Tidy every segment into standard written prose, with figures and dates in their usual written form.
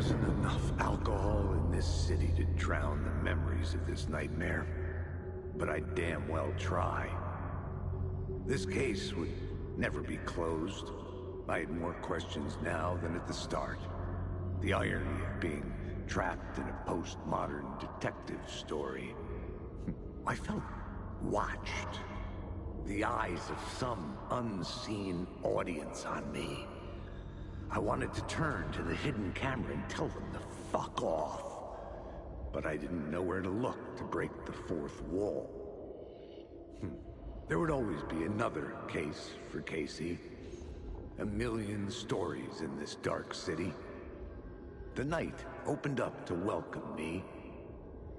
isn't enough alcohol in this city to drown the memories of this nightmare, but I damn well try. This case would never be closed. I had more questions now than at the start. The irony of being trapped in a postmodern detective story. I felt watched. The eyes of some unseen audience on me. I wanted to turn to the hidden camera and tell them to fuck off. But I didn't know where to look to break the fourth wall. There would always be another case for Casey. A million stories in this dark city. The night opened up to welcome me.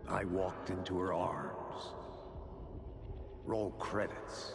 I walked into her arms. Roll credits.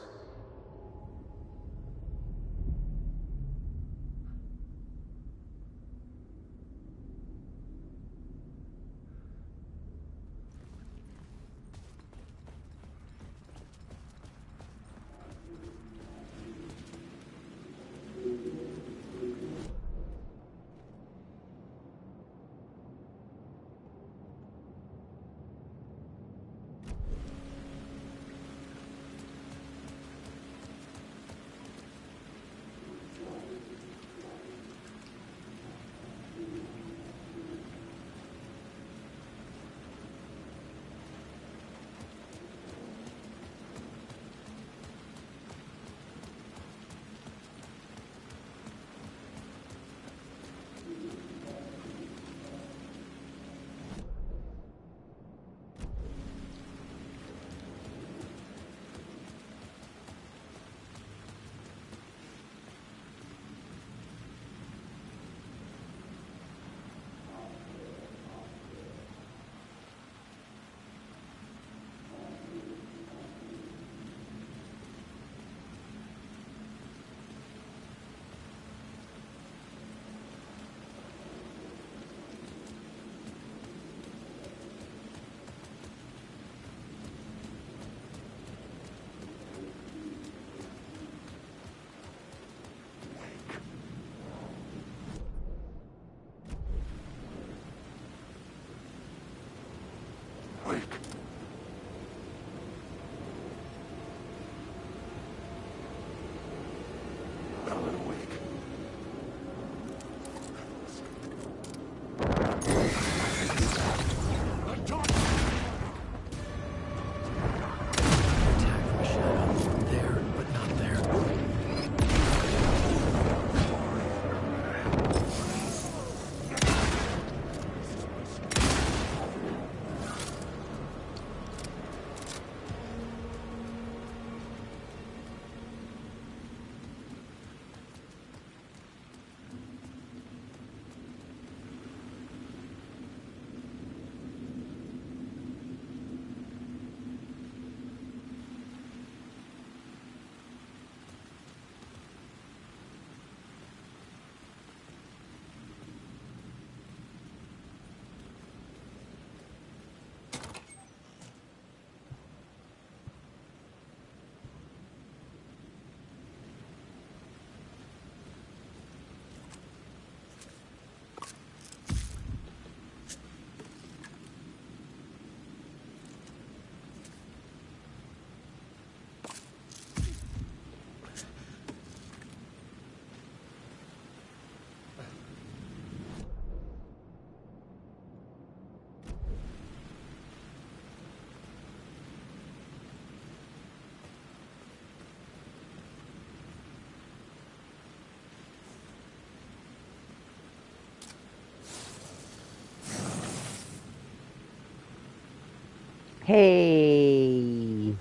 Hey.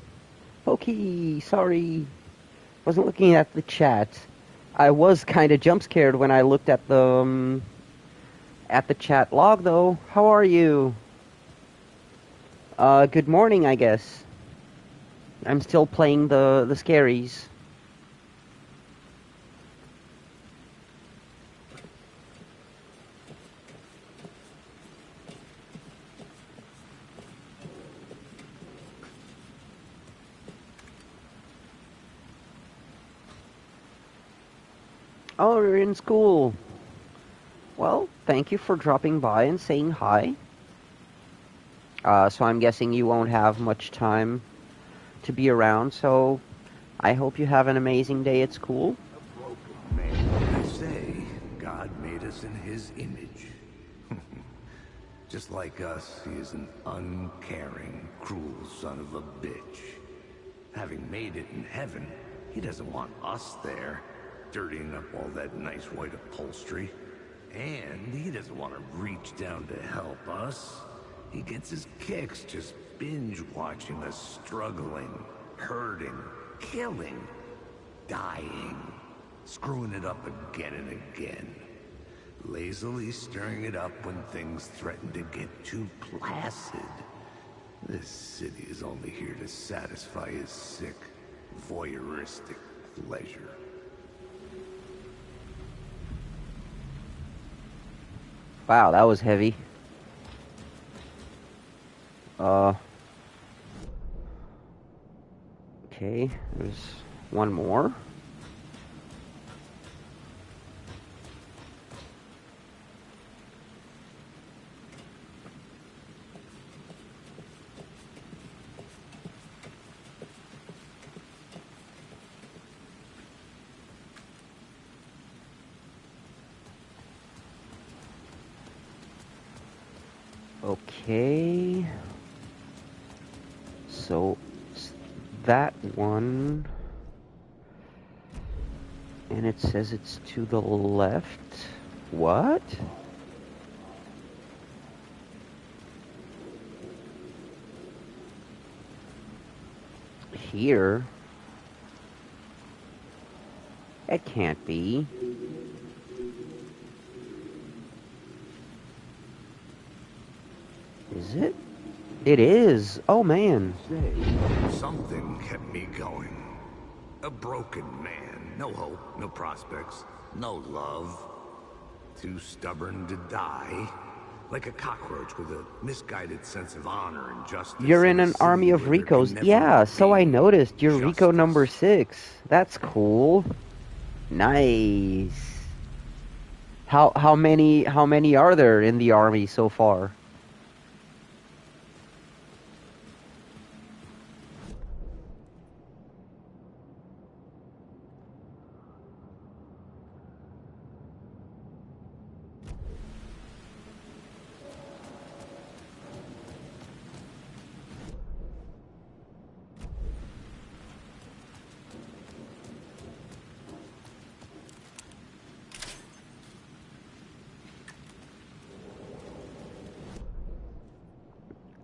Okay, sorry. Wasn't looking at the chat. I was kind of jump scared when I looked at the chat log though. How are you? Good morning, I guess. I'm still playing the scaries. Oh, you're in school. Well, thank you for dropping by and saying hi. So I'm guessing you won't have much time to be around, so I hope you have an amazing day at school. A broken man. They say God made us in his image. Just like us, he is an uncaring, cruel son of a bitch. Having made it in heaven, he doesn't want us there, dirtying up all that nice white upholstery. And he doesn't want to reach down to help us. He gets his kicks just binge-watching us struggling, hurting, killing, dying, screwing it up again and again. Lazily stirring it up when things threaten to get too placid. This city is only here to satisfy his sick, voyeuristic pleasure. Wow, that was heavy. Okay, there's one more. Okay. So, that one. And it says it's to the left. What? Here? It can't be. Is it? It is. Oh, man. Something kept me going. A broken man. No hope, no prospects, no love. Too stubborn to die. Like a cockroach with a misguided sense of honor and justice. You're in an army of Ricos. Yeah, so I noticed. You're Rico number 6. That's cool. Nice. How many are there in the army so far?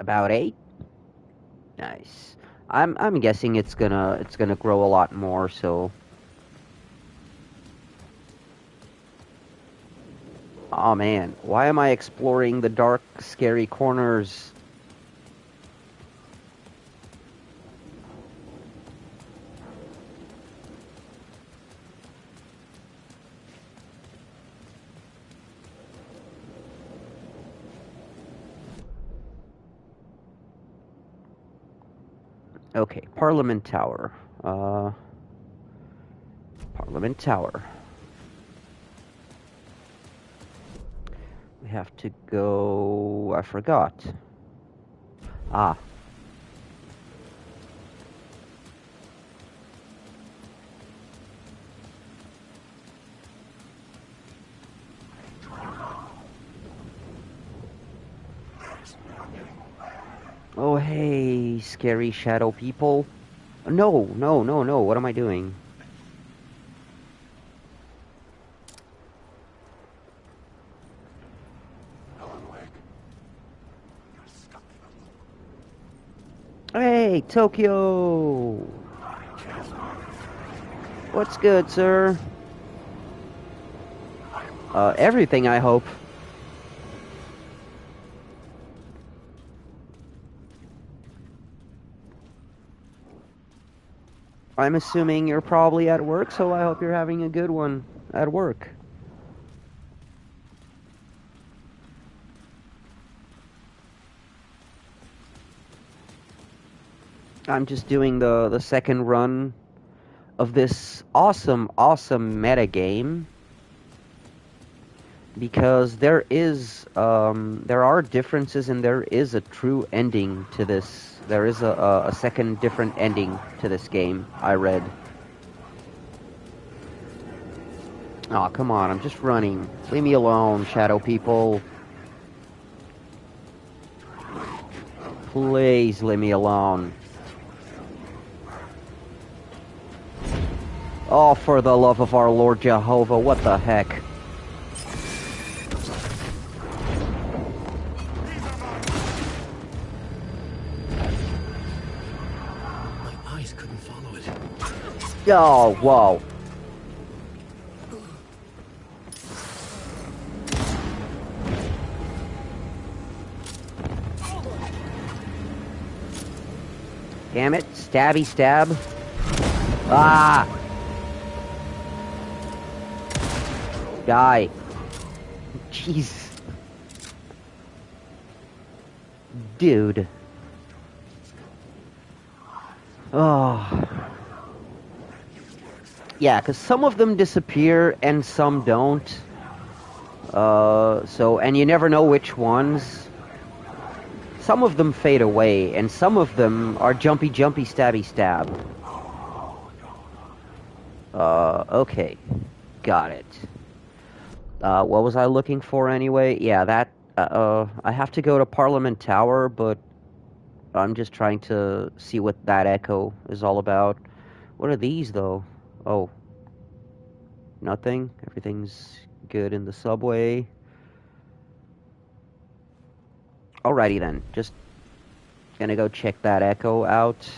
About 8? Nice. I'm guessing it's gonna grow a lot more, so. Oh man, why am I exploring the dark, scary corners? Okay, Parliament Tower. Parliament Tower. We have to go... I forgot. Ah. Oh, hey, scary shadow people. No, no, no, no, what am I doing? Hey, Tokyo! What's good, sir? Everything, I hope. I'm assuming you're probably at work, so I hope you're having a good one at work. I'm just doing the second run of this awesome meta game. because there are differences and there is a true ending to this. There is a second different ending to this game, I read. Aw, come on, I'm just running. Leave me alone, shadow people. Please leave me alone. Oh, for the love of our Lord Jehovah, what the heck? My eyes couldn't follow it. Oh, whoa. Damn it, stabby stab. Ah! Die. Jeez. Dude. Oh. Yeah, because some of them disappear and some don't. And you never know which ones. Some of them fade away, and some of them are jumpy, jumpy, stabby, stab. Okay. Got it. What was I looking for anyway? Yeah, that, I have to go to Parliament Tower, but I'm just trying to see what that echo is all about. What are these, though? Oh. Nothing. Everything's good in the subway. Alrighty then. Just gonna go check that echo out.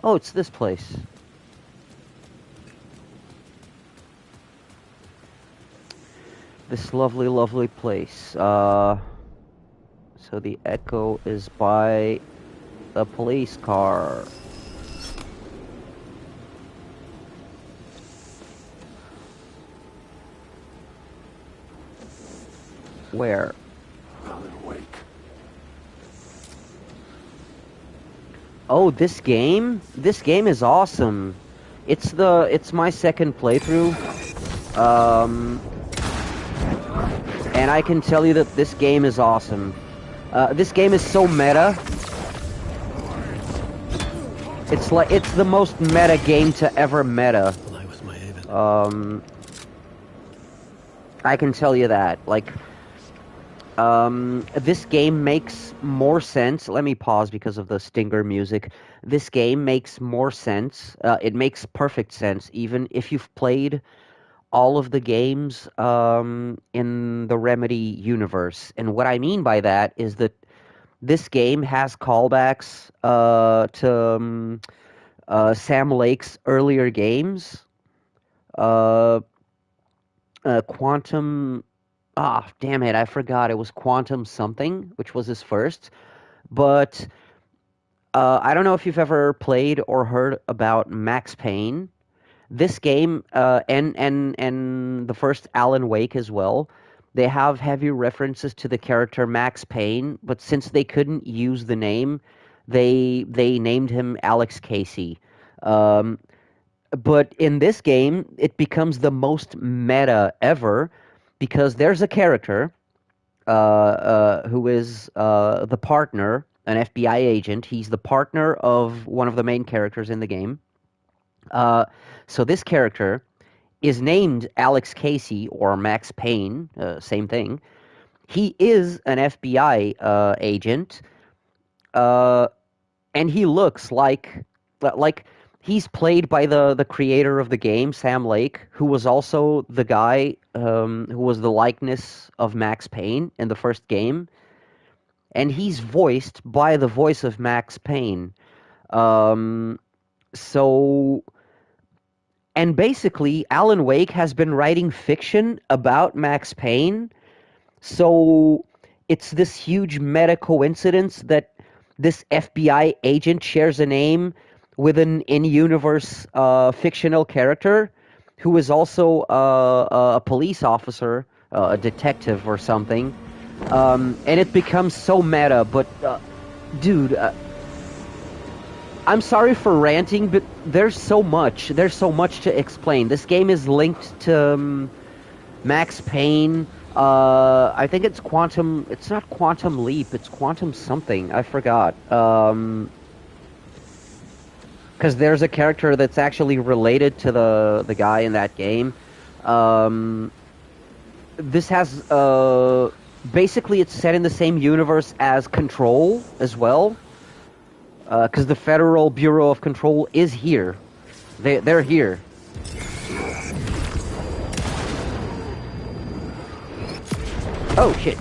Oh, it's this place. This lovely, lovely place. So the echo is by the police car. Where? Oh, this game? This game is awesome. It's my second playthrough. And I can tell you that this game is awesome. This game is so meta. It's the most meta game to ever meta. I can tell you that. This game makes more sense. Let me pause because of the stinger music. This game makes more sense. It makes perfect sense, even if you've played all of the games in the Remedy universe. And what I mean by that is that this game has callbacks to Sam Lake's earlier games. Quantum... Ah, damn it, I forgot. It was Quantum something, which was his first. But I don't know if you've ever played or heard about Max Payne. This game, and the first Alan Wake as well, they have heavy references to the character Max Payne, but since they couldn't use the name, they named him Alex Casey. But in this game, it becomes the most meta ever, because there's a character who is the partner, an FBI agent. He's the partner of one of the main characters in the game. So this character is named Alex Casey or Max Payne, same thing. He is an FBI agent, and he looks like he's played by the creator of the game, Sam Lake, who was also the guy who was the likeness of Max Payne in the first game, and he's voiced by the voice of Max Payne. So. And basically, Alan Wake has been writing fiction about Max Payne, so it's this huge meta coincidence that this FBI agent shares a name with an in-universe fictional character who is also a police officer, a detective or something, and it becomes so meta, but dude... I'm sorry for ranting, but there's so much to explain. This game is linked to Max Payne. I think it's Quantum. It's not Quantum Leap. It's Quantum something. I forgot. Because there's a character that's actually related to the guy in that game. This has basically it's set in the same universe as Control as well. Because the Federal Bureau of Control is here. They're here. Oh, shit.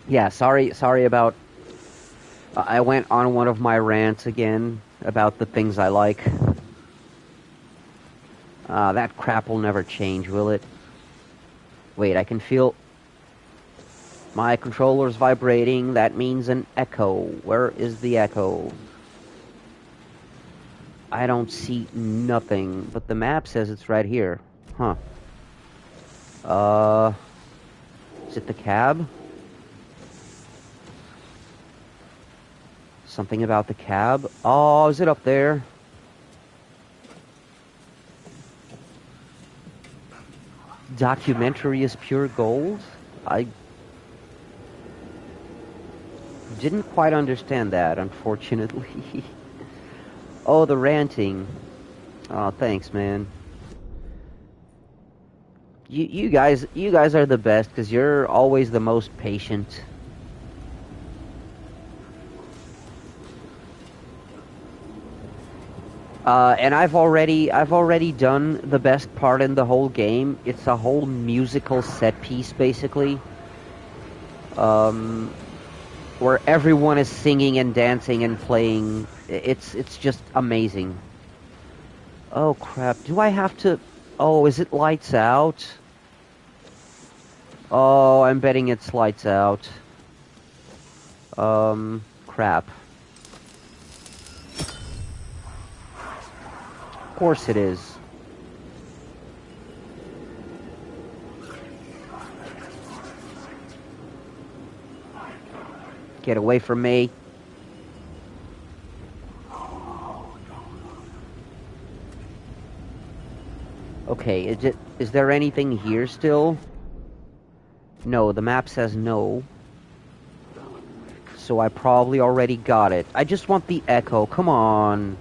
Yeah, sorry about... I went on one of my rants again about the things I like. That crap will never change, will it? Wait, I can feel... My controller's vibrating. That means an echo. Where is the echo? I don't see nothing, but the map says it's right here. Huh. Is it the cab? Something about the cab? Oh, is it up there? Documentary is pure gold? I didn't quite understand that, unfortunately. Oh, the ranting. Oh, thanks, man. You guys are the best because you're always the most patient. And I've already done the best part in the whole game. It's a whole musical set piece, basically. Where everyone is singing and dancing and playing. It's just amazing. Oh crap! Do I have to? Oh, is it lights out? Oh, I'm betting it's lights out. Crap. Of course it is. Get away from me. Okay, is there anything here still? No, the map says no. So I probably already got it. I just want the echo. Come on.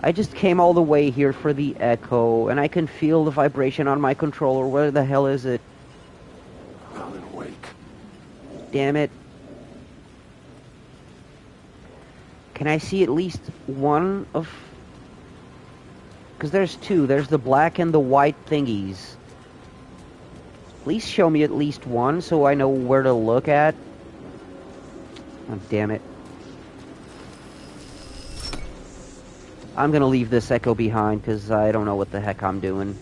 I just came all the way here for the echo, and I can feel the vibration on my controller. Where the hell is it? Damn it. Can I see at least one of... Because there's two. There's the black and the white thingies. Please show me at least one so I know where to look at. Oh, damn it. I'm gonna leave this echo behind because I don't know what the heck I'm doing.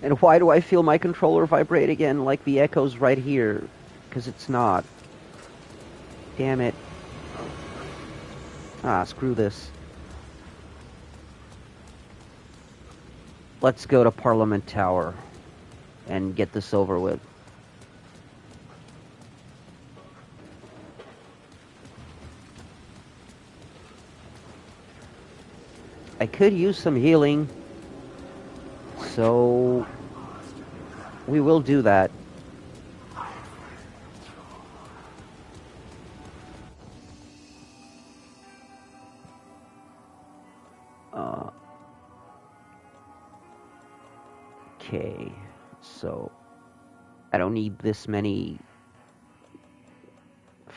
And why do I feel my controller vibrate again like the echo's right here? Because it's not. Damn it. Ah, screw this. Let's go to Parliament Tower and get this over with. I could use some healing, so we will do that. Okay, so I don't need this many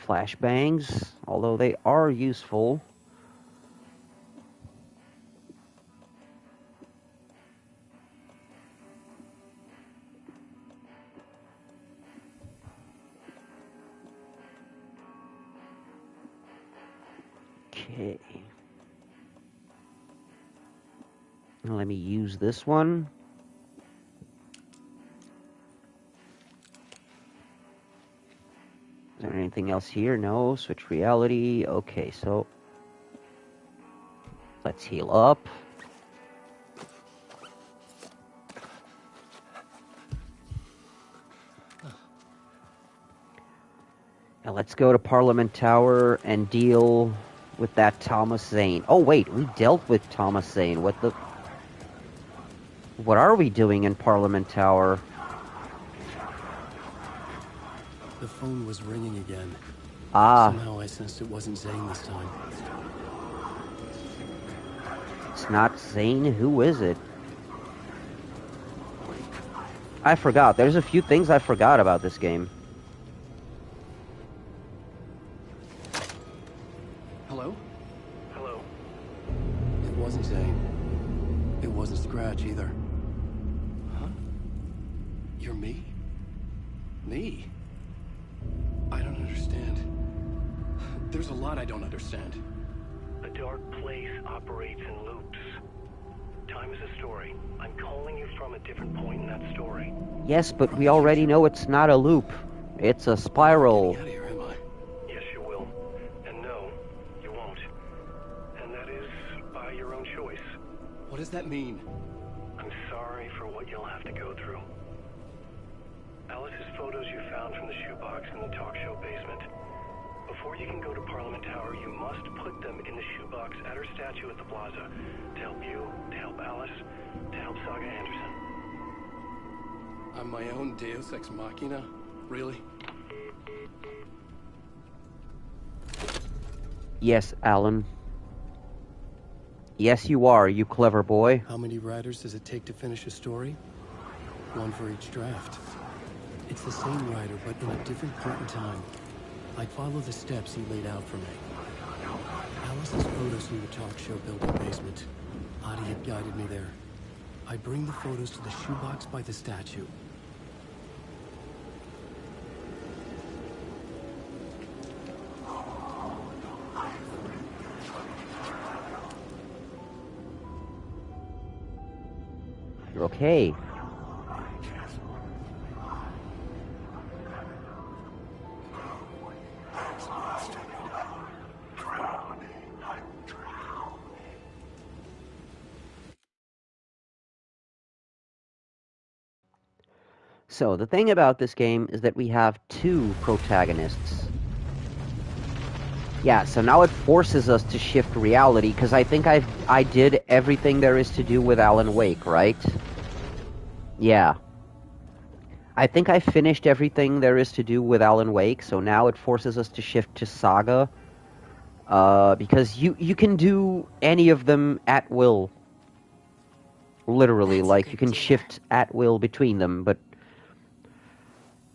flashbangs, although they are useful. Okay. Let me use this one. Is there anything else here? No. Switch reality. Okay, so let's heal up. Now let's go to Parliament Tower and deal with that Thomas Zane. Oh wait, we dealt with Thomas Zane. What are we doing in Parliament Tower? The phone was ringing again. Ah, Somehow I sensed it wasn't Zane this time. it's not Zane. Who is it? I forgot. There's a few things I forgot about this game. Hello? Hello. It wasn't Zane. It wasn't Scratch either. Huh? You're me? Me? I don't understand. There's a lot I don't understand. A dark place operates in loops. Time is a story. I'm calling you from a different point in that story. Yes, but we already know it's not a loop. It's a spiral. Get out of here, am I? Yes, you will. And no, you won't. And that is by your own choice. What does that mean? I'm sorry for what you'll have to go through. Alice's photos you found from the shoebox in the talk show basement. Before you can go to Parliament Tower, you must put them in the shoebox at her statue at the plaza. To help you, to help Alice, to help Saga Anderson. I'm my own Deus Ex Machina? Really? Yes, Alan. Yes, you are, you clever boy. How many writers does it take to finish a story? One for each draft. It's the same writer, but in a different point in time. I'd follow the steps he laid out for me. Alice's photos in the talk show building basement. Adi had guided me there. I'd bring the photos to the shoebox by the statue. You're okay. So, the thing about this game is that we have two protagonists. Yeah, so now it forces us to shift reality, because I think I did everything there is to do with Alan Wake, right? Yeah. I think I finished everything there is to do with Alan Wake, so now it forces us to shift to Saga. Because you can do any of them at will. Literally, like, you can shift at will between them, but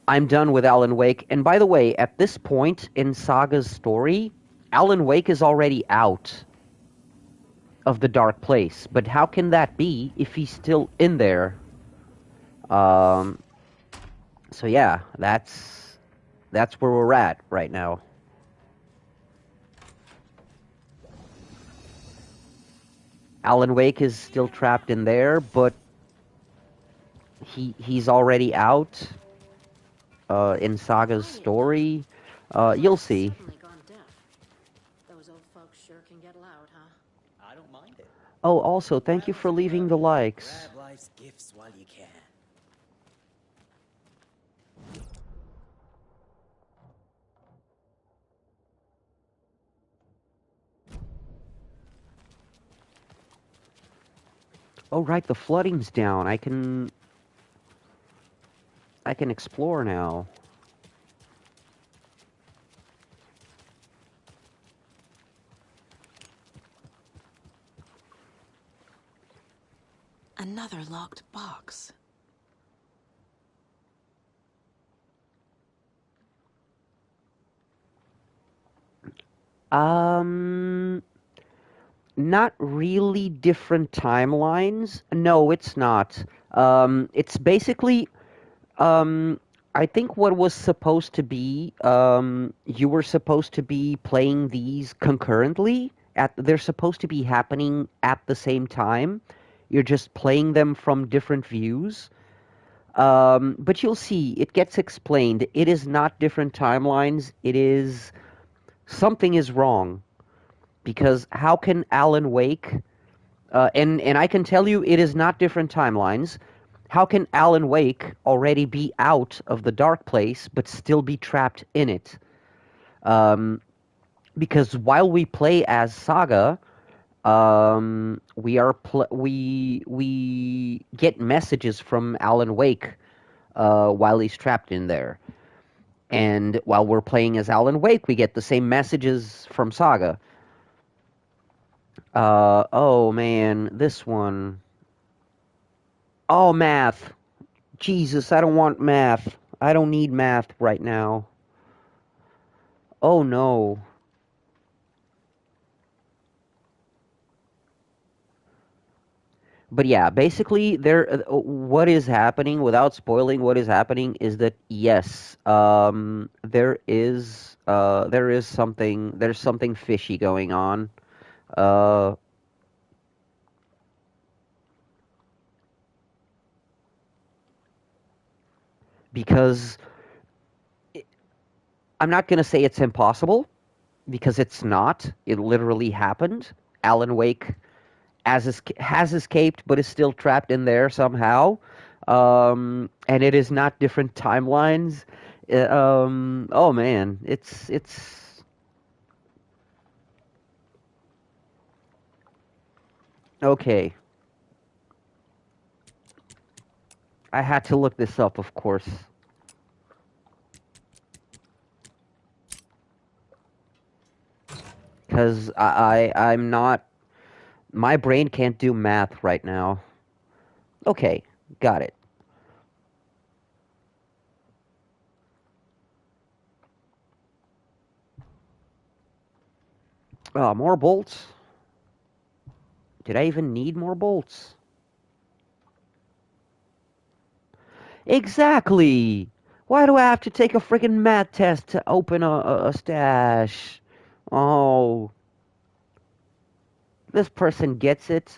I'm done with Alan Wake. And by the way, at this point in Saga's story, Alan Wake is already out of the dark place. But how can that be if he's still in there? So yeah, that's where we're at right now. Alan Wake is still trapped in there, but he's already out. In Saga's story, you'll see. Those old folks sure can get loud, huh? I don't mind it. Oh, also, thank you for leaving the likes. Grab life's gifts while you can. Oh, right, the flooding's down. I can explore now. Another locked box. Not really different timelines. No, it's not. It's basically, I think what was supposed to be, you were supposed to be playing these concurrently. They're supposed to be happening at the same time. You're just playing them from different views. But you'll see, it gets explained. It is not different timelines. It is... something is wrong. Because how can Alan Wake... and I can tell you it is not different timelines. How can Alan Wake already be out of the dark place, but still be trapped in it? Because while we play as Saga, we get messages from Alan Wake while he's trapped in there. And while we're playing as Alan Wake, we get the same messages from Saga. Oh man, this one. Oh, math. Jesus, I don't want math. I don't need math right now. Oh no. But yeah, basically, what is happening, without spoiling, what is happening is that yes, there's something fishy going on. Uh, because I'm not gonna say it's impossible, because it's not. It literally happened. Alan Wake has escaped, but is still trapped in there somehow. And it is not different timelines. Oh man, it's okay. I had to look this up, of course, because I'm not. My brain can't do math right now. Okay, got it. More bolts. Did I even need more bolts? Exactly. Why do I have to take a freaking math test to open a stash? Oh, this person gets it.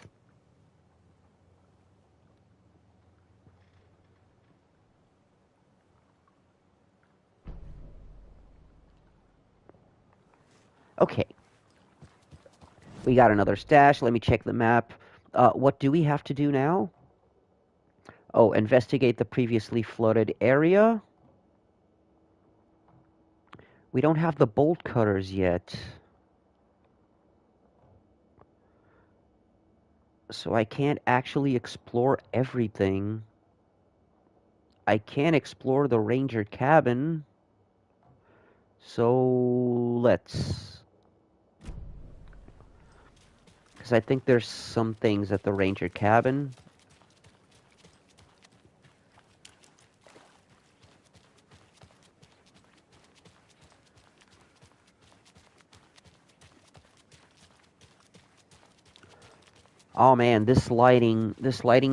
Okay, we got another stash. Let me check the map. What do we have to do now? Oh, investigate the previously flooded area. We don't have the bolt cutters yet. So I can't actually explore everything. I can explore the ranger cabin. So let's. Because I think there's some things at the ranger cabin. Oh man, this lighting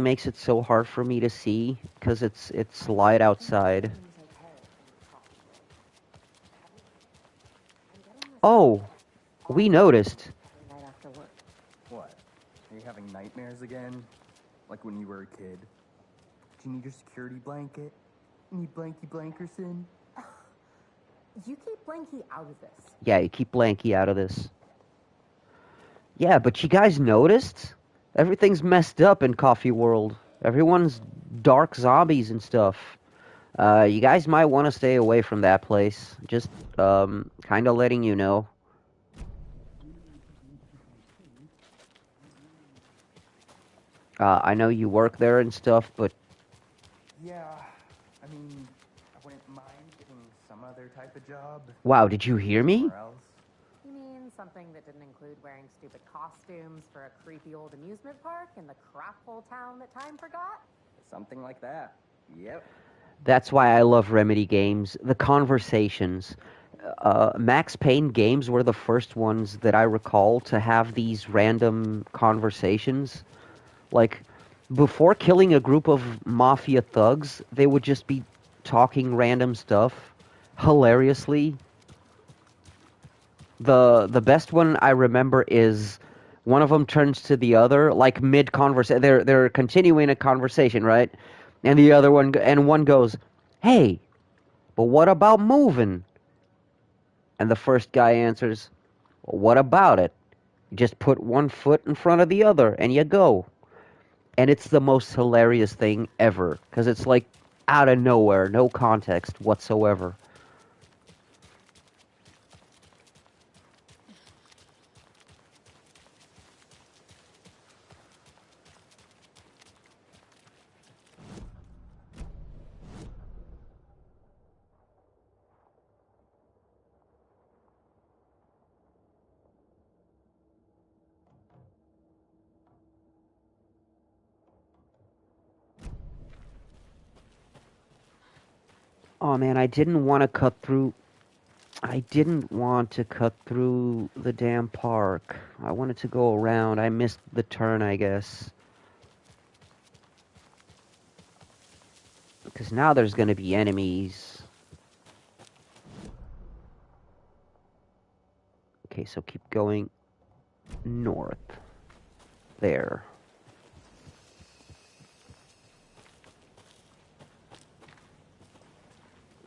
makes it so hard for me to see because it's light outside. Oh, we noticed. Right after work. What? Are you having nightmares again? Like when you were a kid? Do you need your security blanket? Need Blanky Blankerson? You keep Blanky out of this. Yeah, you keep Blanky out of this. Yeah, but you guys noticed? Everything's messed up in Coffee World. Everyone's dark zombies and stuff. You guys might want to stay away from that place. Just, kind of letting you know. I know you work there and stuff, but Yeah, I mean, I wouldn't mind getting some other type of job. wow, did you hear me? Somewhere else. You mean something that didn't include wearing stupid costumes for a creepy old amusement park in the crap-hole town that time forgot? Something like that. Yep. That's why I love Remedy games. The conversations. Max Payne games were the first ones that I recall to have these random conversations. Like, before killing a group of mafia thugs, they would just be talking random stuff hilariously. The best one I remember is one of them turns to the other like mid conversation. They're continuing a conversation, right? And the other one goes, "Hey, but what about moving?" And the first guy answers, "Well, what about it? You just put one foot in front of the other and you go." And it's the most hilarious thing ever because it's like out of nowhere, no context whatsoever. Oh man, I didn't want to cut through... I didn't want to cut through the damn park. I wanted to go around. I missed the turn, I guess. Because now there's going to be enemies. Okay, so keep going north. There.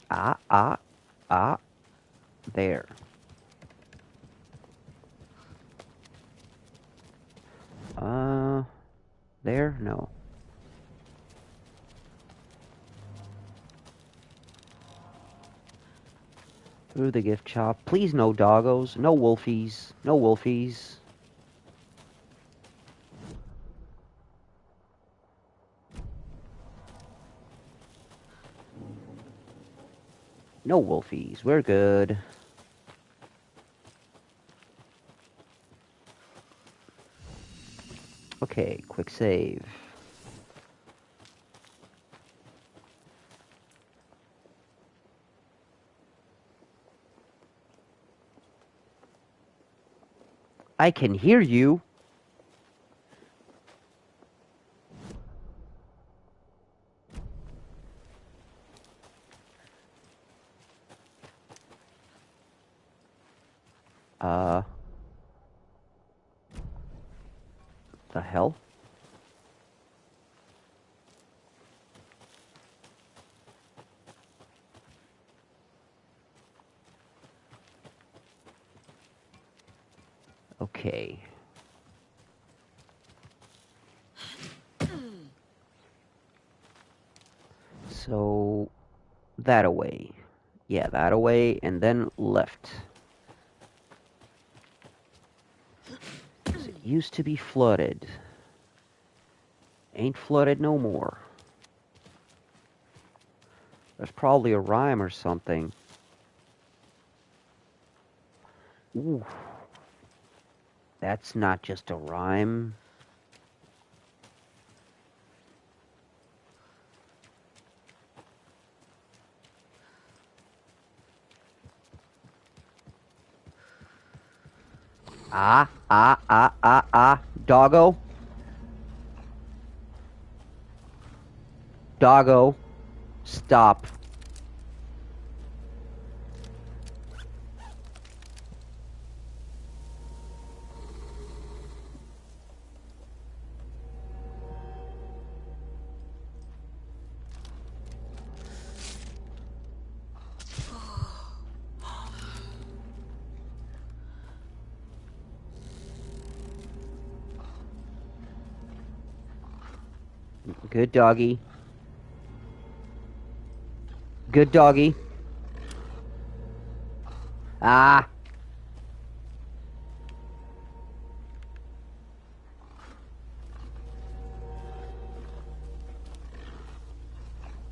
Ah. There. There? No. Through the gift shop. Please no doggos. No wolfies. No wolfies. No wolfies. We're good. Okay, quick save. I can hear you. The hell? Okay. So, that away. Yeah, that away, and then left. It used to be flooded. Ain't flooded no more. There's probably a rhyme or something. Ooh. That's not just a rhyme. Doggo. Doggo. Stop. Good doggy. Good doggy. Ah.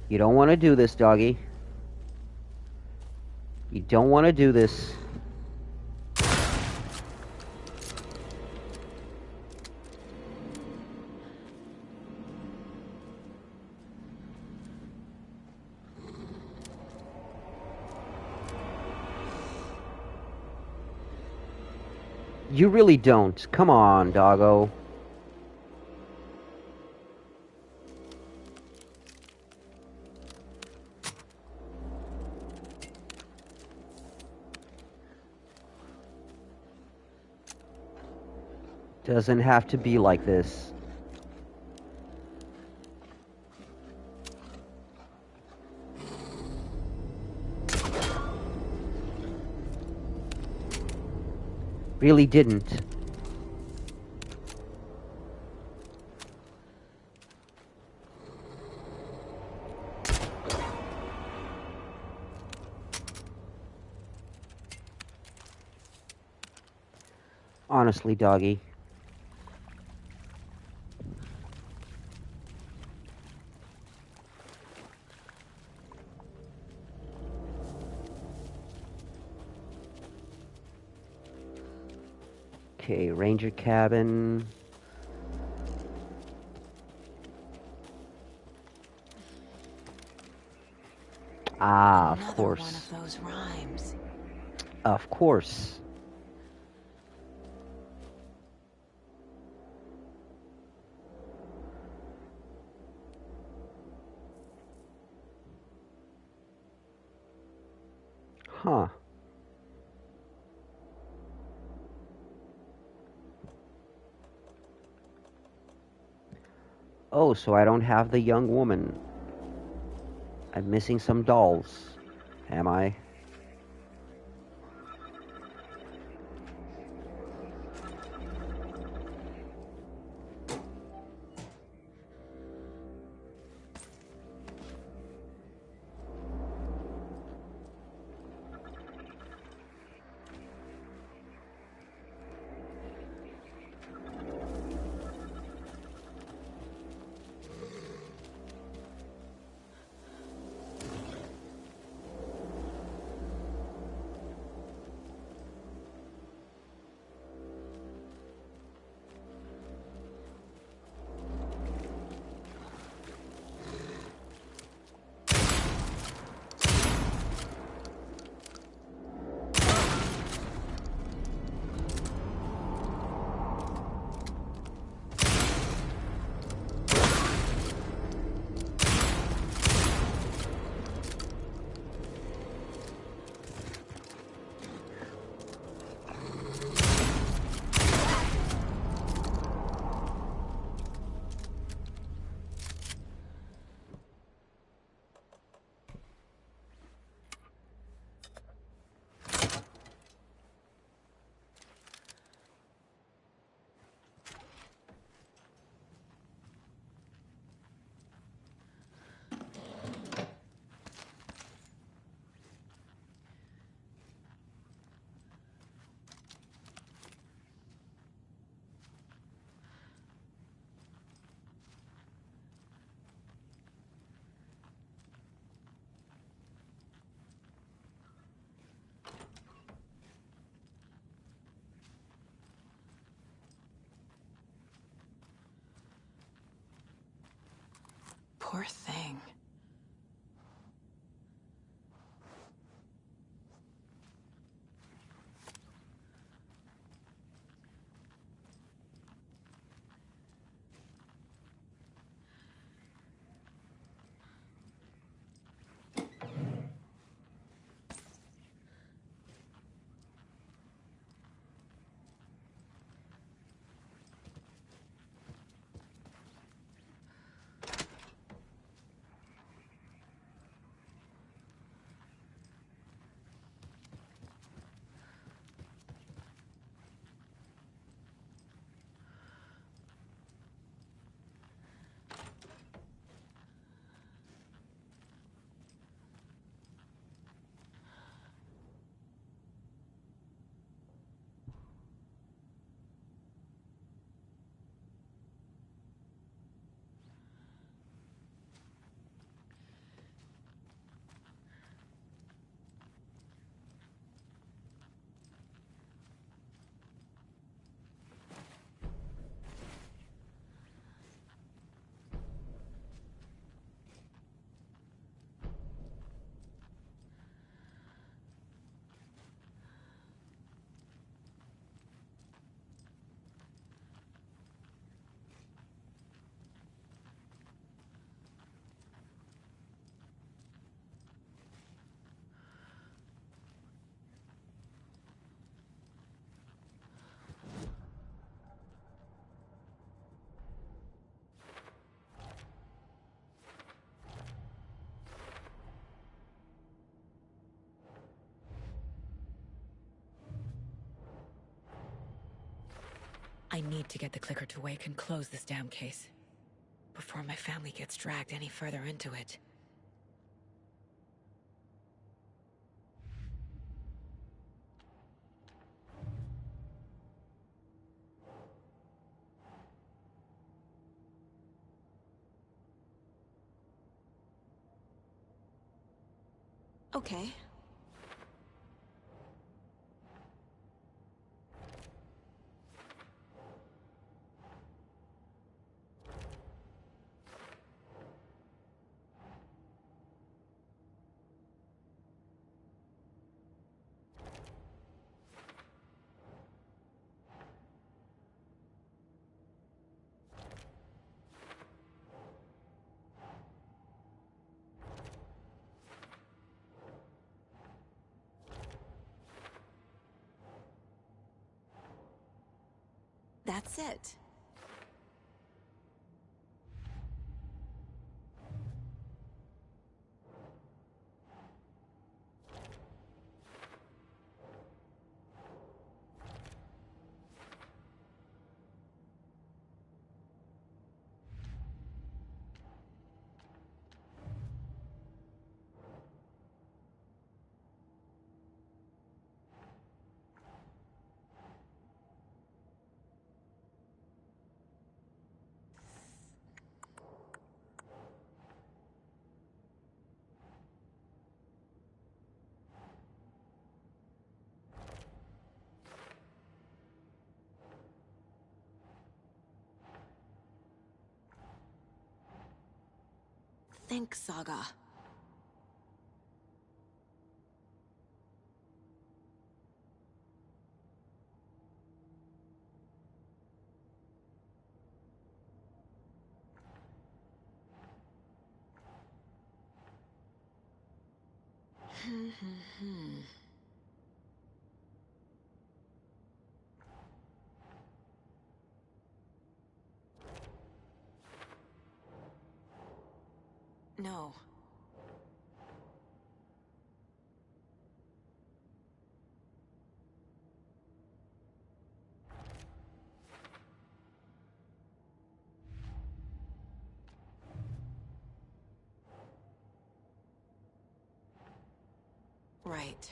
You don't want to do this, doggy. You don't want to do this. You really don't. Come on, doggo. Doesn't have to be like this. Really didn't. Honestly, doggy. Okay, ranger cabin. Ah, of Another course. one of those rhymes. Of course. Huh. Oh, so I don't have the young woman. I'm missing some dolls. Am I? Poor thing. I need to get the clicker to wake and close this damn case before my family gets dragged any further into it. Okay. That's it. Think, Saga. No. Right.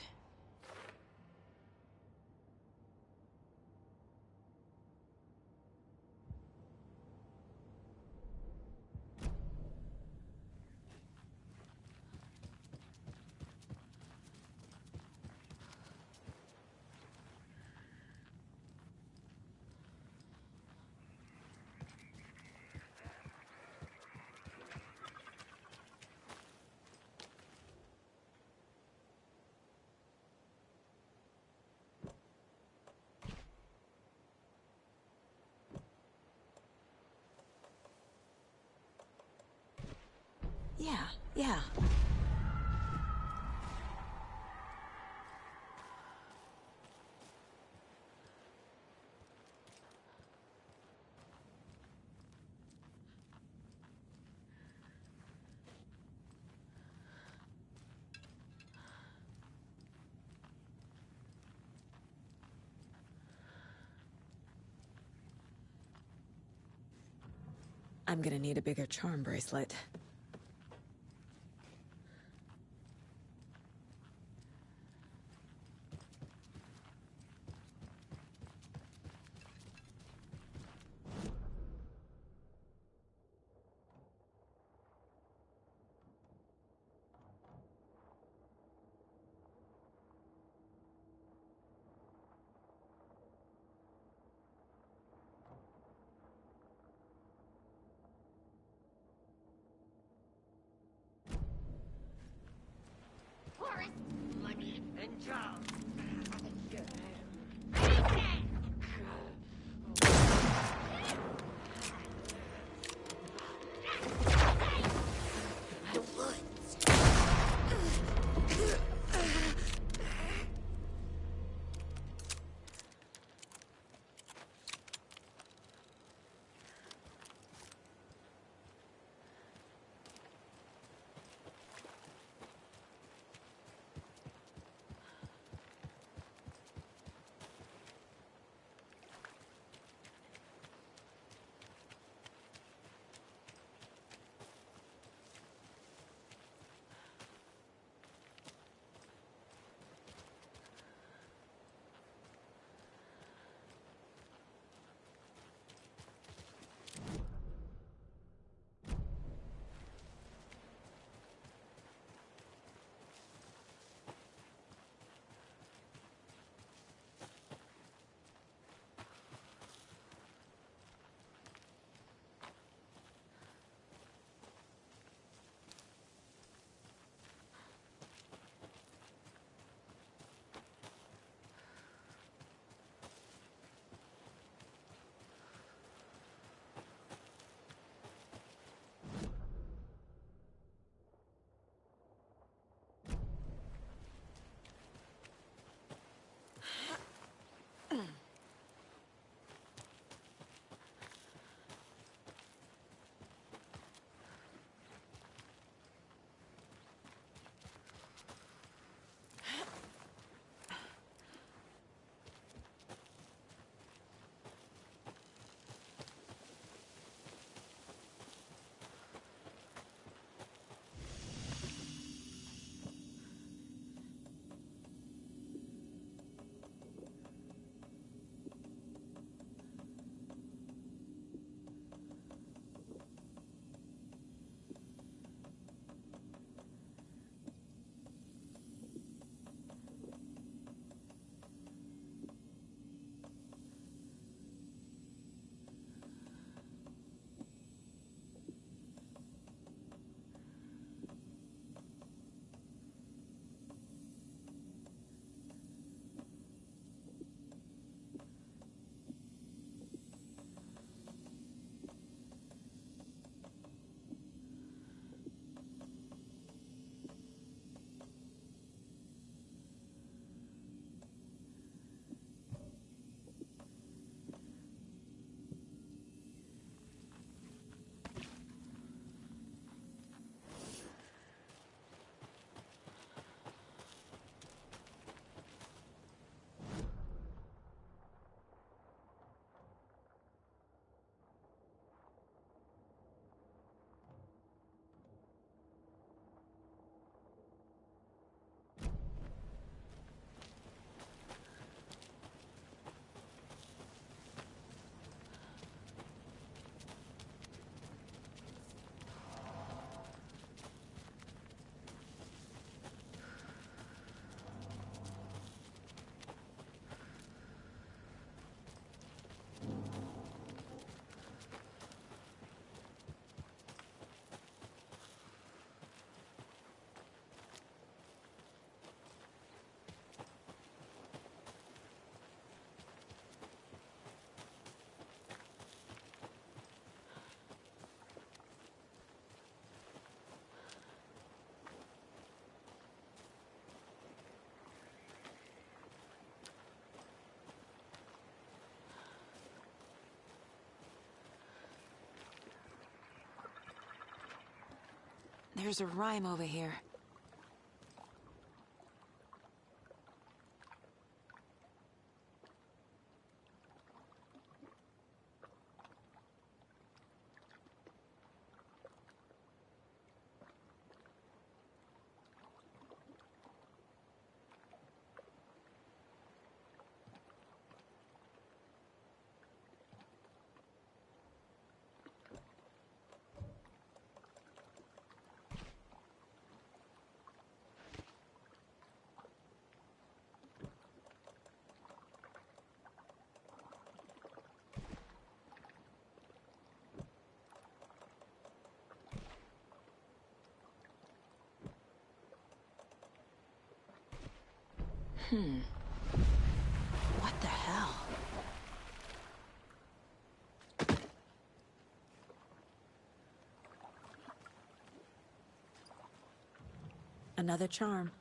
Yeah, yeah. I'm gonna need a bigger charm bracelet. There's a rhyme over here. What the hell? Another charm.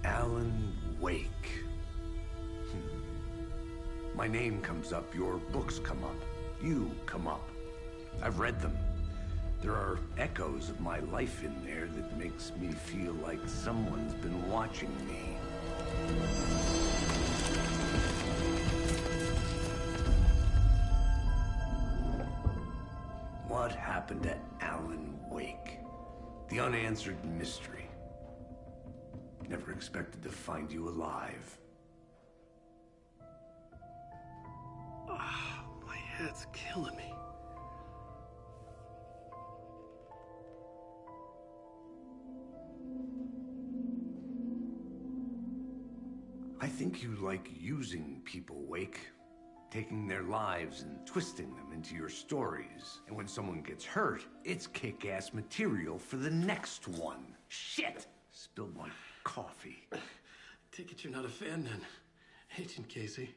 Alan Wake. My name comes up, your books come up, you come up. I've read them. There are echoes of my life in there that makes me feel like someone's been watching me. What happened to Alan Wake? The unanswered mystery. Never expected to find you alive. My head's killing me. think you like using people, Wake. Taking their lives and twisting them into your stories. And when someone gets hurt, it's kick-ass material for the next one. Shit! Spilled my coffee. Take it you're not a fan then, Agent Casey.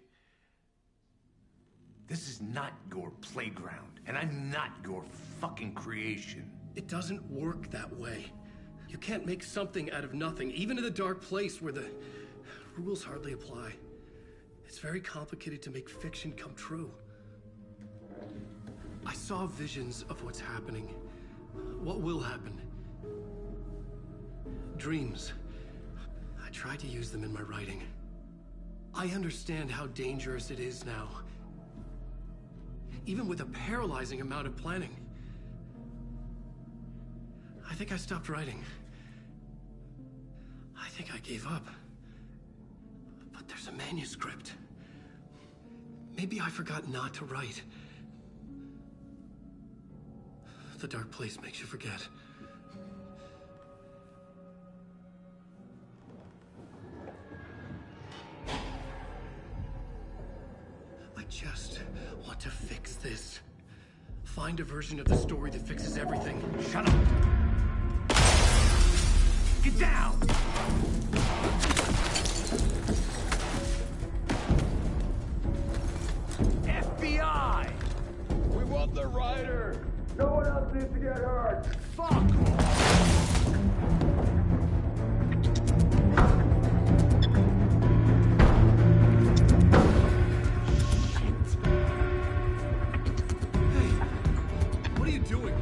This is not your playground, and I'm not your fucking creation. It doesn't work that way. You can't make something out of nothing, even in the dark place where the rules hardly apply. It's very complicated to make fiction come true. I saw visions of what's happening, what will happen. Dreams. I tried to use them in my writing. I understand how dangerous it is now. Even with a paralyzing amount of planning. I think I stopped writing. I think I gave up. But there's a manuscript. Maybe I forgot not to write. The dark place makes you forget. I just want to fix this. Find a version of the story that fixes everything. Shut up! Get down! FBI! We want the rider! No one else needs to get hurt! Fuck off! Hey, what are you doing?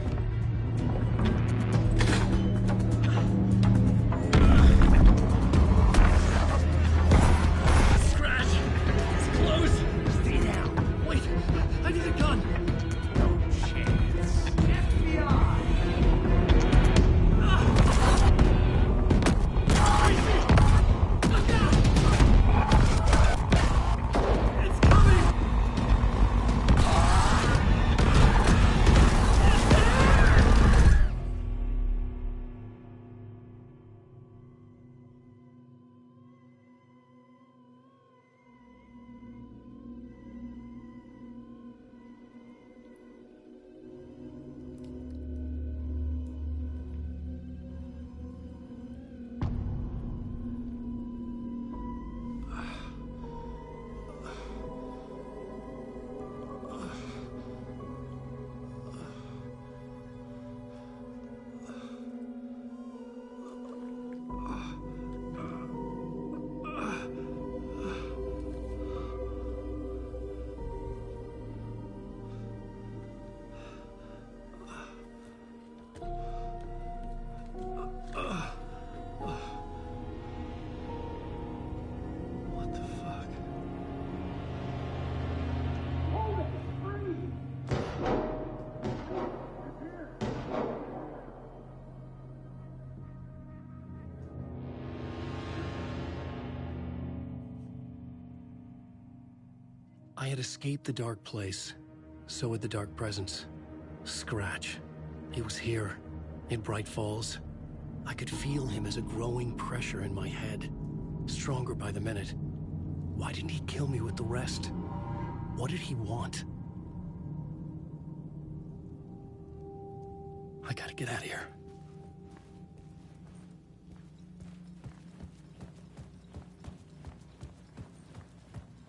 Scratch! It's close! Stay down! Wait, I need a gun! No chance! FBI! It's coming! What the fuck? I had escaped the dark place. So had the dark presence. Scratch. He was here, in Bright Falls. I could feel him as a growing pressure in my head. Stronger by the minute. Why didn't he kill me with the rest? What did he want? I gotta get out of here.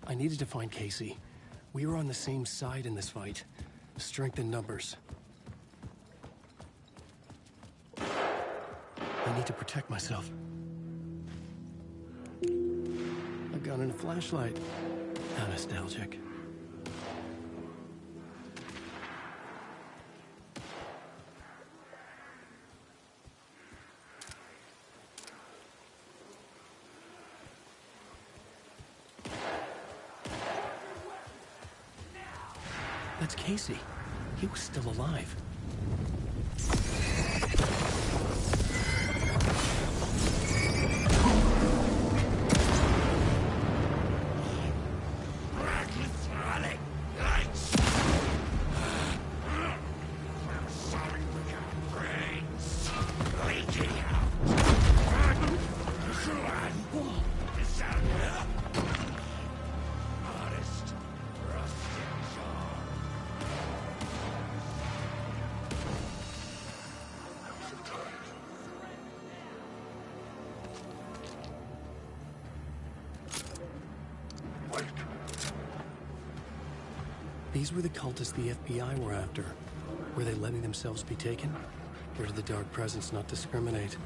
I needed to find Casey. We were on the same side in this fight. Strength in numbers. I need to protect myself. A gun and a flashlight. How nostalgic. That's Casey. He was still alive. These were the cultists the FBI were after. Were they letting themselves be taken? Or did the Dark Presence not discriminate?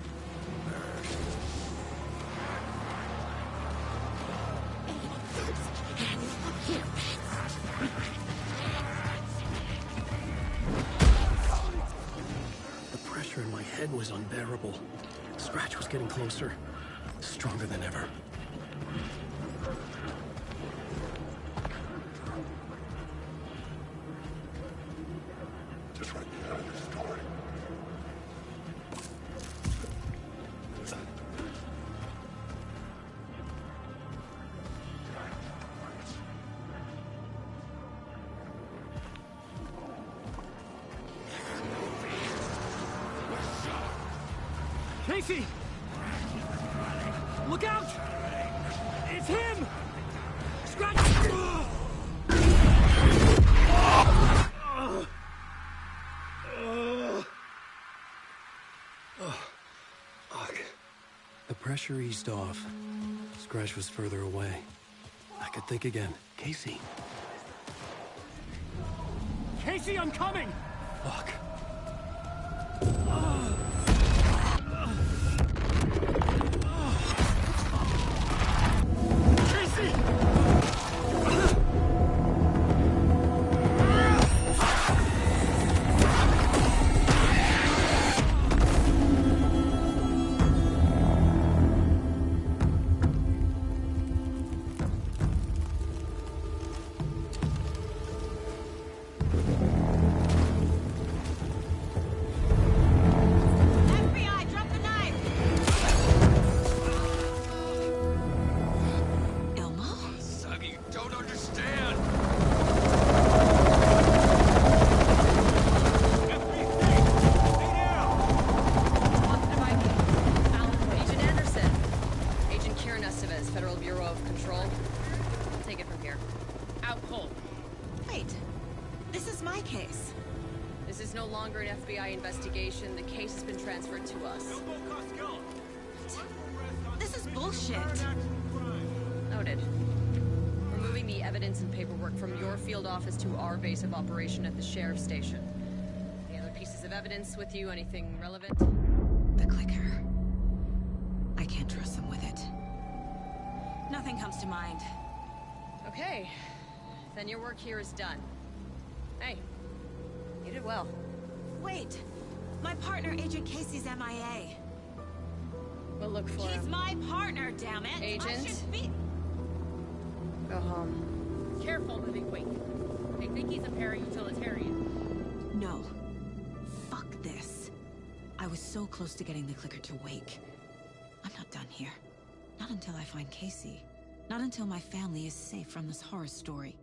The pressure in my head was unbearable. Scratch was getting closer, stronger than ever. Just write me out of this story. Casey! Look out! It's him! Scratch! Fuck. The pressure eased off. Scratch was further away. I could think again. Casey. Casey, I'm coming! Fuck. Investigation. The case has been transferred to us. This is bullshit. Noted. We're moving the evidence and paperwork from your field office to our base of operation at the sheriff's station. Any other pieces of evidence with you? Anything relevant? The clicker. I can't trust them with it. Nothing comes to mind. Okay. Then your work here is done. Hey, you did well. Wait! My partner, Agent Casey's MIA. We'll look for him. He's my partner, damn it! Agent? Go home. Careful, moving quick. They think he's a para-utilitarian. No. Fuck this. I was so close to getting the clicker to wake. I'm not done here. Not until I find Casey. Not until my family is safe from this horror story.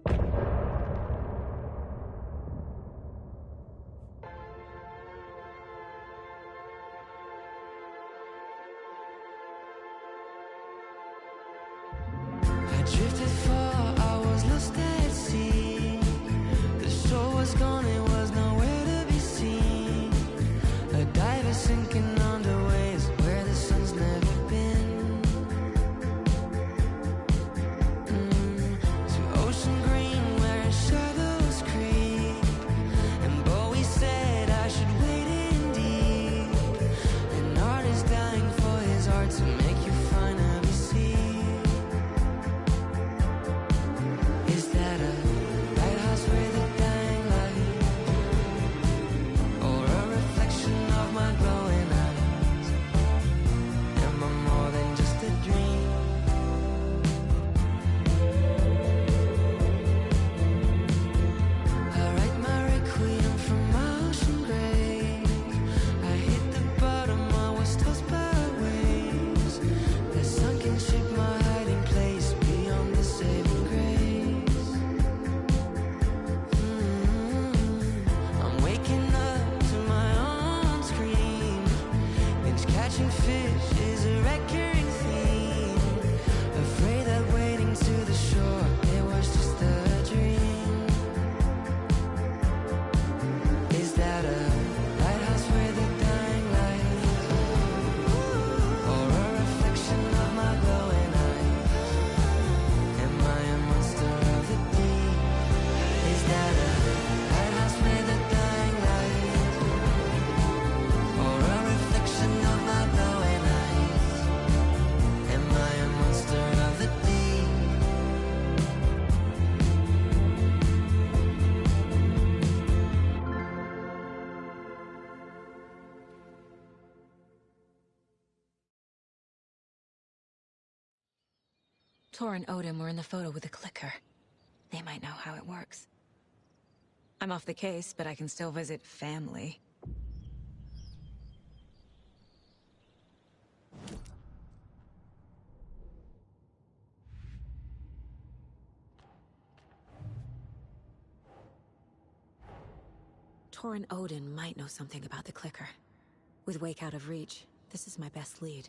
Drifted far, I was lost at sea. The shore was gone, it was nowhere to be seen. A diver sinking under waves where the sun's never been. To ocean green where shadows creep. And Bowie said I should wait in deep. An artist dying for his art to make you finally see. Is that a lighthouse with a dying light? Or a reflection of my glowing eyes? Am I more than just a dream? I write my requiem from my ocean grave. I hit the bottom, I was tossed by waves. The sunken ship, my hiding place beyond the saving grace. I'm waking up to my own scream. Binge catching fish is a recurring theme. Afraid that wading to the shore, it was just a dream. Is that a lighthouse with a dying light? Or a reflection of my glowing eyes? Am I a monster of the deep? Is that a Tor and Odin were in the photo with the clicker. They might know how it works. I'm off the case, but I can still visit family. Tor and Odin might know something about the clicker. With Wake out of reach, this is my best lead.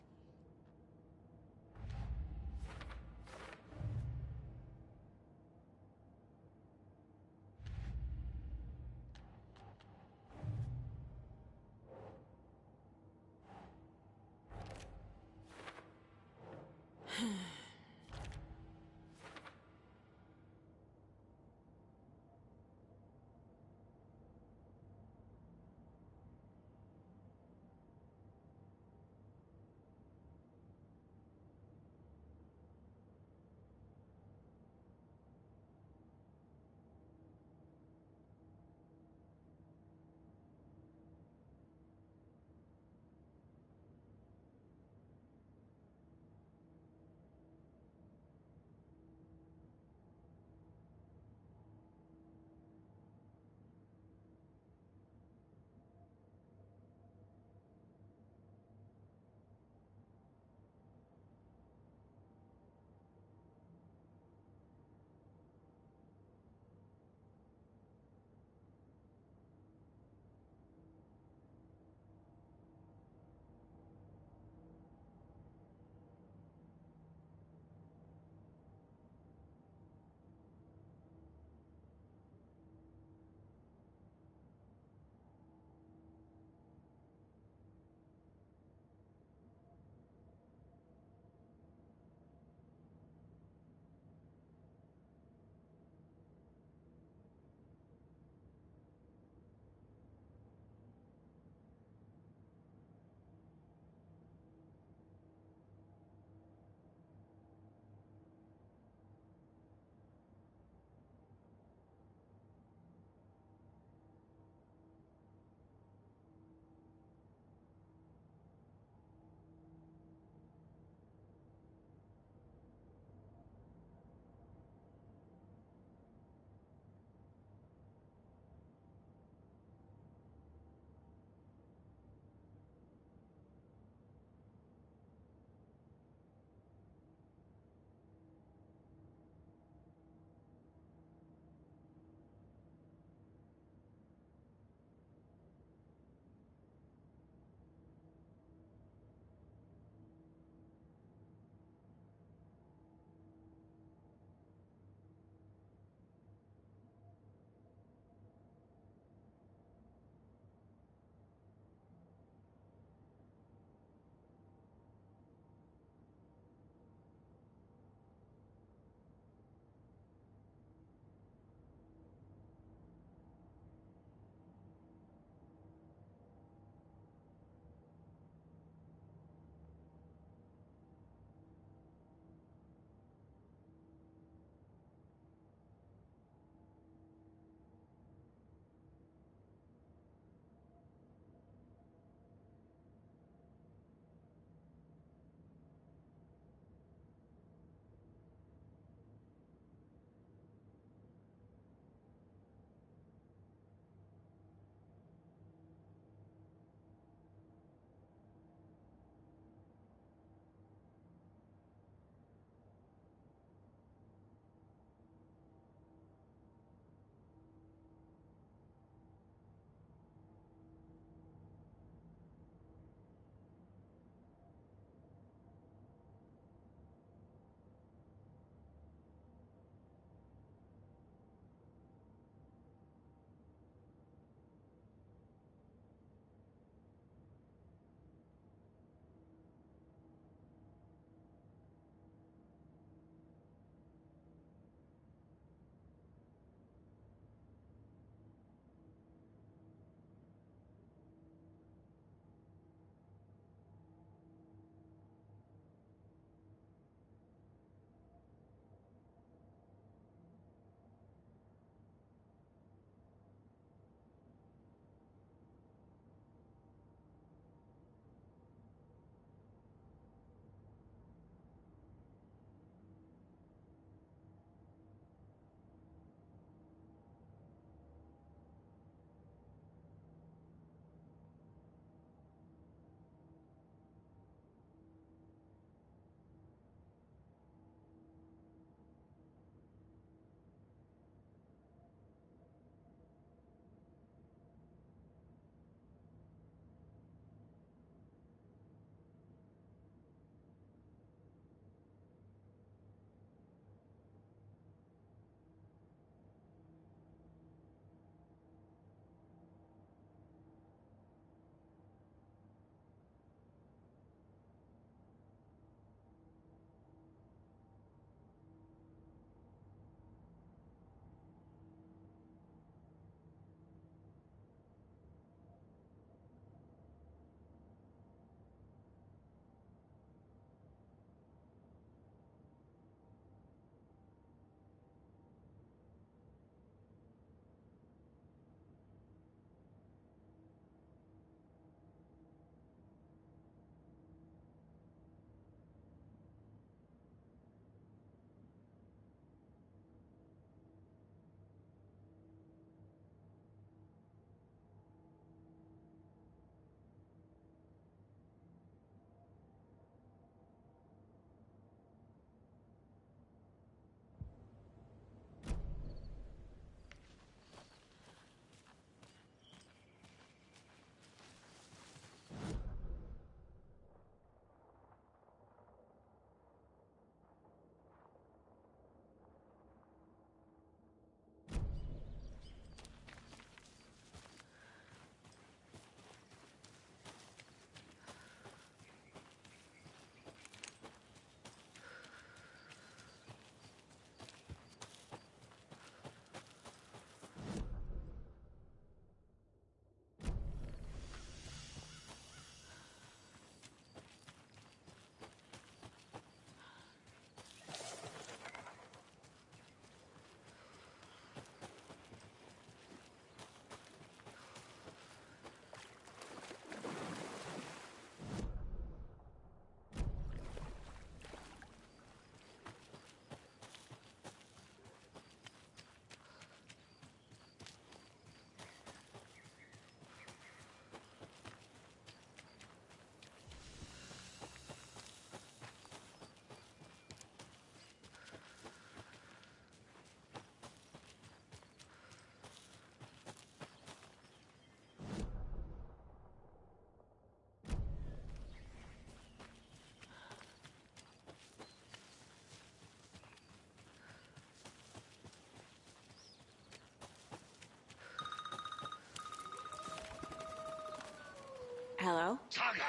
Hello? Saga,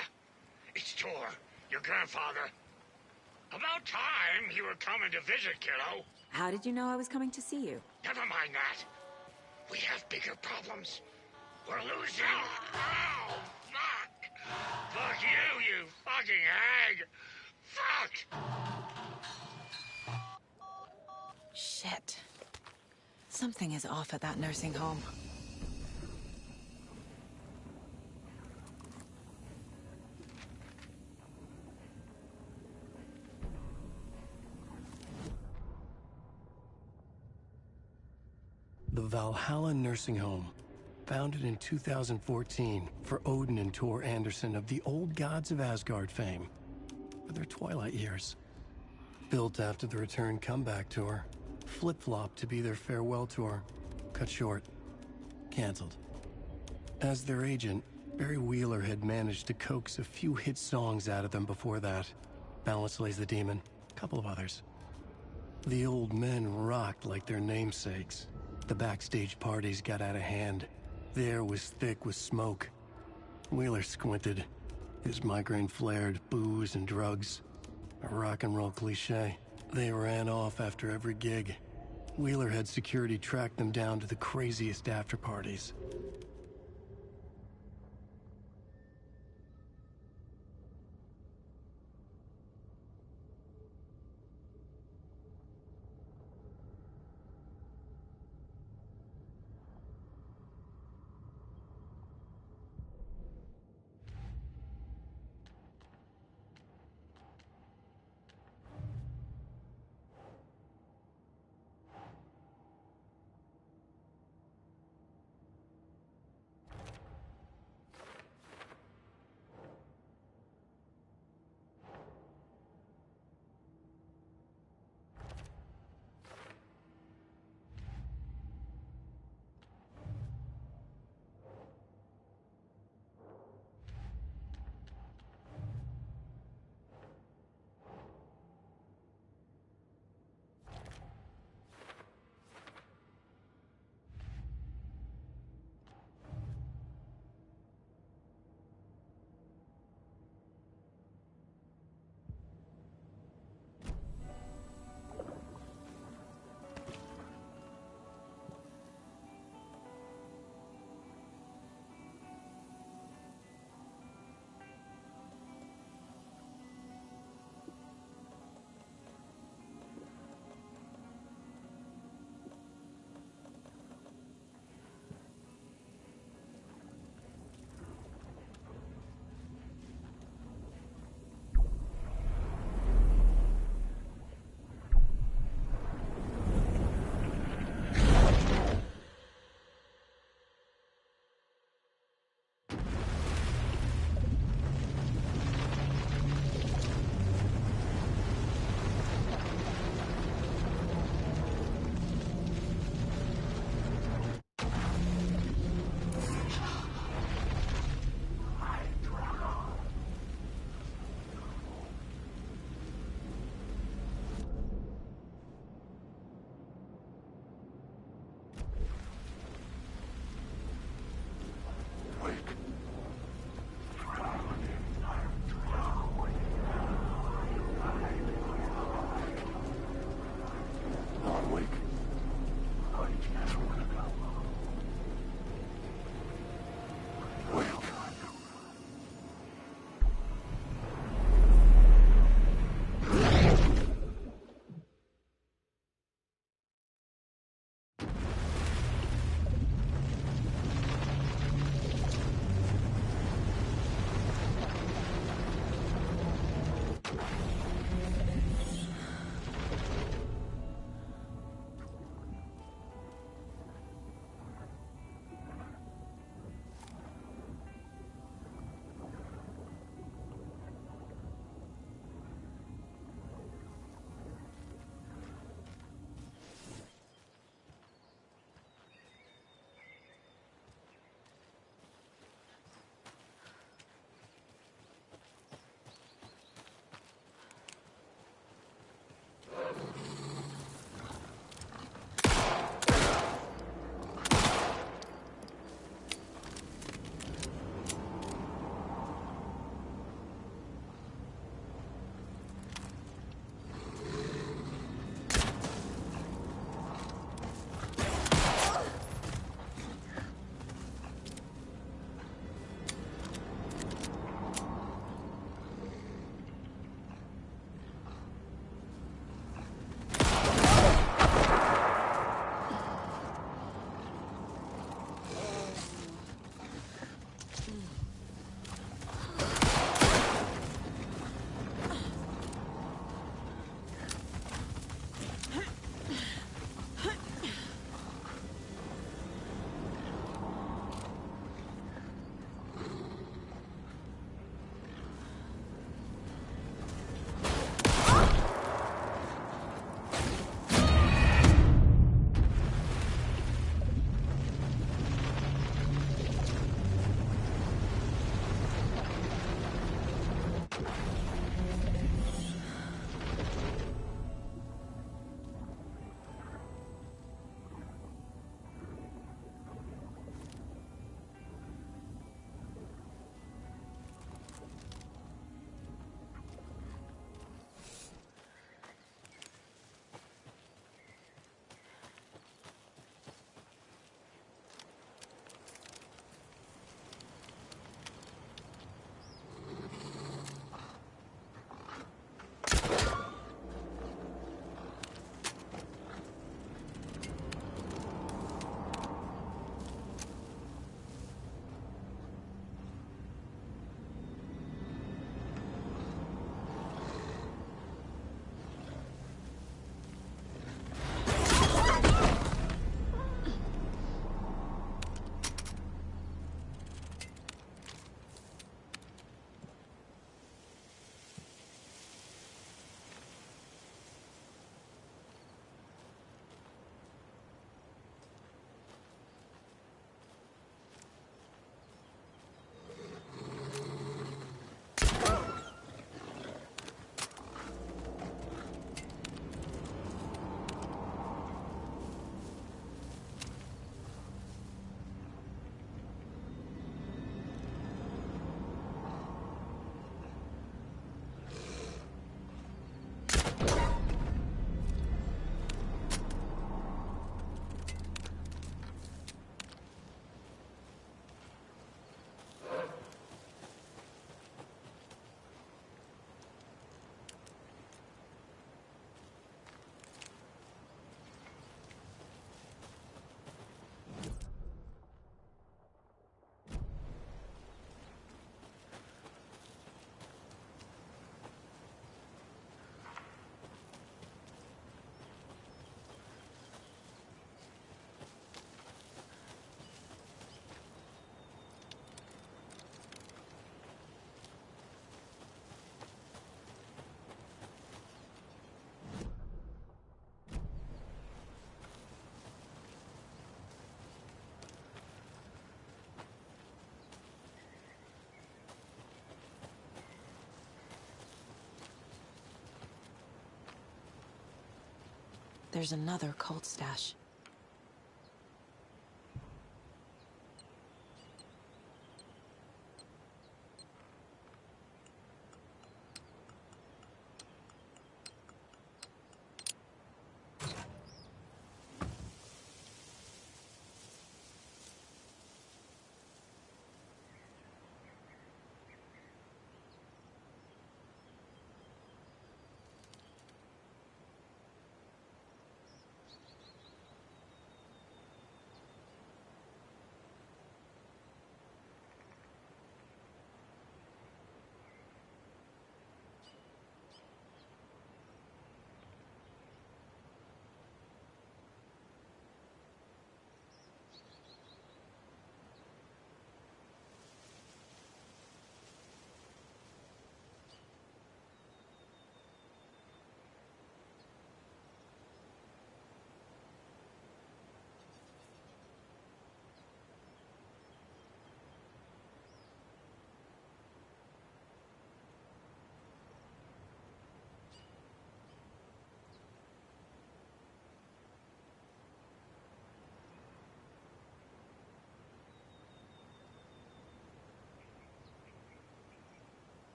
it's Tor, your grandfather. About time you were coming to visit, kiddo. How did you know I was coming to see you? Never mind that. We have bigger problems. We're losing. Oh, fuck. Fuck you, you fucking hag. Fuck. Shit. Something is off at that nursing home. The Valhalla Nursing Home, founded in 2014 for Odin and Tor Anderson of the Old Gods of Asgard fame for their twilight years. Built after the return comeback tour, flip-flopped to be their farewell tour, cut short, canceled. As their agent, Barry Wheeler had managed to coax a few hit songs out of them before that. Balance Lays the Demon, a couple of others. The old men rocked like their namesakes. The backstage parties got out of hand. The air was thick with smoke. Wheeler squinted. His migraine flared, booze and drugs. A rock and roll cliche. They ran off after every gig. Wheeler had security track them down to the craziest after parties. There's another cult stash.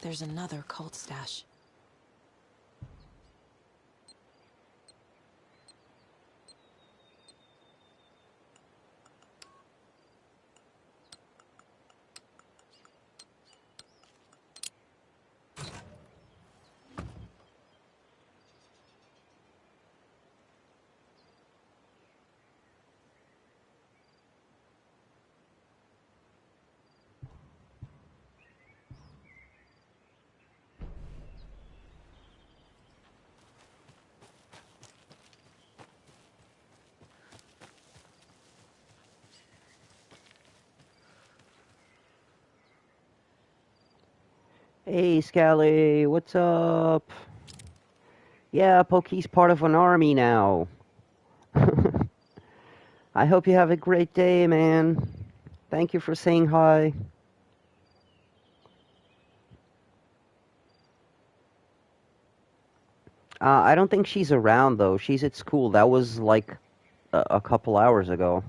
there's another cult stash. Hey, Scally, what's up? Yeah, Pokey's part of an army now. I hope you have a great day, man. Thank you for saying hi. I don't think she's around, though. She's at school. That was, like, a couple hours ago.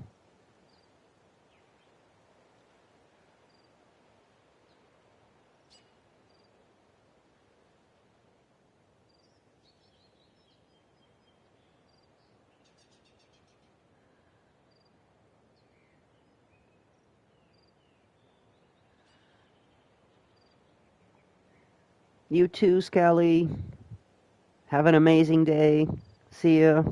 You too, Scally. Have an amazing day. See ya.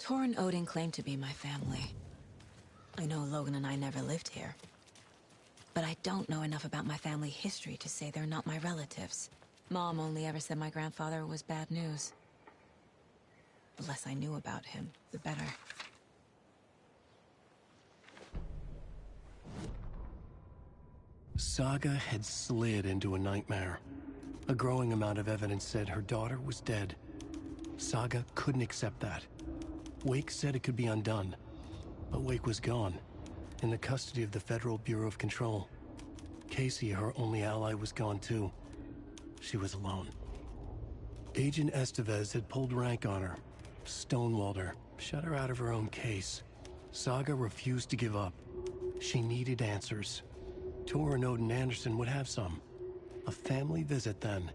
Tor and Odin claim to be my family. I know Logan and I never lived here. But I don't know enough about my family history to say they're not my relatives. Mom only ever said my grandfather was bad news. The less I knew about him, the better. Saga had slid into a nightmare. A growing amount of evidence said her daughter was dead. Saga couldn't accept that. Wake said it could be undone. But Wake was gone, in the custody of the Federal Bureau of Control. Casey, her only ally, was gone too. She was alone. Agent Estevez had pulled rank on her, stonewalled her, shut her out of her own case. Saga refused to give up. She needed answers. Tor and Odin Anderson would have some. A family visit then.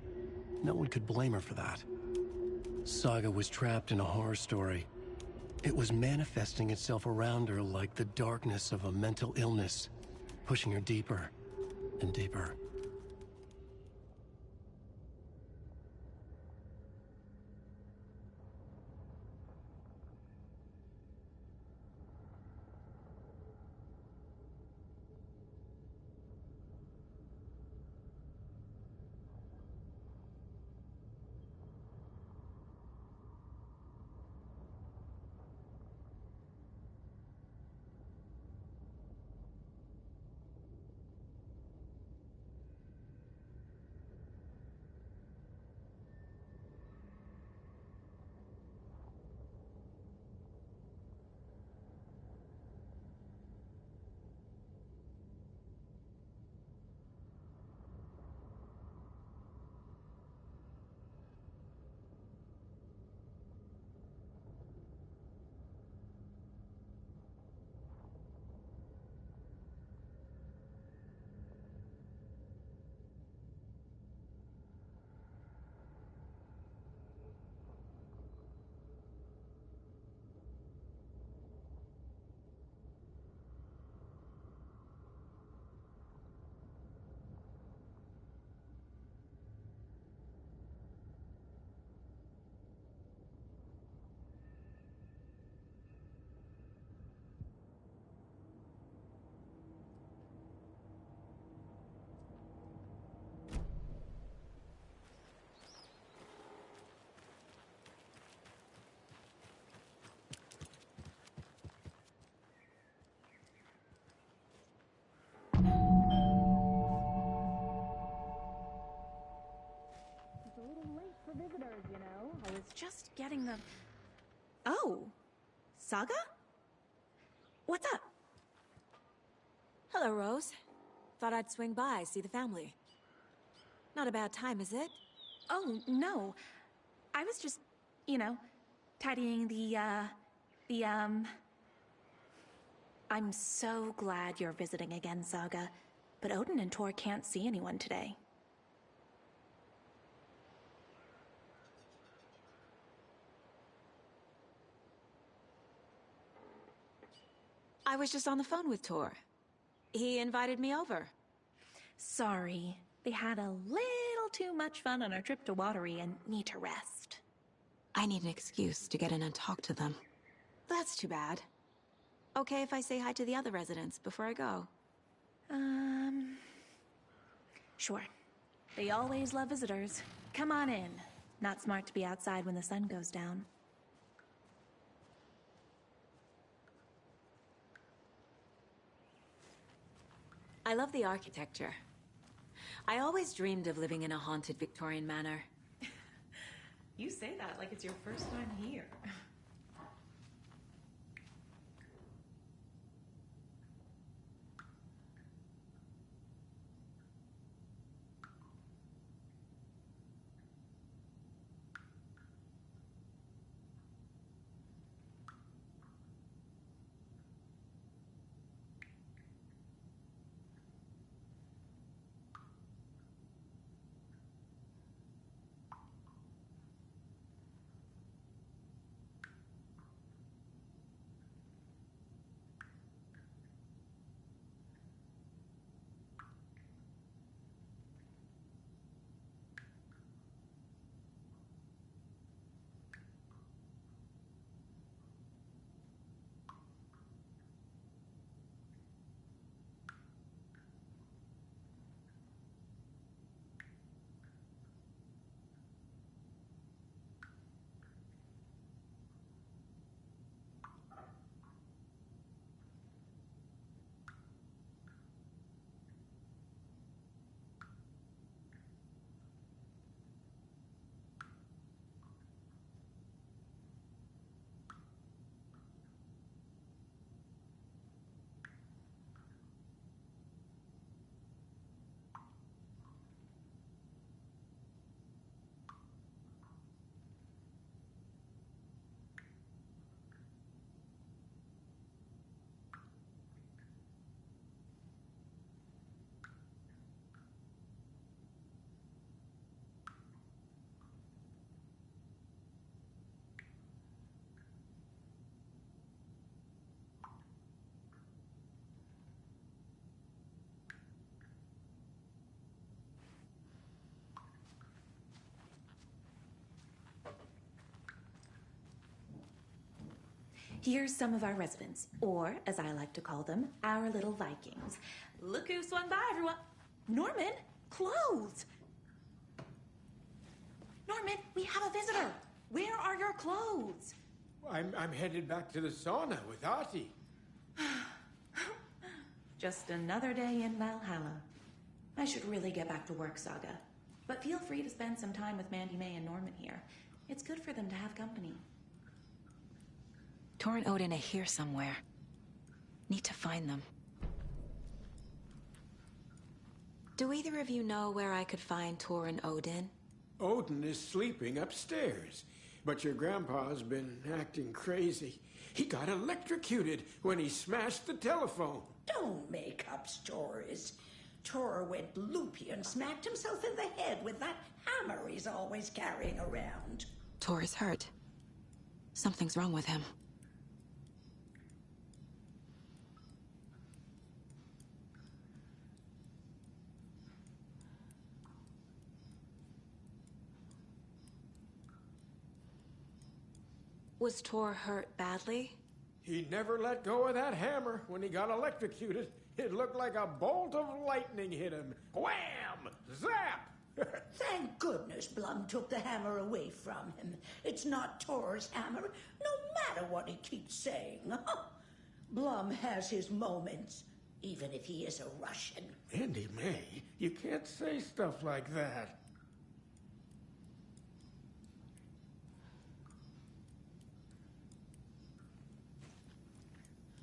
No one could blame her for that. Saga was trapped in a horror story. It was manifesting itself around her like the darkness of a mental illness, pushing her deeper and deeper. Visitors, you know. I was just getting the... Oh, Saga? What's up? Hello, Rose. Thought I'd swing by, see the family. Not a bad time, is it? Oh, no. I was just, you know, tidying I'm so glad you're visiting again, Saga. But Odin and Tor can't see anyone today. I was just on the phone with Tor. He invited me over. Sorry. They had a little too much fun on our trip to Watery and need to rest. I need an excuse to get in and talk to them. That's too bad. Okay if I say hi to the other residents before I go? Sure. They always love visitors. Come on in. Not smart to be outside when the sun goes down. I love the architecture. I always dreamed of living in a haunted Victorian manor. You say that like it's your first time here. Here's some of our residents, or as I like to call them, our little Vikings. Look who swung by, everyone. Norman, clothes. Norman, we have a visitor. Where are your clothes? I'm headed back to the sauna with Artie. Just another day in Valhalla. I should really get back to work, Saga. But feel free to spend some time with Mandy May and Norman here. It's good for them to have company. Tor and Odin are here somewhere. Need to find them. Do either of you know where I could find Tor and Odin? Odin is sleeping upstairs, but your grandpa's been acting crazy. He got electrocuted when he smashed the telephone. Don't make up stories. Tor went loopy and smacked himself in the head with that hammer he's always carrying around. Tor is hurt. Something's wrong with him. Was Tor hurt badly? He never let go of that hammer when he got electrocuted. It looked like a bolt of lightning hit him. Wham! Zap! Thank goodness Blum took the hammer away from him. It's not Tor's hammer, no matter what he keeps saying. Blum has his moments, even if he is a Russian. Mandy May, you can't say stuff like that.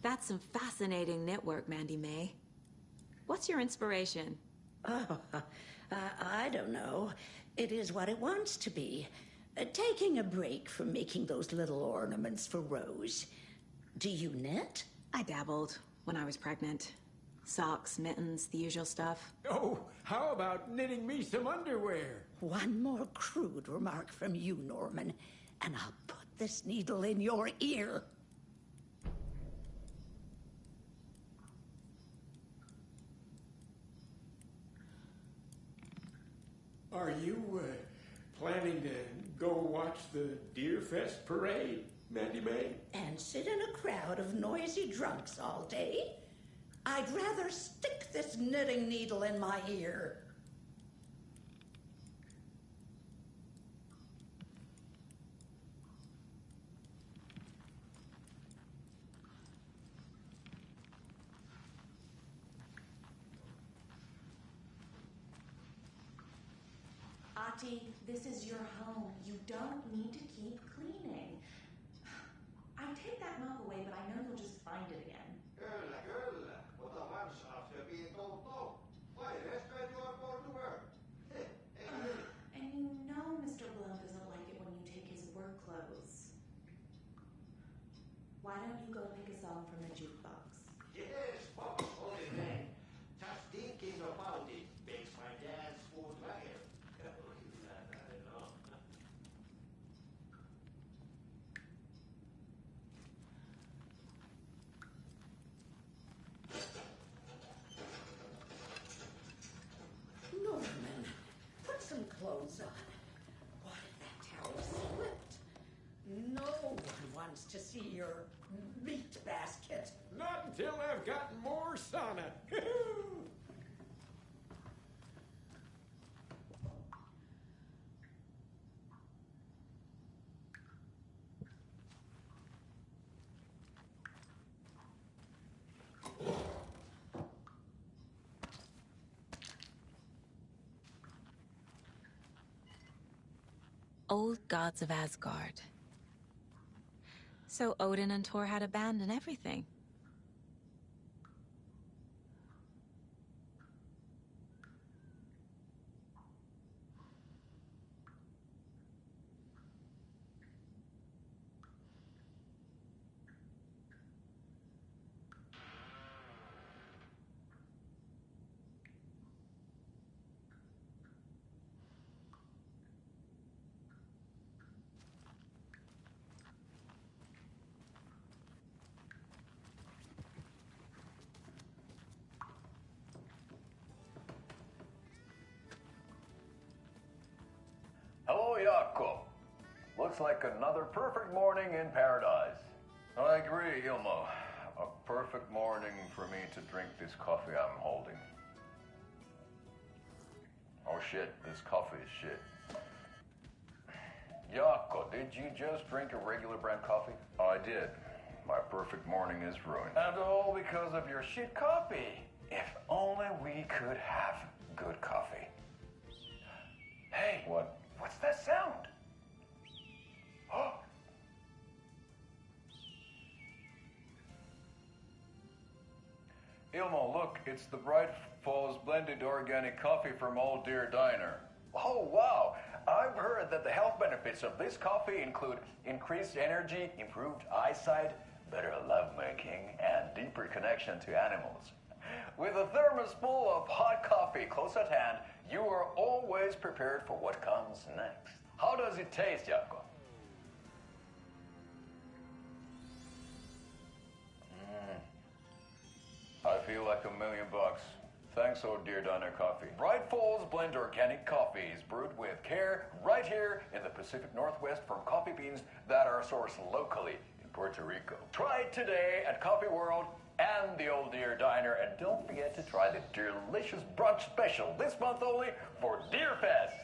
That's some fascinating network, Mandy May. What's your inspiration? Oh, I don't know. It is what it wants to be. Taking a break from making those little ornaments for Rose. Do you knit? I dabbled when I was pregnant. Socks, mittens, the usual stuff. Oh, how about knitting me some underwear? One more crude remark from you, Norman, and I'll put this needle in your ear. Are you planning to go watch the Deer Fest parade, Mandy May? And sit in a crowd of noisy drunks all day? I'd rather stick this knitting needle in my ear. Ati, this is your home. You don't need to keep cleaning. I take that mop away, but I know you'll just find it again. Kyllä, kyllä. Ota varsaus ja vie toutoon. Why respect you are born to work? And you know Mr. Blum doesn't like it when you take his work clothes. Why don't you go pick a song from the jukebox? Yes, Bob, holy man. Just thinking about it makes my dad's food laugh. Norman, put some clothes on. What if that towel slipped? No one wants to see your meat basket. Not until I've gotten more sauna. Old gods of Asgard. So Odin and Thor had a band and everything. Hello, Jakob. Looks like another perfect morning in paradise. I agree, Ilmo. A perfect morning for me to drink this coffee I'm holding. Oh shit, this coffee is shit. Jaakko, did you just drink a regular brand coffee? I did. My perfect morning is ruined. And all because of your shit coffee. If only we could have good coffee. Hey. What? What's that sound? Oh. Ilmo, look, it's the Bright Falls blended organic coffee from Old Deer Diner. Oh, wow. I've heard that the health benefits of this coffee include increased energy, improved eyesight, better lovemaking, and deeper connection to animals. With a thermos full of hot coffee close at hand, you are always prepared for what comes next. How does it taste, Jaakko? I feel like $1 million. Thanks, Old Deer Diner Coffee. Bright Falls Blend Organic Coffee is brewed with care right here in the Pacific Northwest from coffee beans that are sourced locally in Puerto Rico. Try it today at Coffee World and the Old Deer Diner, and don't forget to try the delicious brunch special this month only for Deer Fest.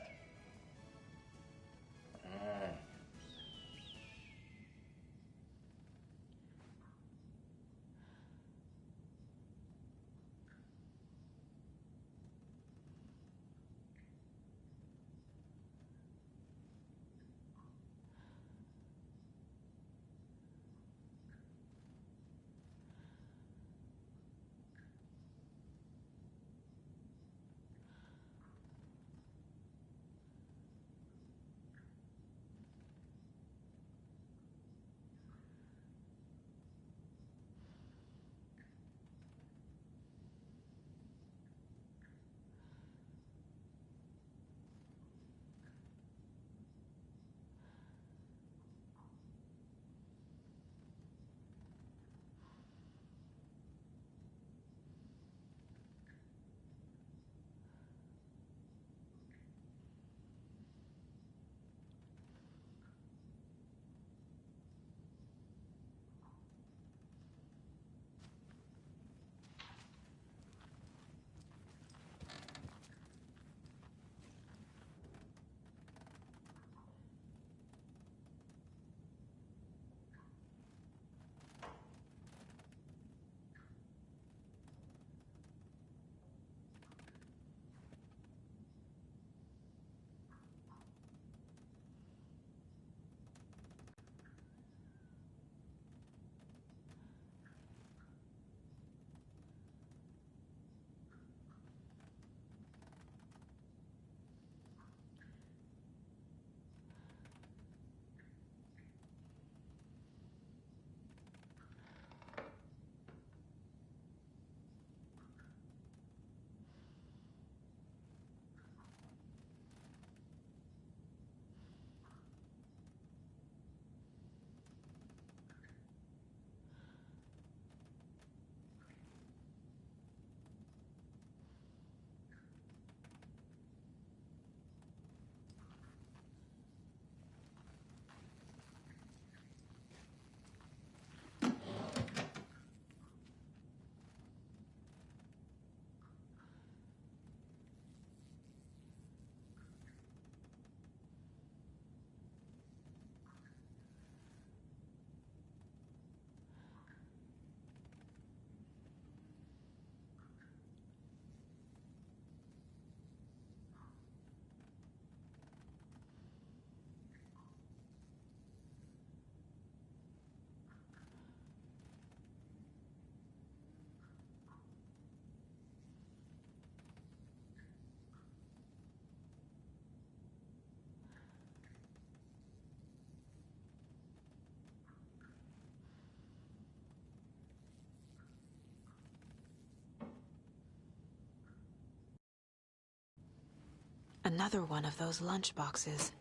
Another one of those lunch boxes.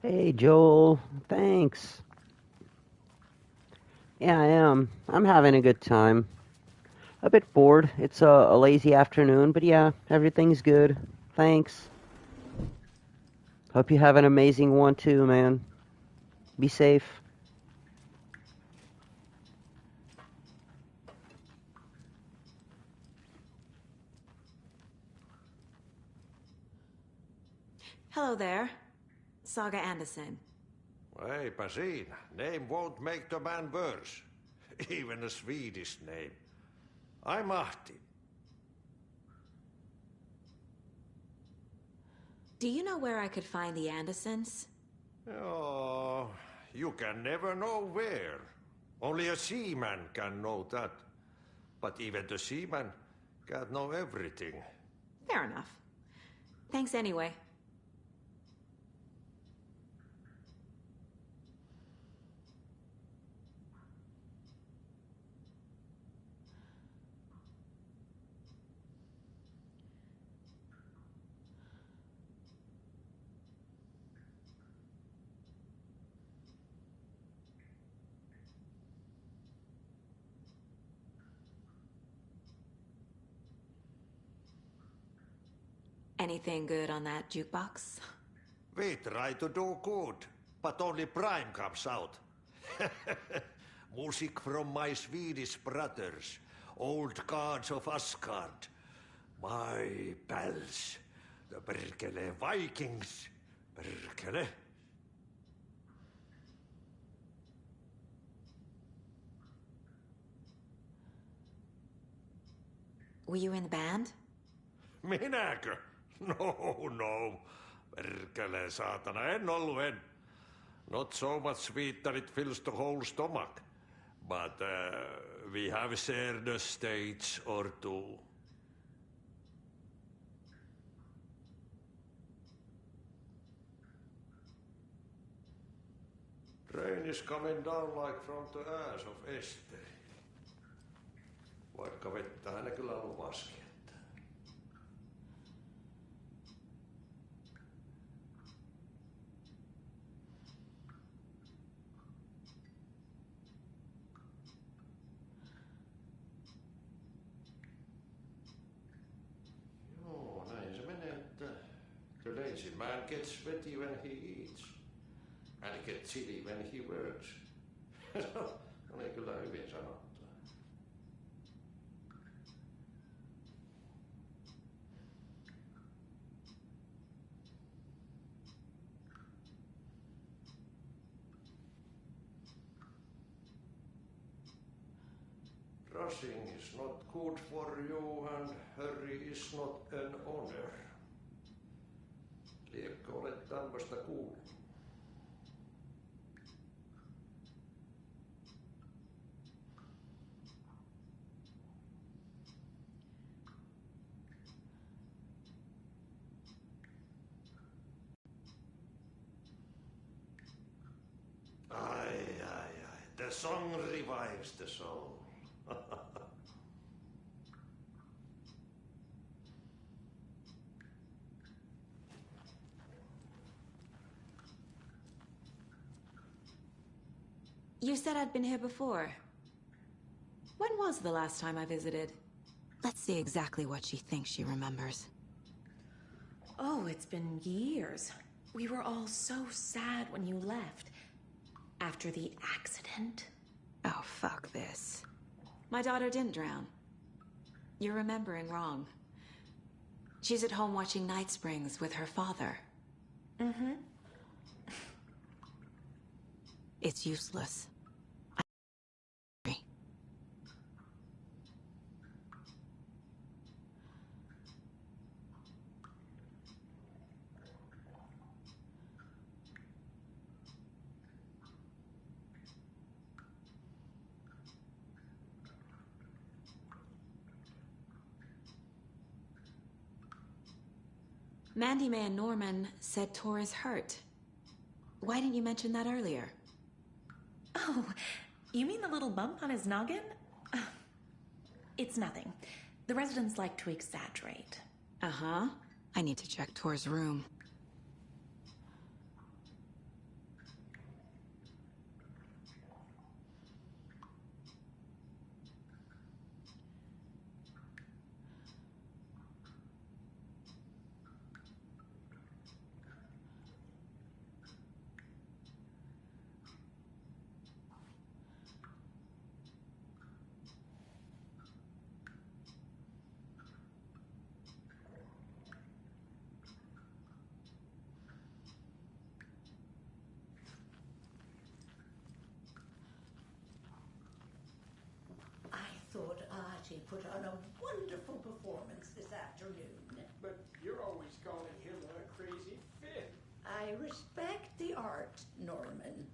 Hey, Joel. Thanks. Yeah, I am. I'm having a good time. A bit bored. It's a lazy afternoon, but yeah, everything's good. Thanks. Hope you have an amazing one too, man. Be safe. Hello there. Saga Anderson. Eipä siinä. Name won't make the man worse. Even a Swedish name. I'm Ahti. Do you know where I could find the Andersons? Oh, you can never know where. Only a seaman can know that. But even the seaman can't know everything. Fair enough. Thanks anyway. Anything good on that jukebox? We try to do good, but only Prime comes out. Music from my Swedish brothers, old gods of Asgard. My pals, the Perkele Vikings. Perkele. Were you in the band? Minäkö? No. Perkele, saatana, en ollut en. Not so much sweet that it fills the whole stomach. But we have shared a stage or two. Rain is coming down like from the ass of Esteri. Vaikka vettä hän kyllä luvaskin. Joo, näin se menee, että the lazy man gets sweaty when he eats. And gets chilly when he works. Oli kyllä hyvin sanottu. Rushing is not good for you and hurry is not an honor. Liekö olet tämmöistä kuullut? Ai. The song revives the soul. You said I'd been here before. When was the last time I visited? Let's see exactly what she thinks she remembers. Oh, it's been years. We were all so sad when you left. After the accident. Oh, fuck this. My daughter didn't drown. You're remembering wrong. She's at home watching Night Springs with her father. Mm-hmm. It's useless. Mandy May and Norman said Tor is hurt. Why didn't you mention that earlier? Oh, you mean the little bump on his noggin? It's nothing. The residents like to exaggerate. Uh-huh. I need to check Tor's room. Marty put on a wonderful performance this afternoon. But you're always calling him a crazy fit. I respect the art, Norman.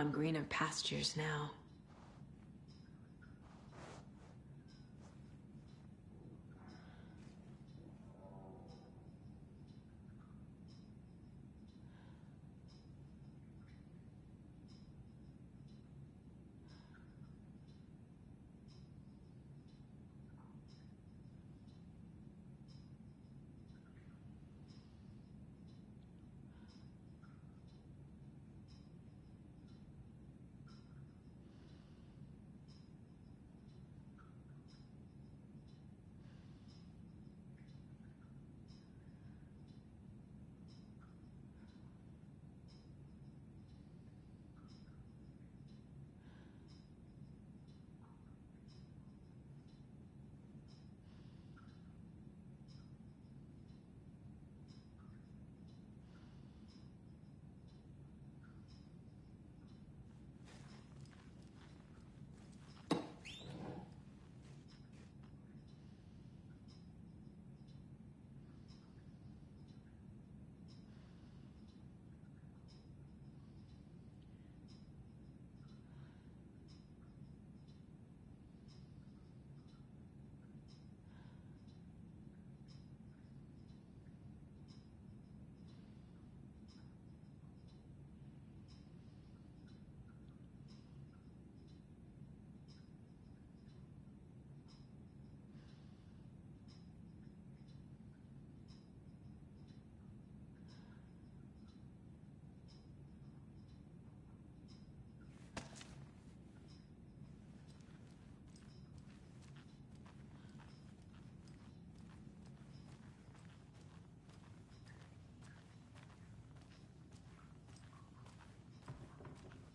on greener pastures now.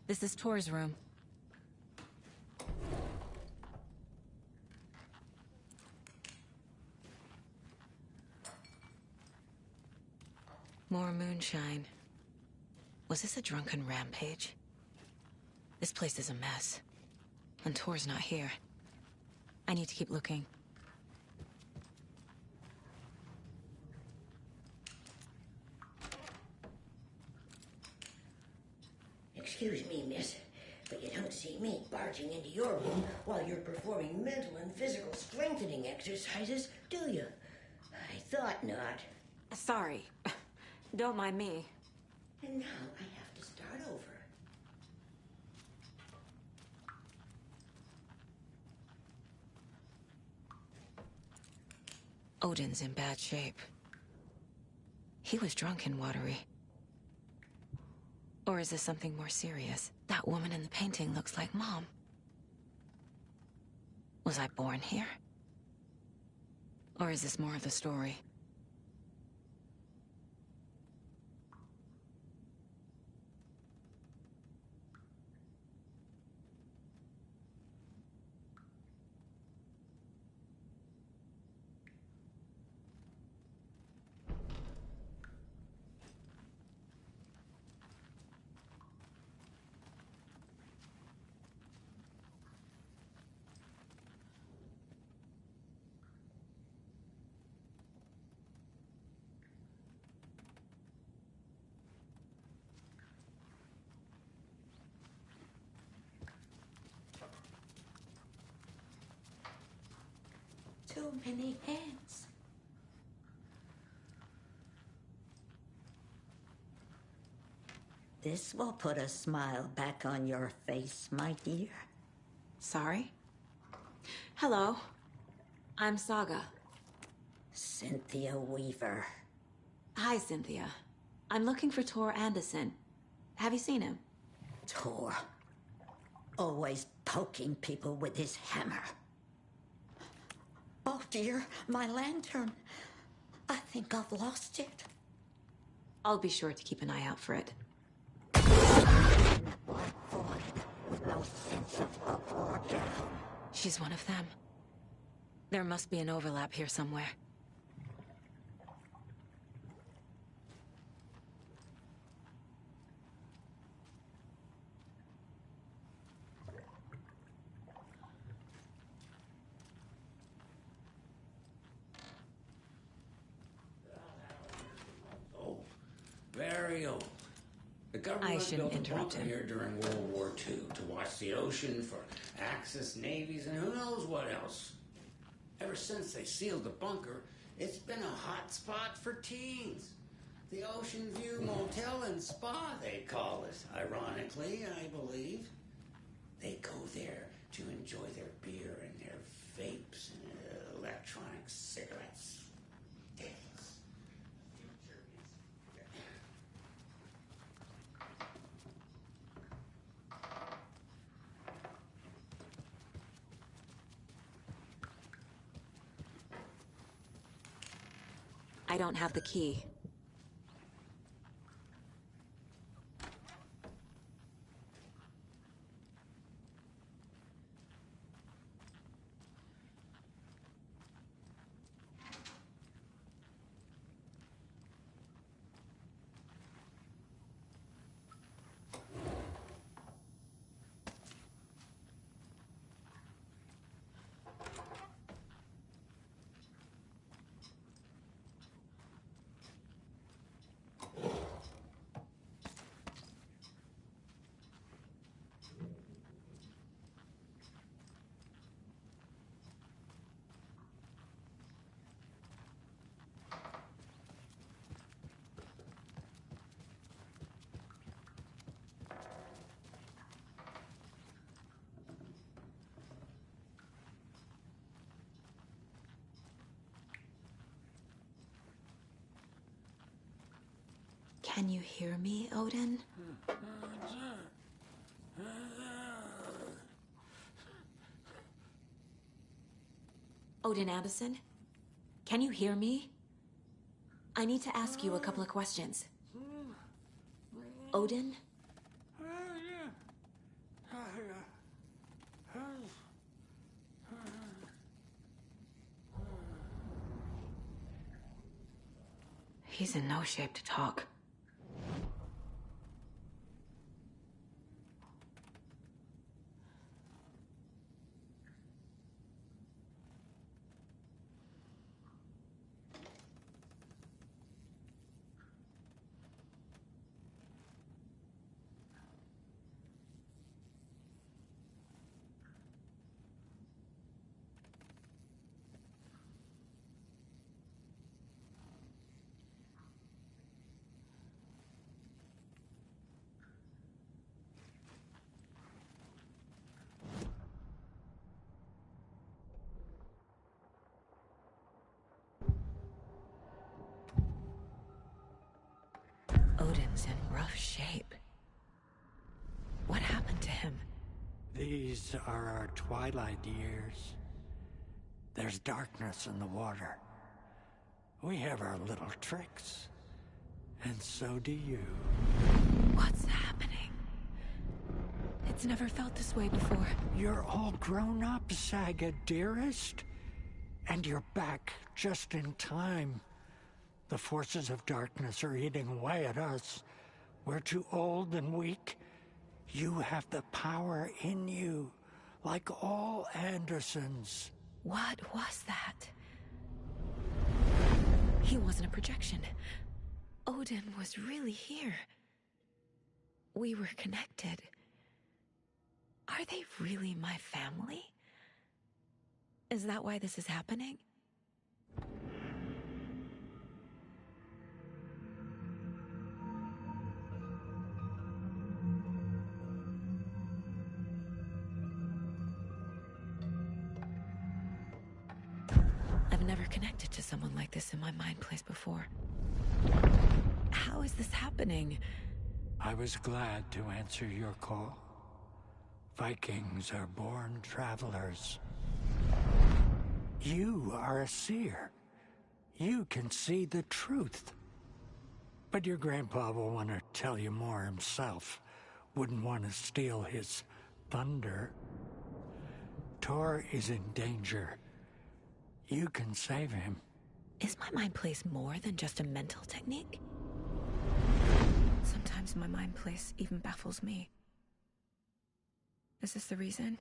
This is Tor's room. More moonshine. Was this a drunken rampage? This place is a mess. And Tor's not here. I need to keep looking. Excuse me, miss, but you don't see me barging into your room while you're performing mental and physical strengthening exercises, do you? I thought not. Sorry. Don't mind me. And now I have to start over. Odin's in bad shape. He was drunk and watery. Or is this something more serious? That woman in the painting looks like Mom. Was I born here? Or is this more of the story? Too many hands. This will put a smile back on your face, my dear. Sorry? Hello. I'm Saga. Cynthia Weaver. Hi, Cynthia. I'm looking for Tor Anderson. Have you seen him? Tor. Always poking people with his hammer. Oh dear, my lantern. I think I've lost it. I'll be sure to keep an eye out for it. No sense of up or down. She's one of them. There must be an overlap here somewhere. Very old. The government I shouldn't built a interrupt bunker him. here during World War II to watch the ocean for Axis navies and who knows what else. Ever since they sealed the bunker, it's been a hot spot for teens. The Ocean View Motel and Spa, they call it, ironically, I believe. They go there to enjoy their beer and their vapes and electronic cigarettes. Ridiculous. I don't have the key. Can you hear me, Odin? Odin Anderson? Can you hear me? I need to ask you a couple of questions. Odin? He's in no shape to talk. Odin's in rough shape. What happened to him? These are our twilight years. There's darkness in the water. We have our little tricks. And so do you. What's happening? It's never felt this way before. You're all grown up, Saga, dearest. And you're back just in time. The forces of darkness are eating away at us. We're too old and weak. You have the power in you, like all Andersons. What was that? He wasn't a projection. Odin was really here. We were connected. Are they really my family? Is that why this is happening? I've never connected to someone like this in my mind place before. How is this happening? I was glad to answer your call. Vikings are born travelers. You are a seer. You can see the truth. But your grandpa will want to tell you more himself. Wouldn't want to steal his thunder. Tor is in danger. You can save him. Is my mind place more than just a mental technique? Sometimes my mind place even baffles me. Is this the reason?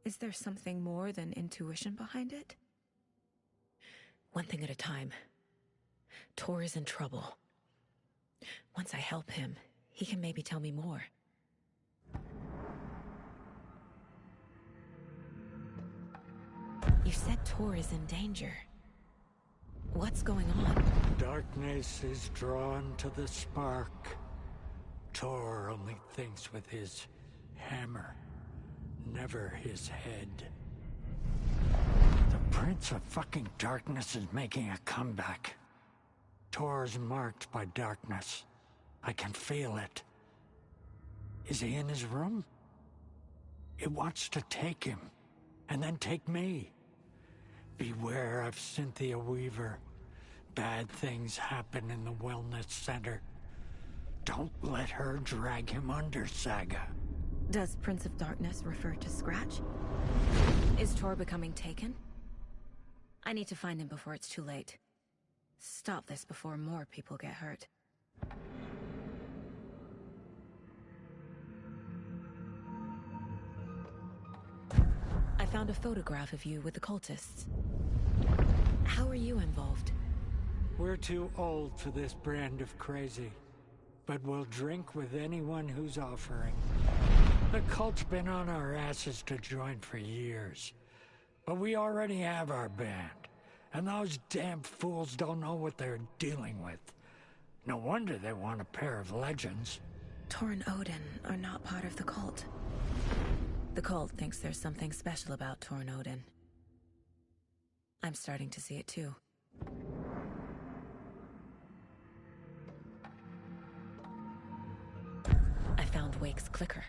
Is there something more than intuition behind it? One thing at a time. Tor is in trouble. Once I help him, he can maybe tell me more. You said Tor is in danger. What's going on? Darkness is drawn to the spark. Tor only thinks with his hammer, never his head. The Prince of fucking Darkness is making a comeback. Tor's marked by darkness. I can feel it. Is he in his room? It wants to take him, and then take me. Beware of Cynthia Weaver. Bad things happen in the wellness center. Don't let her drag him under, Saga. Does Prince of Darkness refer to Scratch? Is Tor becoming taken? I need to find him before it's too late. Stop this before more people get hurt. I found a photograph of you with the cultists. How are you involved? We're too old for this brand of crazy, but we'll drink with anyone who's offering. The cult's been on our asses to join for years, but we already have our band, and those damn fools don't know what they're dealing with. No wonder they want a pair of legends. Tor and Odin are not part of the cult. The cult thinks there's something special about Tor and Odin. I'm starting to see it too. I found Wake's clicker.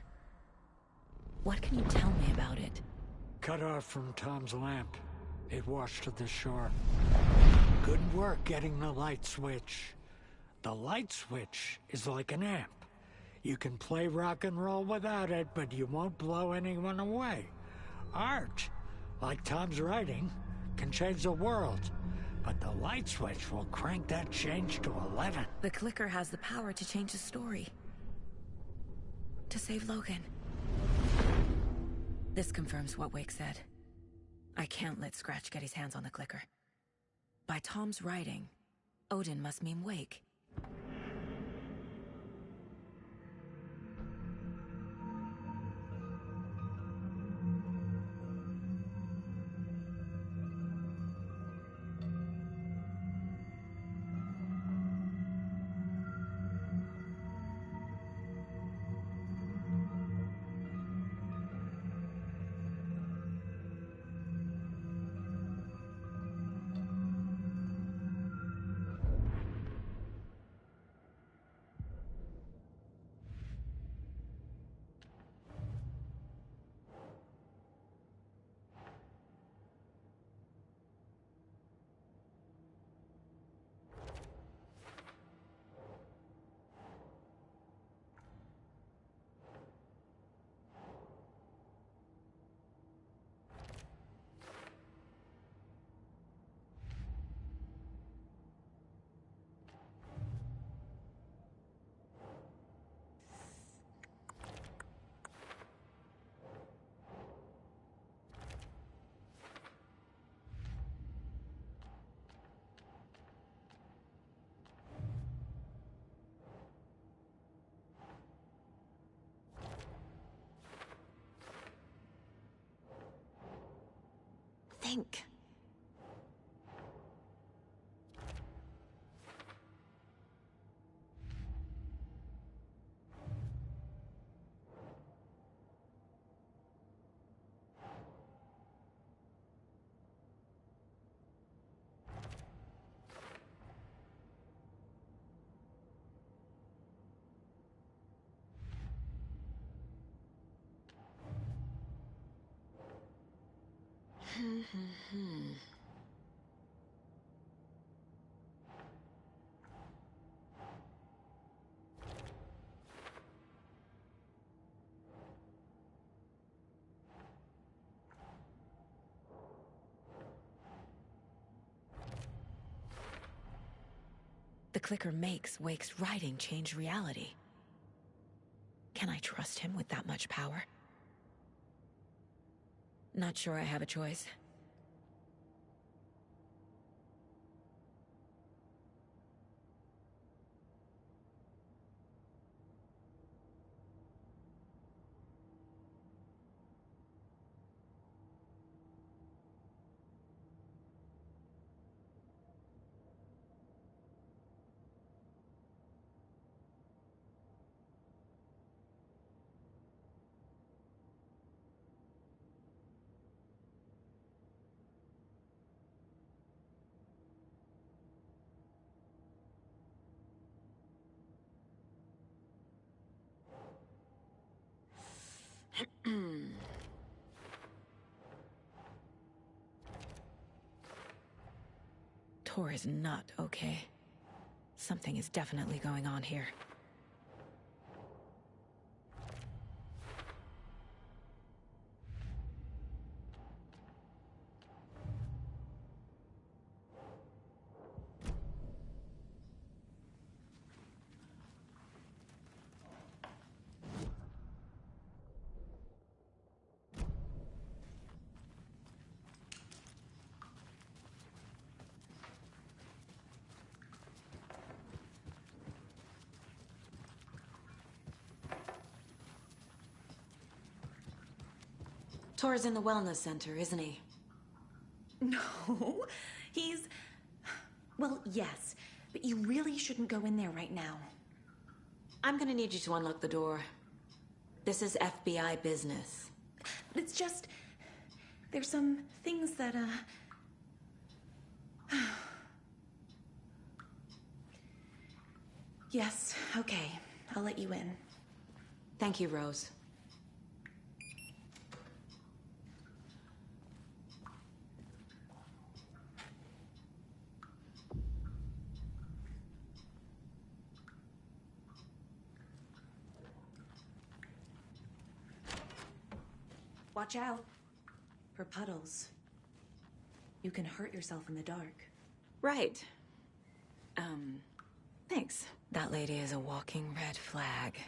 What can you tell me about it? Cut off from Tom's lamp. It washed to the shore. Good work getting the light switch. The light switch is like an amp. You can play rock and roll without it, but you won't blow anyone away. Art, like Tom's writing, can change the world, but the light switch will crank that change to 11. The clicker has the power to change the story. To save Logan. This confirms what Wake said. I can't let Scratch get his hands on the clicker. By Tom's writing, Odin must mean Wake. Think. The clicker makes Wake's writing change reality. Can I trust him with that much power? Not sure I have a choice. Tor is not okay. Something is definitely going on here. Tor's in the wellness center, isn't he? No, he's... Well, yes, but you really shouldn't go in there right now. I'm gonna need you to unlock the door. This is FBI business. It's just... There's some things that, Yes, okay. I'll let you in. Thank you, Rose. Watch out for puddles. You can hurt yourself in the dark. Right. Thanks. That lady is a walking red flag.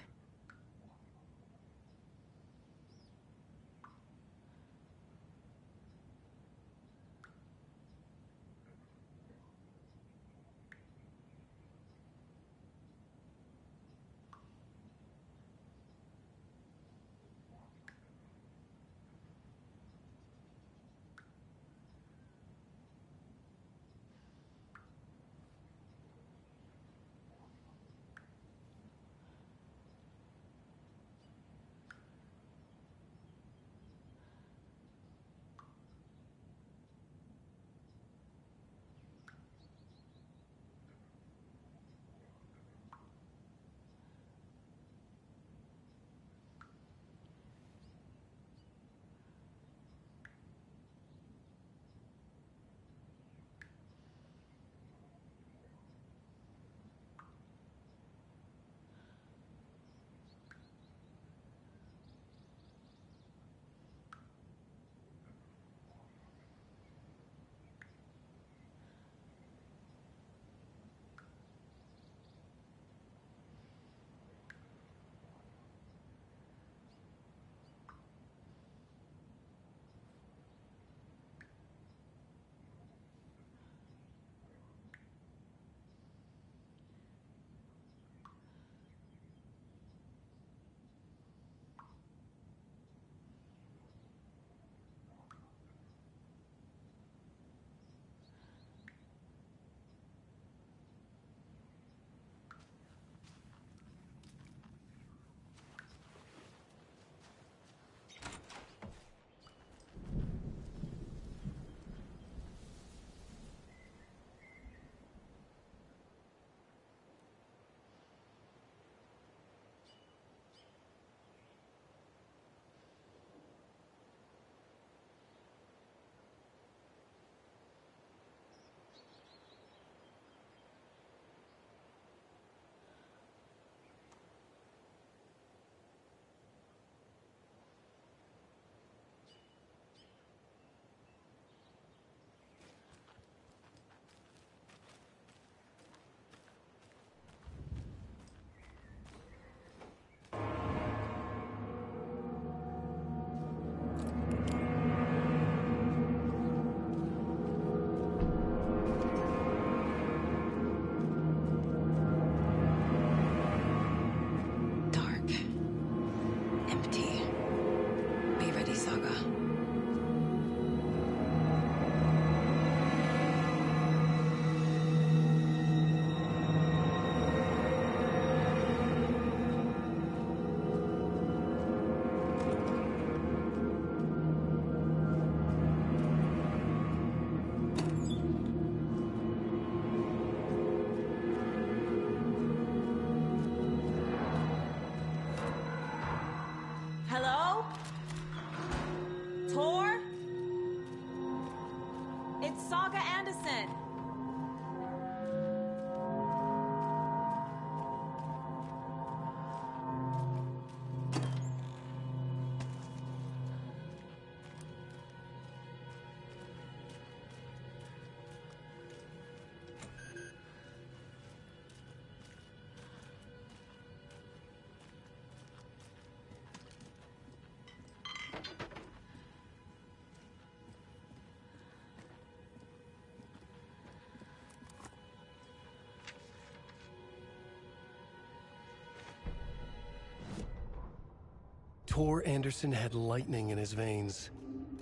Tor Anderson had lightning in his veins.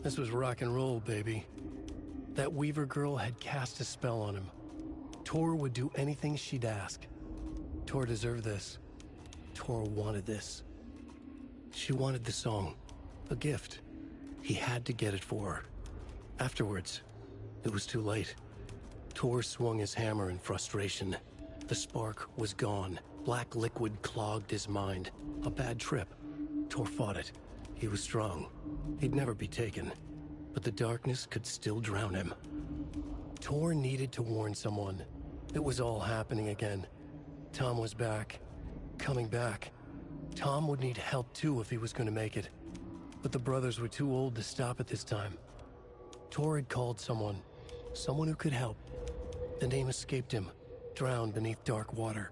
This was rock and roll, baby. That Weaver girl had cast a spell on him. Tor would do anything she'd ask. Tor deserved this. Tor wanted this. She wanted the song. A gift. He had to get it for her. Afterwards, it was too late. Tor swung his hammer in frustration. The spark was gone. Black liquid clogged his mind. A bad trip. Tor fought it. He was strong. He'd never be taken. But the darkness could still drown him. Tor needed to warn someone. It was all happening again. Tom was back. Coming back. Tom would need help too if he was going to make it. But the brothers were too old to stop at this time. Tor had called someone. Someone who could help. The name escaped him. Drowned beneath dark water.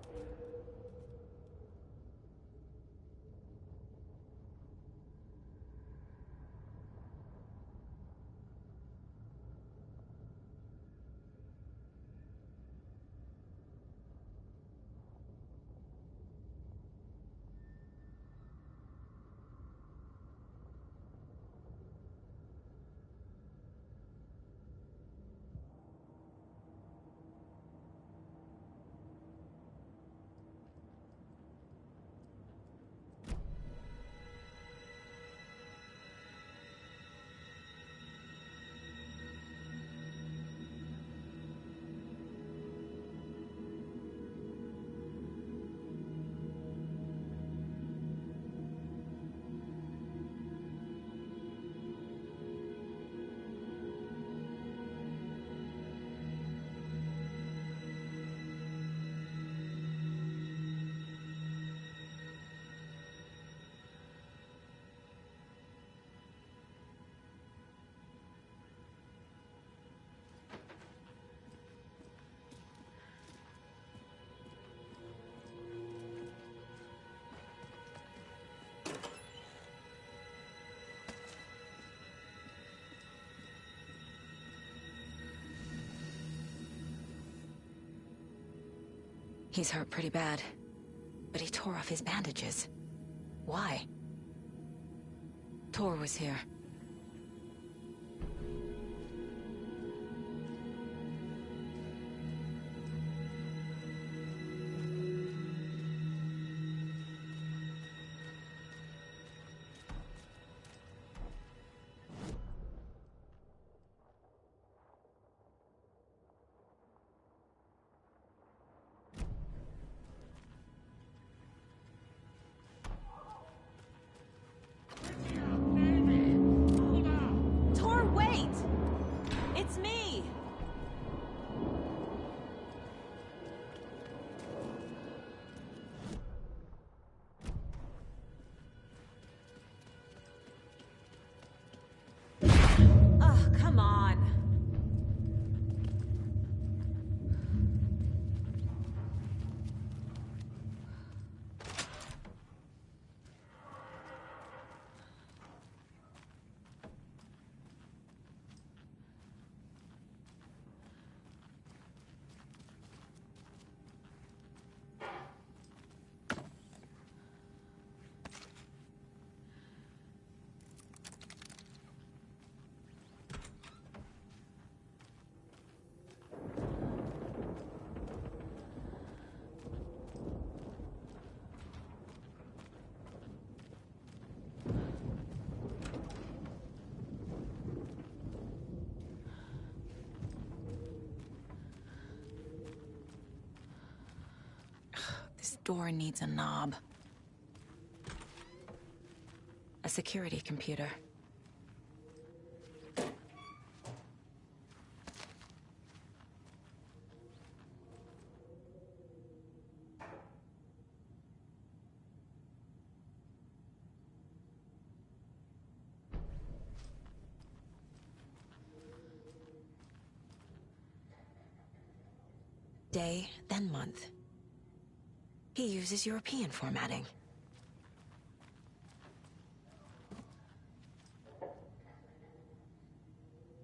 He's hurt pretty bad, but he tore off his bandages. Why? Tor was here. This door needs a knob. A security computer. Day, then month. He uses European formatting.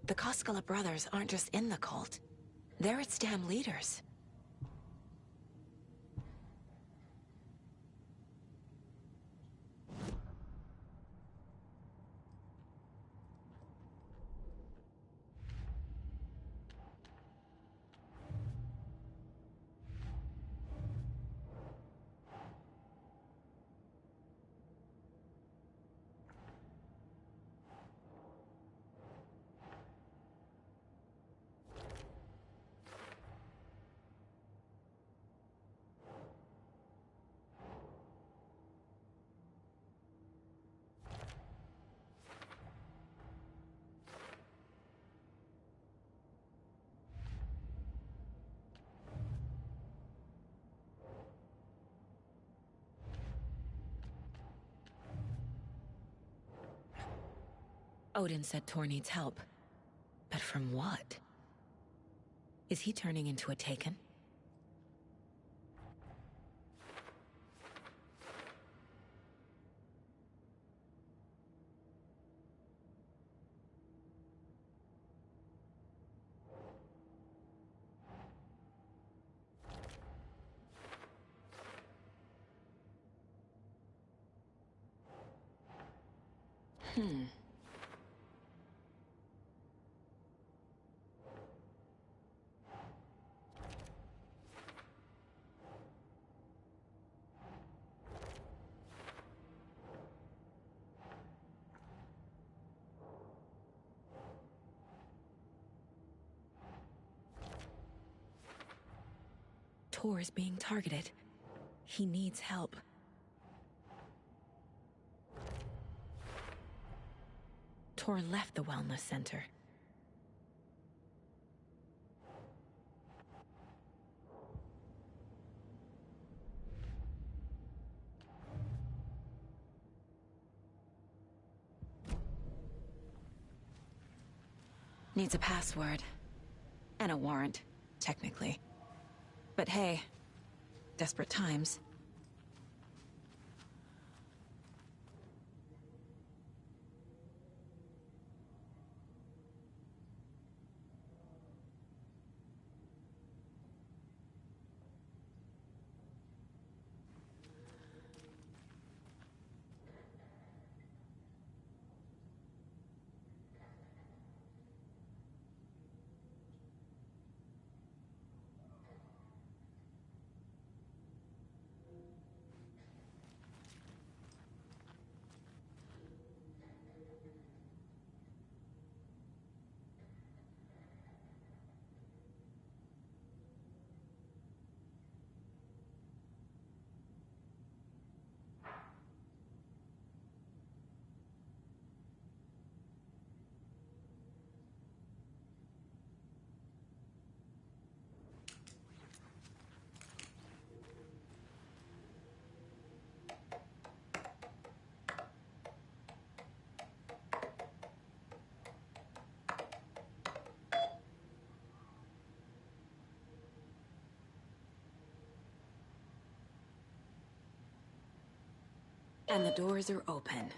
The Koskela brothers aren't just in the cult. They're its damn leaders. Odin said Tor needs help. But from what? Is he turning into a Taken? Tor is being targeted. He needs help. Tor left the wellness center. Needs a password. And a warrant, technically. But hey, desperate times. And the doors are open.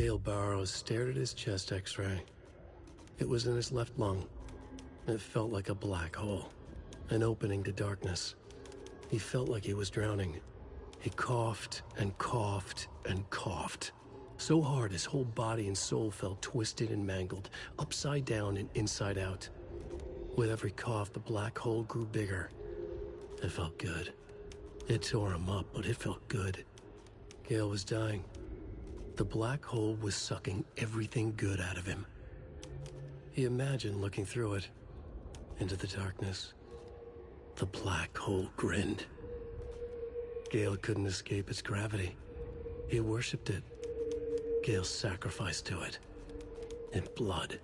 Gale Barrows stared at his chest x-ray. It was in his left lung. It felt like a black hole, an opening to darkness. He felt like he was drowning. He coughed and coughed and coughed. So hard his whole body and soul felt twisted and mangled, upside down and inside out. With every cough, the black hole grew bigger. It felt good. It tore him up, but it felt good. Gale was dying. The black hole was sucking everything good out of him. He imagined looking through it, into the darkness. The black hole grinned. Gale couldn't escape its gravity. He worshipped it. Gale sacrificed to it. In blood.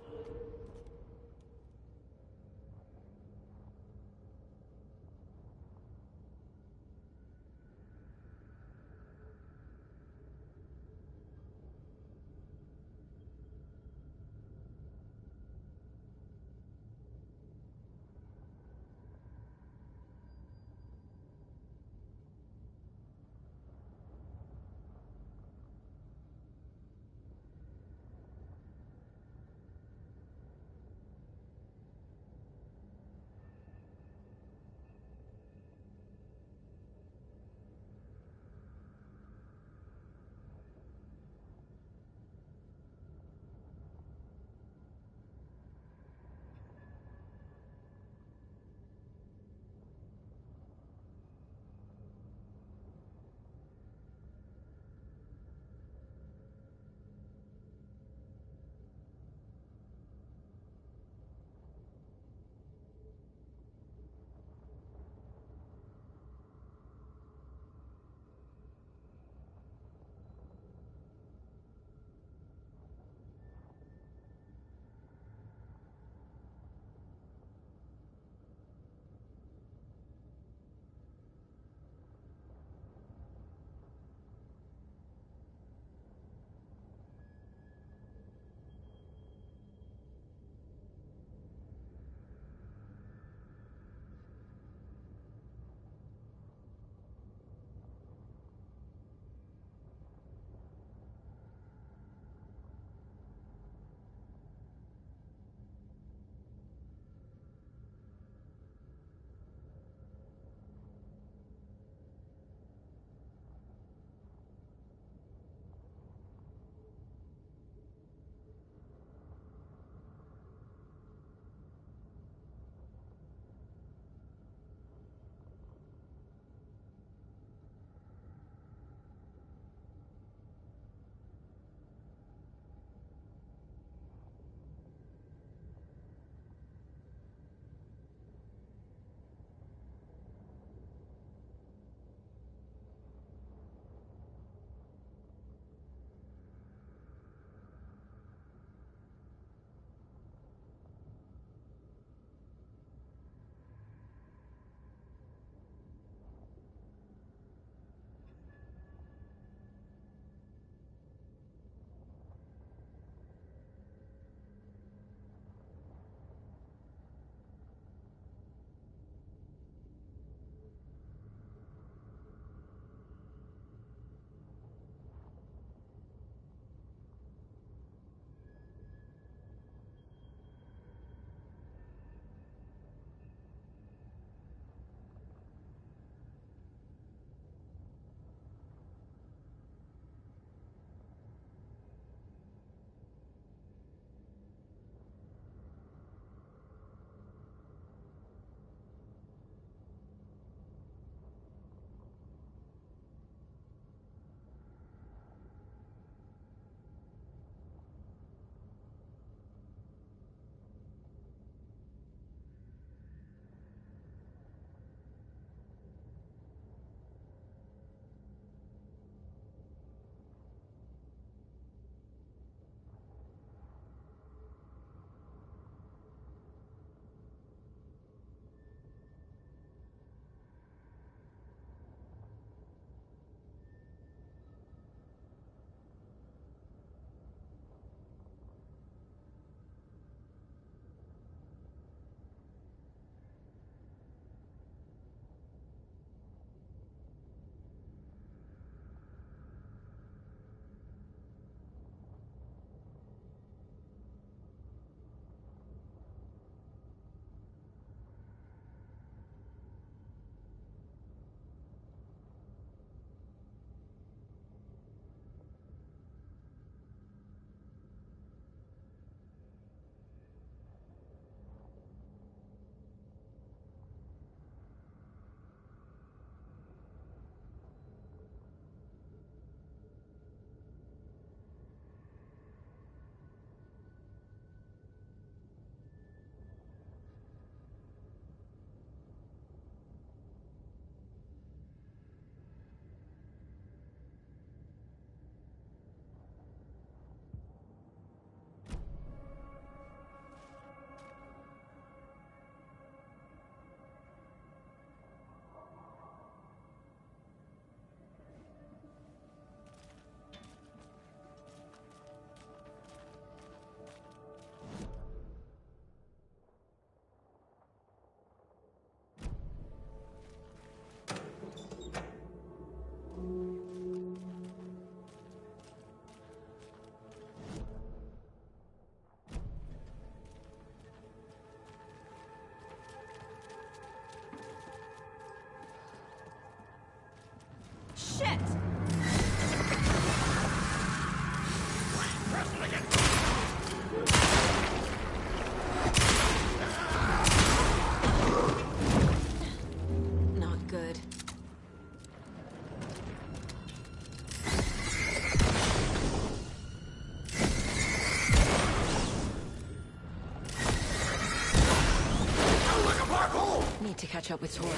need to catch up with Tor.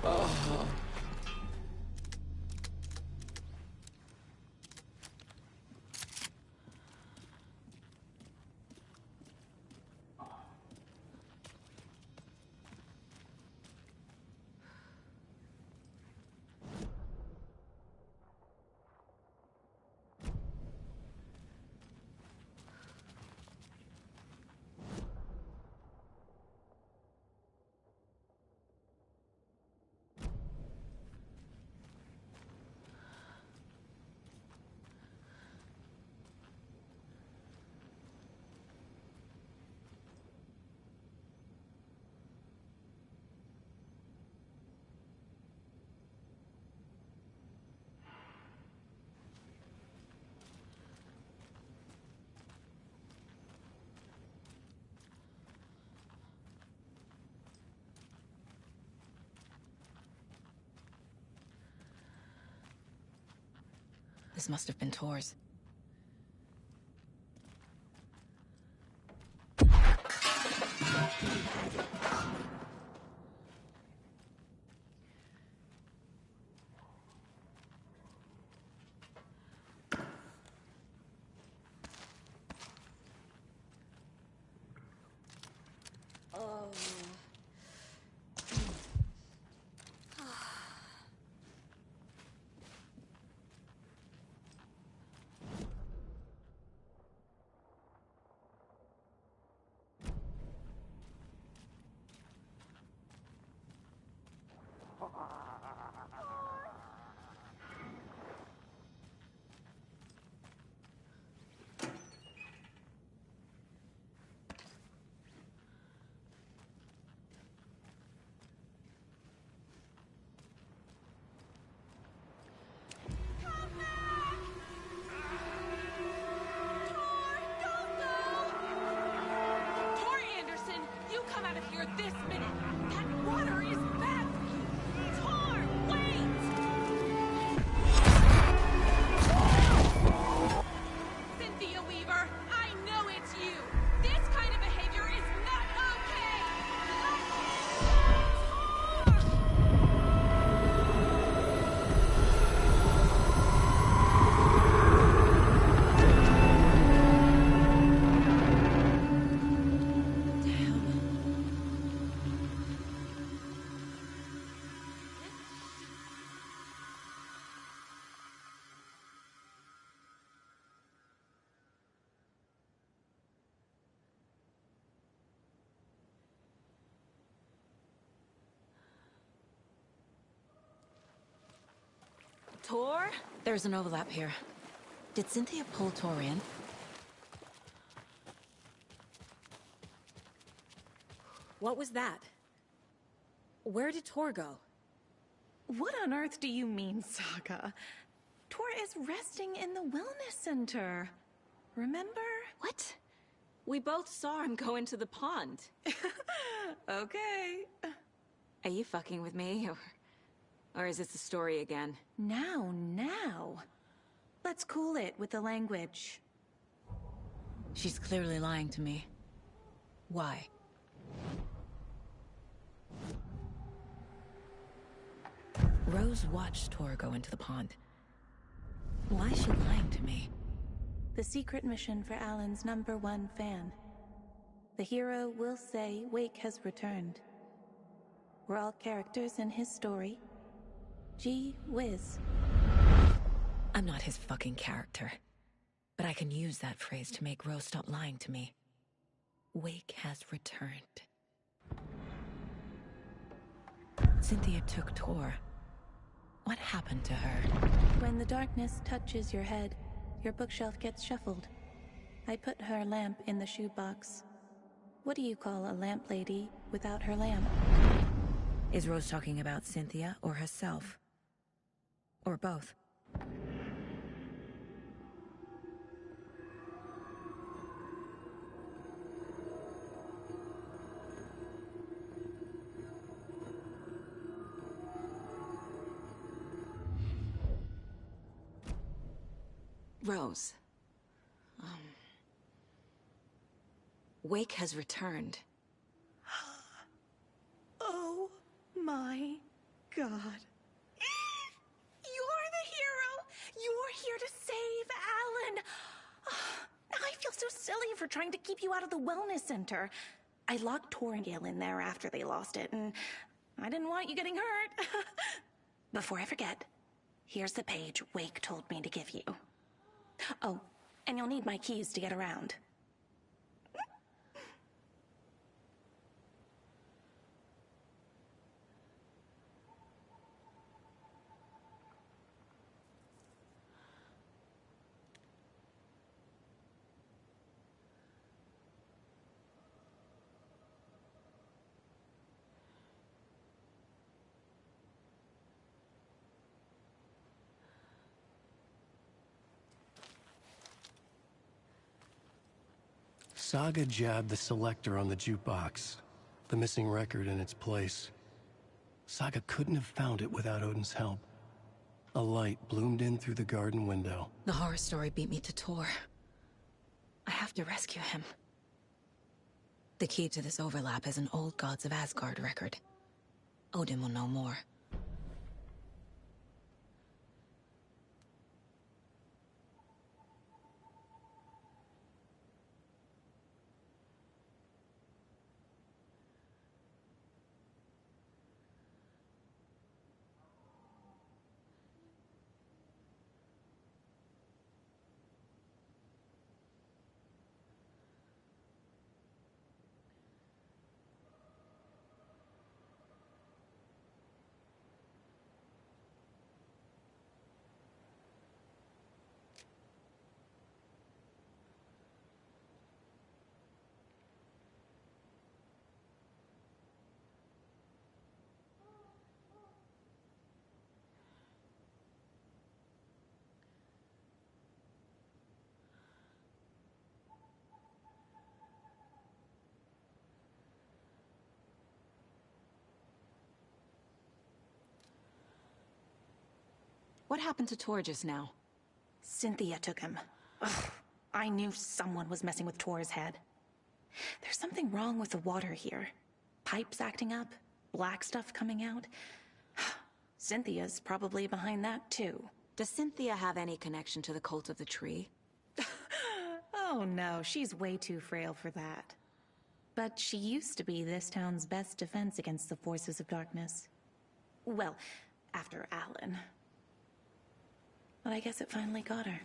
Oh. This must have been Tor's. This minute! That water is bad for you! Tor, wait! Cynthia Weaver, I know it's you! This kind of behavior is not okay! Tor? There's an overlap here. Did Cynthia pull Tor in? What was that? Where did Tor go? What on earth do you mean, Saga? Tor is resting in the wellness center. Remember? What? We both saw him go into the pond. Okay. Are you fucking with me? Or is this the story again? Now. Let's cool it with the language. She's clearly lying to me. Why? Rose watched Tor go into the pond. Why is she lying to me? The secret mission for Alan's #1 fan. The hero will say Wake has returned. We're all characters in his story. Gee whiz. I'm not his fucking character. But I can use that phrase to make Rose stop lying to me. Wake has returned. Cynthia took Tor. What happened to her? When the darkness touches your head, your bookshelf gets shuffled. I put her lamp in the shoebox. What do you call a lamp lady without her lamp? Is Rose talking about Cynthia or herself? Or both? Rose. Wake has returned. Oh my god. You're the hero! You're here to save Alan! I feel so silly for trying to keep you out of the wellness center. I locked Torringale in there after they lost it, and I didn't want you getting hurt. Before I forget, here's the page Wake told me to give you. Oh, and you'll need my keys to get around. Saga jabbed the selector on the jukebox, the missing record in its place. Saga couldn't have found it without Odin's help. A light bloomed in through the garden window. The horror story beat me to Tor. I have to rescue him. The key to this overlap is an old Gods of Asgard record. Odin will know more. What happened to Tor just now? Cynthia took him. Ugh, I knew someone was messing with Tor's head. There's something wrong with the water here. Pipes acting up, black stuff coming out. Cynthia's probably behind that too. Does Cynthia have any connection to the cult of the tree? Oh no, she's way too frail for that. But she used to be this town's best defense against the forces of darkness. Well, after Alan. But I guess it finally got her.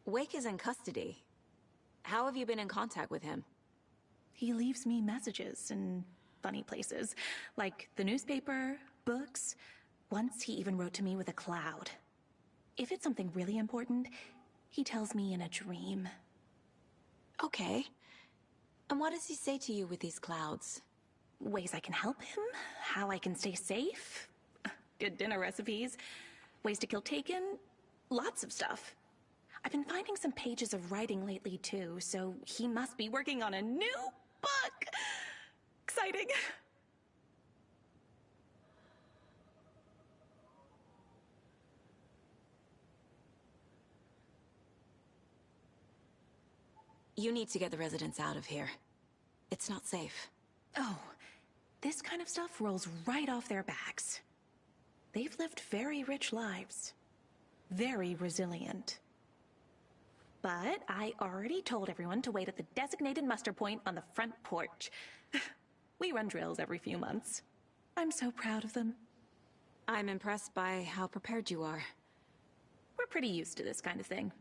Wake is in custody. How have you been in contact with him? He leaves me messages in funny places, like the newspaper, books. Once he even wrote to me with a cloud. If it's something really important, he tells me in a dream. Okay. And what does he say to you with these clouds? Ways I can help him, how I can stay safe, good dinner recipes, ways to kill Taken, lots of stuff. I've been finding some pages of writing lately too, so he must be working on a new book. Exciting. You need to get the residents out of here. It's not safe. Oh, this kind of stuff rolls right off their backs. They've lived very rich lives. Very resilient. But I already told everyone to wait at the designated muster point on the front porch. We run drills every few months. I'm so proud of them. I'm impressed by how prepared you are. We're pretty used to this kind of thing.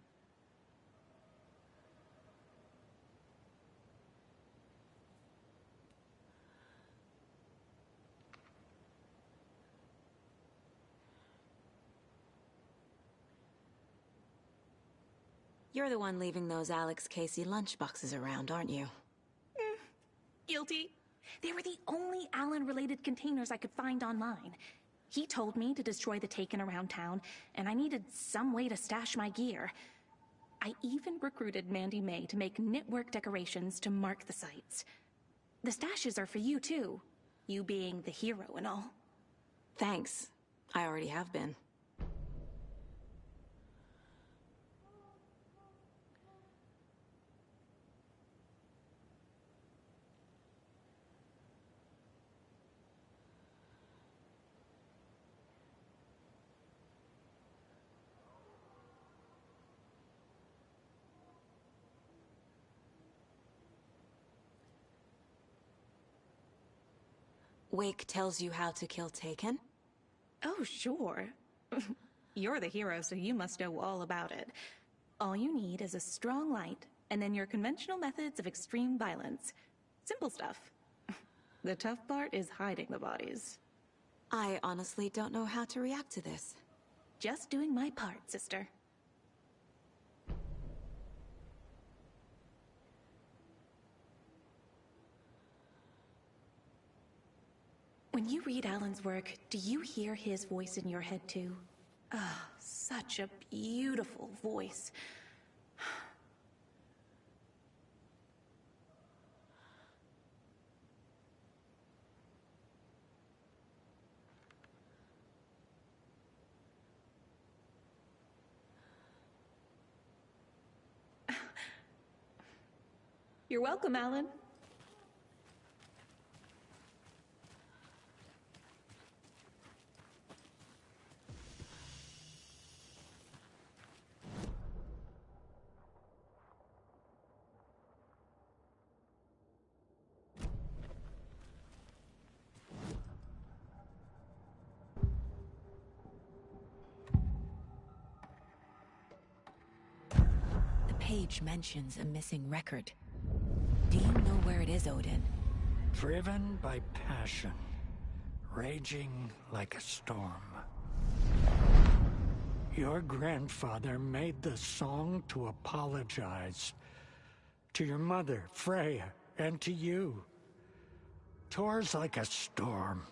You're the one leaving those Alex Casey lunchboxes around, aren't you? Guilty. They were the only Alan-related containers I could find online. He told me to destroy the Taken around town, and I needed some way to stash my gear. I even recruited Mandy May to make knitwork decorations to mark the sites. The stashes are for you, too. You being the hero and all. Thanks. I already have been. Wake tells you how to kill Taken? Oh, sure. You're the hero, so you must know all about it. All you need is a strong light, and then your conventional methods of extreme violence. Simple stuff. The tough part is hiding the bodies. I honestly don't know how to react to this. Just doing my part, sister. When you read Alan's work, do you hear his voice in your head too? Ah, such a beautiful voice. You're welcome, Alan. The page mentions a missing record. Do you know where it is, Odin? Driven by passion, raging like a storm. Your grandfather made the song to apologize. To your mother, Freya, and to you. Tours like a storm.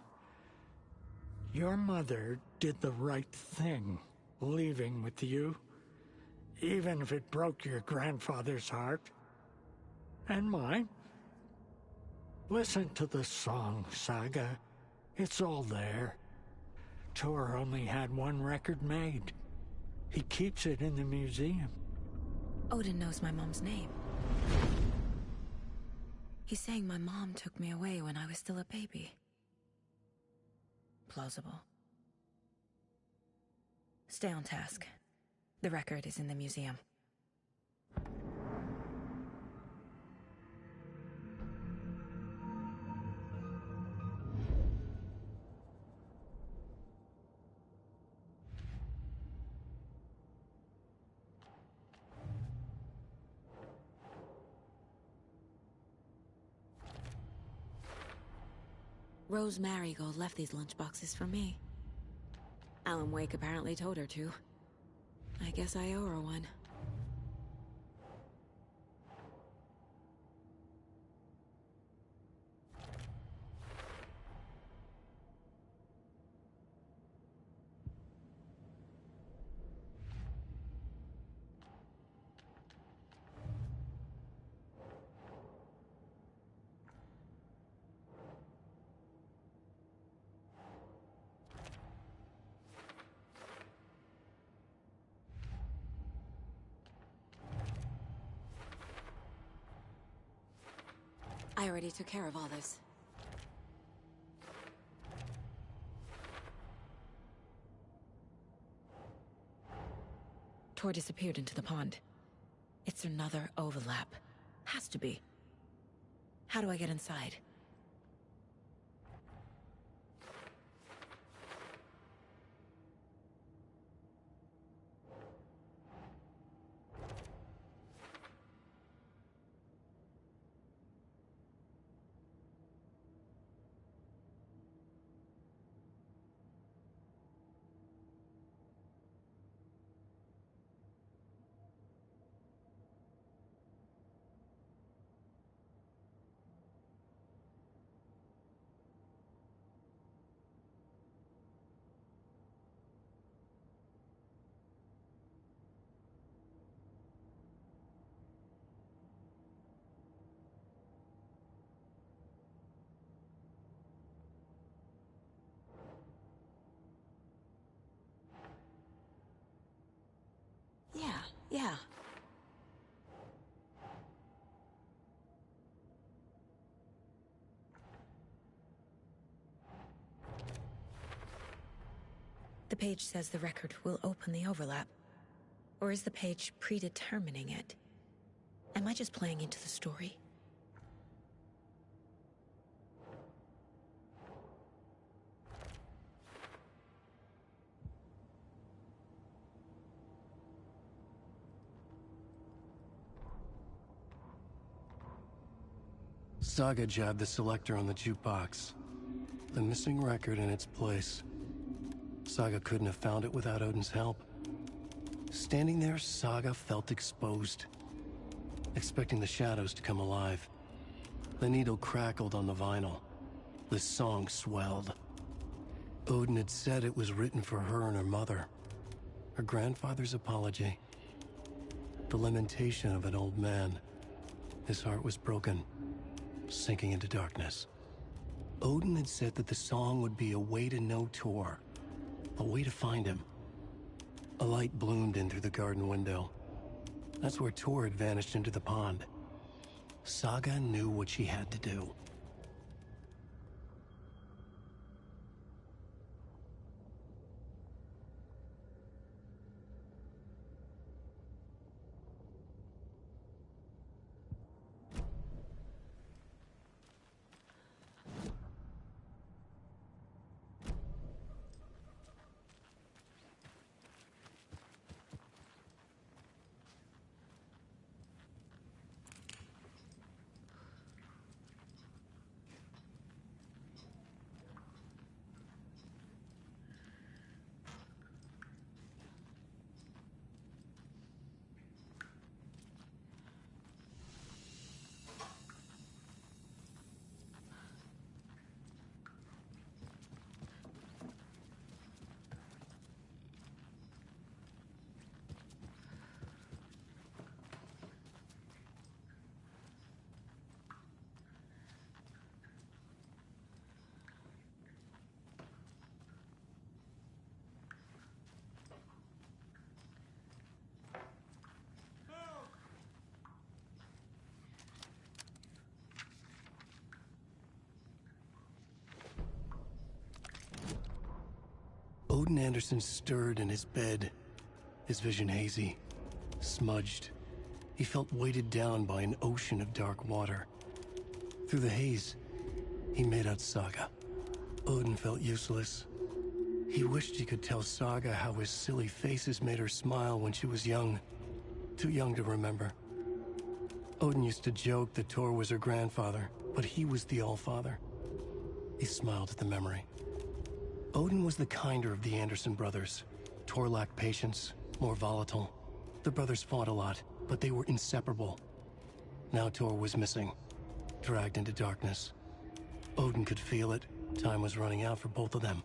Your mother did the right thing, leaving with you. Even if it broke your grandfather's heart. And mine. Listen to the song, Saga. It's all there. Tor only had one record made. He keeps it in the museum. Odin knows my mom's name. He's saying my mom took me away when I was still a baby. Plausible. Stay on task. The record is in the museum. Rose Marigold left these lunchboxes for me. Alan Wake apparently told her to. I guess I owe her one. I already took care of all this. Tor disappeared into the pond. It's another overlap. Has to be. How do I get inside? Yeah. The page says the record will open the overlap. Or is the page predetermining it? Am I just playing into the story? Saga jabbed the selector on the jukebox. The missing record in its place. Saga couldn't have found it without Odin's help. Standing there, Saga felt exposed, expecting the shadows to come alive. The needle crackled on the vinyl. The song swelled. Odin had said it was written for her and her mother. Her grandfather's apology. The lamentation of an old man. His heart was broken, sinking into darkness. Odin had said that the song would be a way to know Tor, a way to find him. A light bloomed in through the garden window. That's where Tor had vanished into the pond. Saga knew what she had to do. Odin Anderson stirred in his bed, his vision hazy, smudged. He felt weighted down by an ocean of dark water. Through the haze, he made out Saga. Odin felt useless. He wished he could tell Saga how his silly faces made her smile when she was young. Too young to remember. Odin used to joke that Tor was her grandfather, but he was the Allfather. He smiled at the memory. Odin was the kinder of the Anderson brothers. Tor lacked patience, more volatile. The brothers fought a lot, but they were inseparable. Now Tor was missing, dragged into darkness. Odin could feel it. Time was running out for both of them.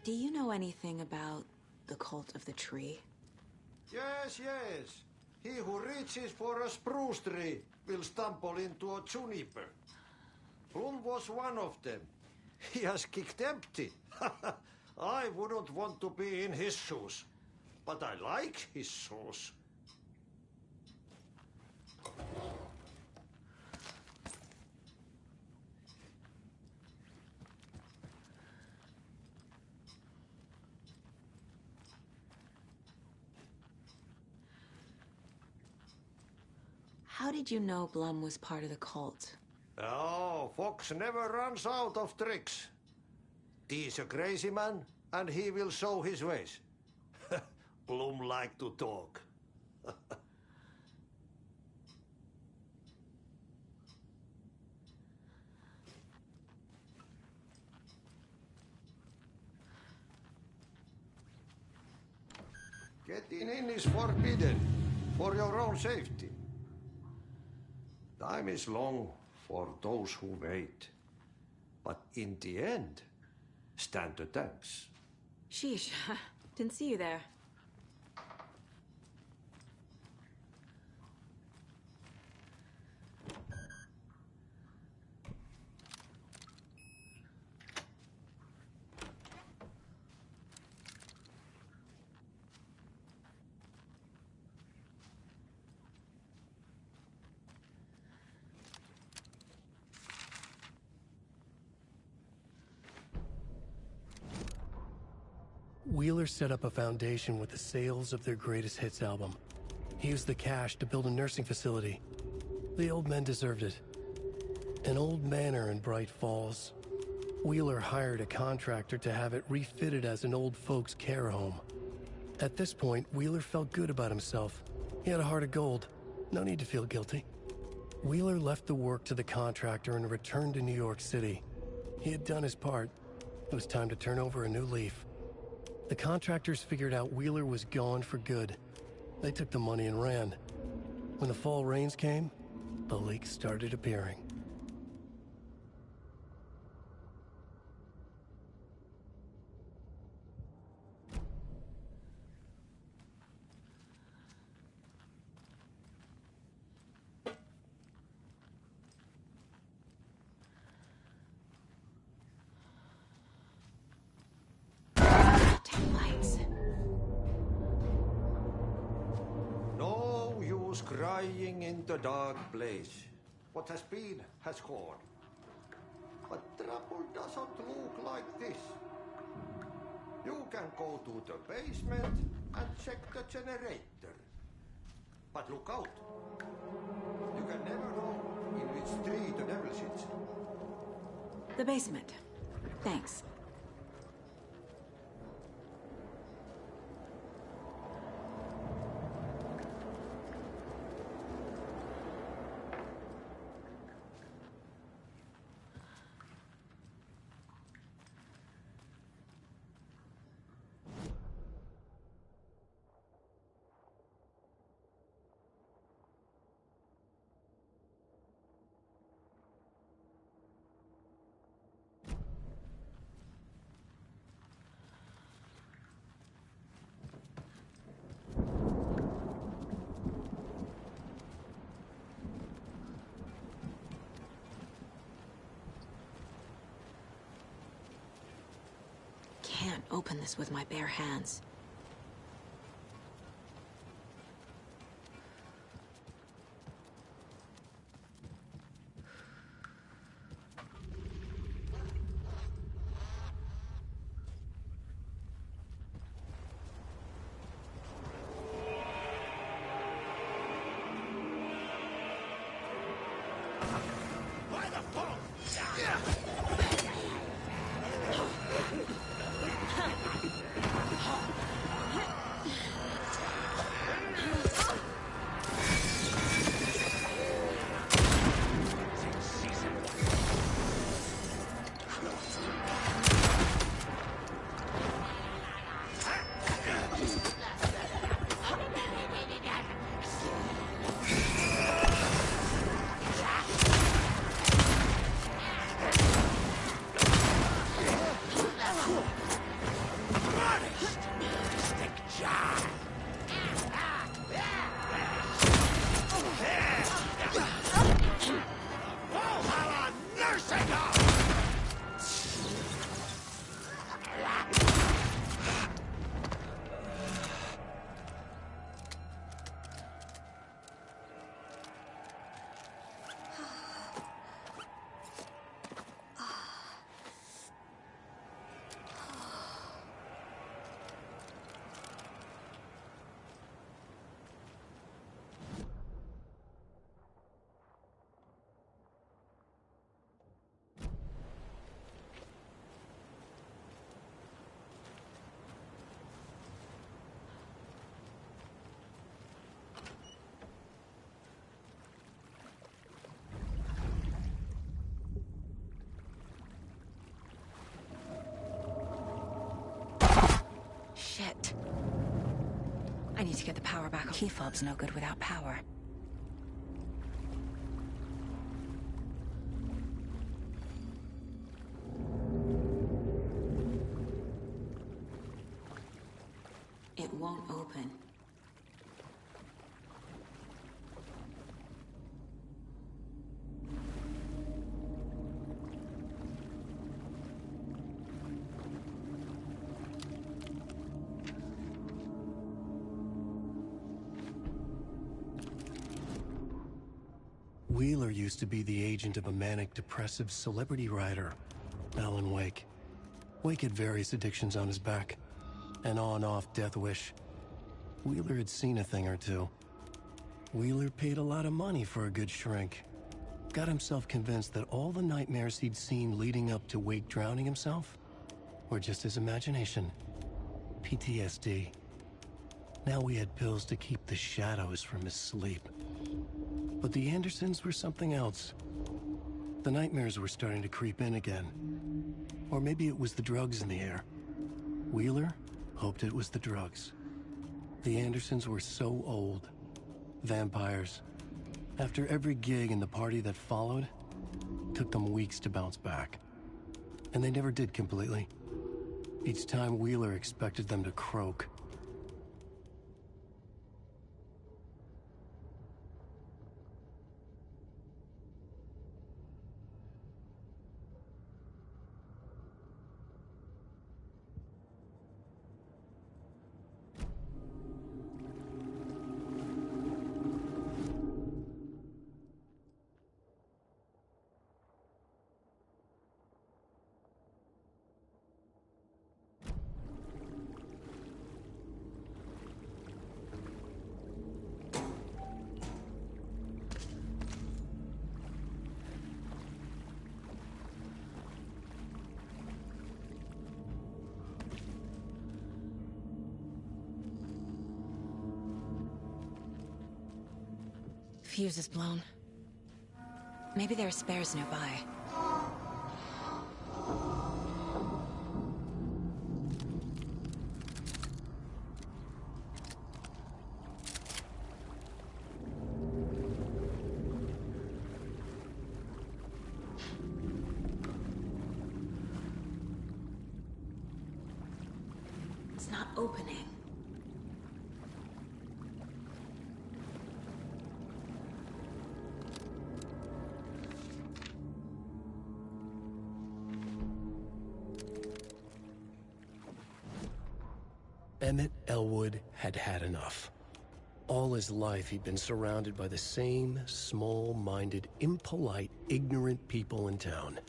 Do you know anything about the cult of the tree? Yes, yes. He who reaches for a spruce tree will stumble into a juniper. Bloom was one of them. He has kicked empty. I wouldn't want to be in his shoes. But I like his shoes. How did you know Blum was part of the cult? Oh, Fox never runs out of tricks. He's a crazy man, and he will show his ways. Bloom like to talk. Getting in is forbidden, for your own safety. Time is long for those who wait. But in the end, stand the thanks. Sheesh, didn't see you there. Wheeler set up a foundation with the sales of their greatest hits album. He used the cash to build a nursing facility. The old men deserved it. An old manor in Bright Falls. Wheeler hired a contractor to have it refitted as an old folks' care home. At this point, Wheeler felt good about himself. He had a heart of gold. No need to feel guilty. Wheeler left the work to the contractor and returned to New York City. He had done his part. It was time to turn over a new leaf. The contractors figured out Wheeler was gone for good. They took the money and ran. When the fall rains came, the leaks started appearing. No use crying in the dark place. What has been has gone. But trouble doesn't look like this. You can go to the basement and check the generator. But look out. You can never know in which tree the devil sits. The basement. Thanks. Can't open this with my bare hands. By the phone! Shit. I need to get the power back on. Key fob's no good without power. It won't open. Wheeler used to be the agent of a manic-depressive celebrity writer, Alan Wake. Wake had various addictions on his back. An on-off death wish. Wheeler had seen a thing or two. Wheeler paid a lot of money for a good shrink. Got himself convinced that all the nightmares he'd seen leading up to Wake drowning himself were just his imagination. PTSD. Now he had pills to keep the shadows from his sleep. But the Andersons were something else. The nightmares were starting to creep in again. Or maybe it was the drugs in the air. Wheeler hoped it was the drugs. The Andersons were so old. Vampires. After every gig and the party that followed, took them weeks to bounce back. And they never did completely. Each time Wheeler expected them to croak. Fuse is blown. Maybe there are spares nearby. It's not opening. Emmett Elwood had had enough. All his life he'd been surrounded by the same small-minded, impolite, ignorant people in town.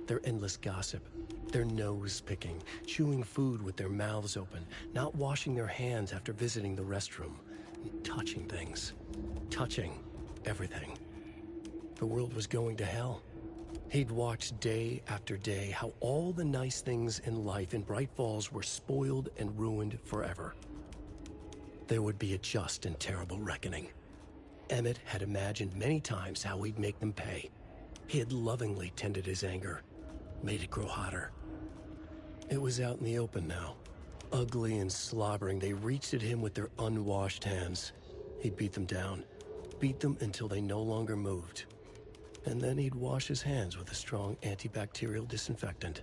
Their endless gossip, their nose-picking, chewing food with their mouths open, not washing their hands after visiting the restroom, and touching things. Touching everything. The world was going to hell. He'd watched day after day how all the nice things in life in Bright Falls were spoiled and ruined forever. There would be a just and terrible reckoning. Emmett had imagined many times how he'd make them pay. He had lovingly tended his anger, made it grow hotter. It was out in the open now. Ugly and slobbering, they reached at him with their unwashed hands. He'd beat them down, beat them until they no longer moved. And then he'd wash his hands with a strong antibacterial disinfectant.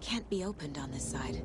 can't be opened on this side.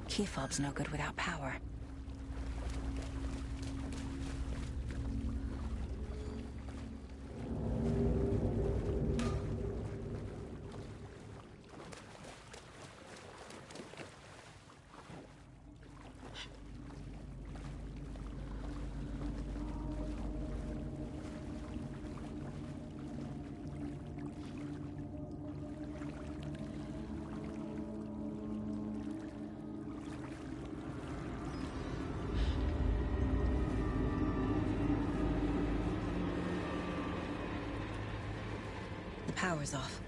Key fob's no good without power. The power's off.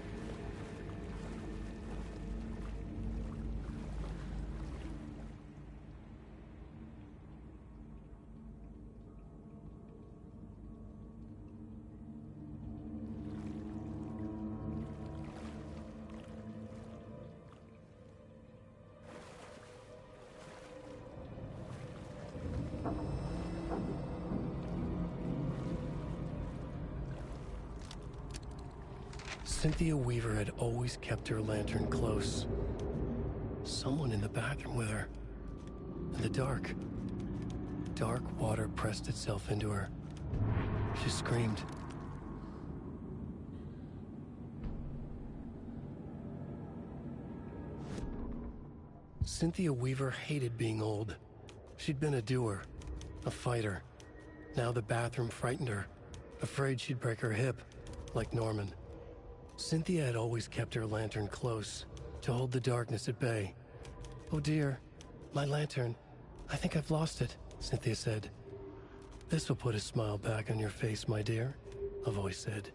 Cynthia Weaver had always kept her lantern close. Someone in the bathroom with her. In the dark. Dark water pressed itself into her. She screamed. Cynthia Weaver hated being old. She'd been a doer, a fighter. Now the bathroom frightened her, afraid she'd break her hip, like Norman. Cynthia had always kept her lantern close, to hold the darkness at bay. "Oh dear, my lantern. I think I've lost it," Cynthia said. "This will put a smile back on your face, my dear," a voice said.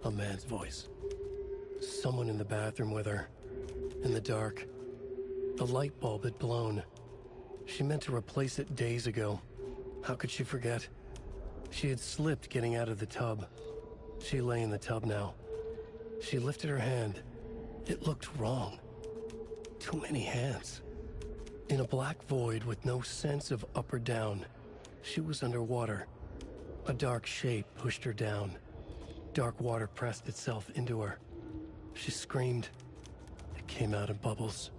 A man's voice. Someone in the bathroom with her. In the dark. The light bulb had blown. She meant to replace it days ago. How could she forget? She had slipped getting out of the tub. She lay in the tub now. She lifted her hand. It looked wrong. Too many hands. In a black void with no sense of up or down, she was underwater. A dark shape pushed her down. Dark water pressed itself into her. She screamed. It came out in bubbles.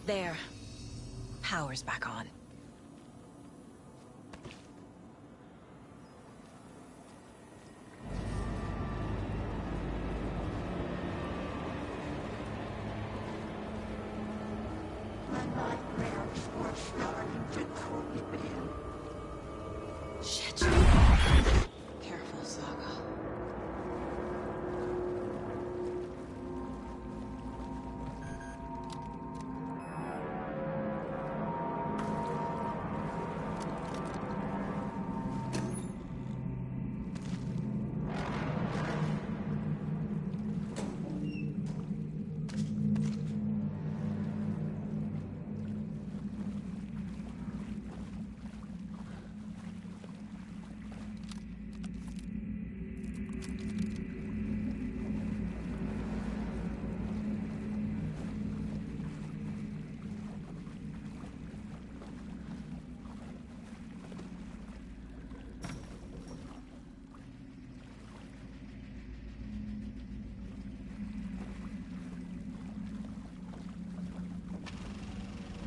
There. Power's back on. Shit. Careful, Saga.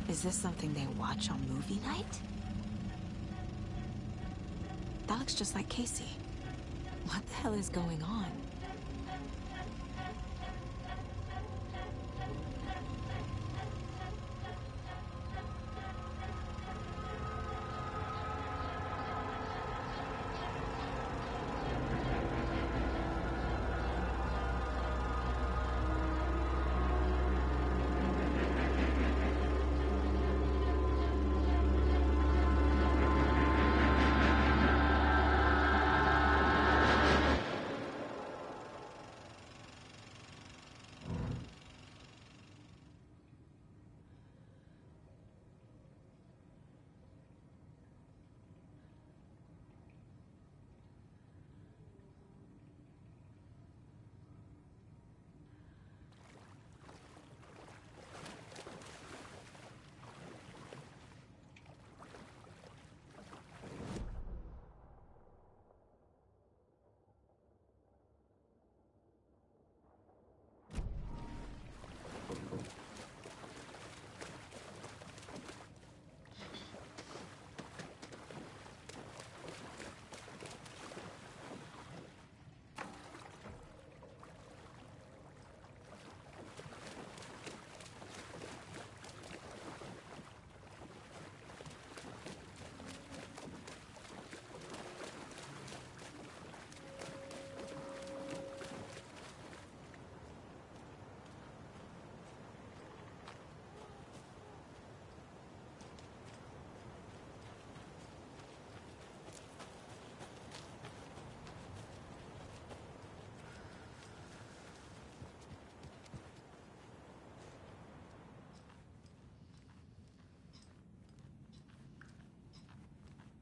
Is this something they watch on movie night? That looks just like Casey. What the hell is going on?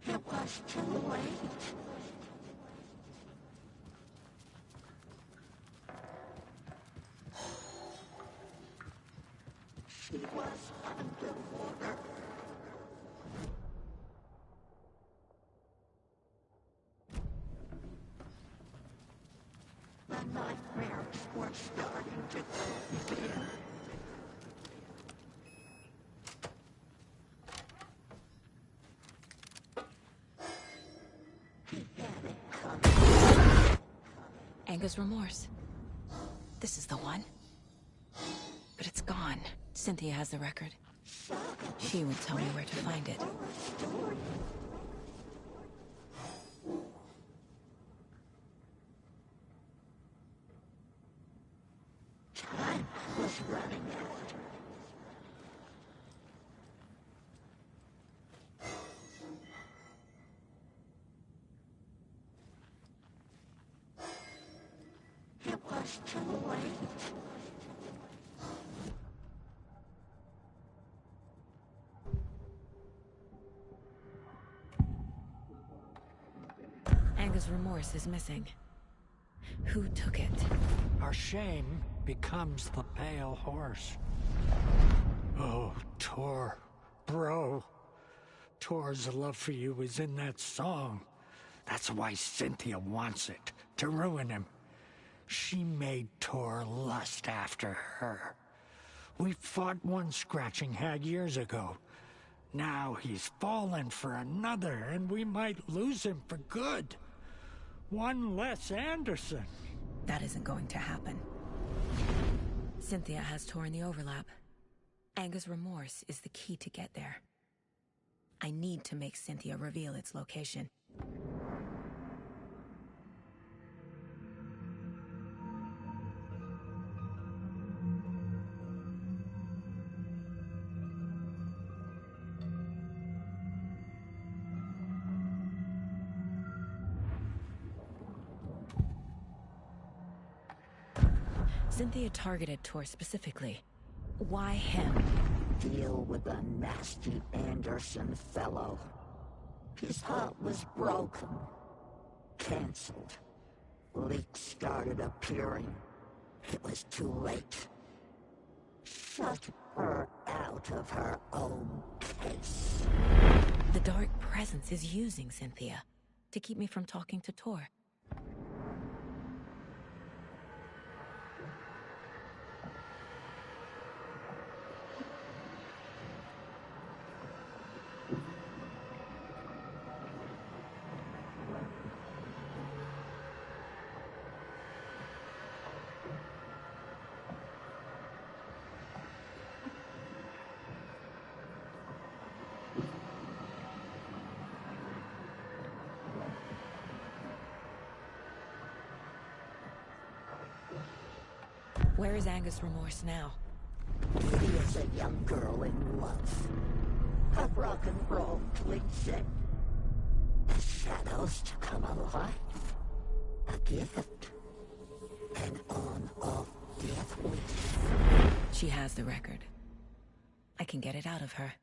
It was too late. She was underwater. The nightmares were starting to creep in. Anger's remorse. This is the one. But it's gone. Cynthia has the record. She would tell me where to find it. Time was running out. It was too late. Anger's remorse is missing. Who took it? Our shame becomes the pale horse. Oh, Tor, bro. Tor's love for you is in that song. That's why Cynthia wants it, to ruin him. She made Tor lust after her. We fought one scratching hag years ago. Now he's fallen for another, and we might lose him for good. One less Anderson. That isn't going to happen. Cynthia has torn the overlap. Anger's remorse is the key to get there. I need to make Cynthia reveal its location. Cynthia targeted Tor specifically. Why him? Deal with the nasty Anderson fellow. His heart was broken. Cancelled. Leaks started appearing. It was too late. Shut her out of her own case. The dark presence is using Cynthia to keep me from talking to Tor. Where is Angus Remorse now? He is a young girl in love. A rock and roll cliche. The shadows to come alive. A gift. An on-off death wish. She has the record. I can get it out of her.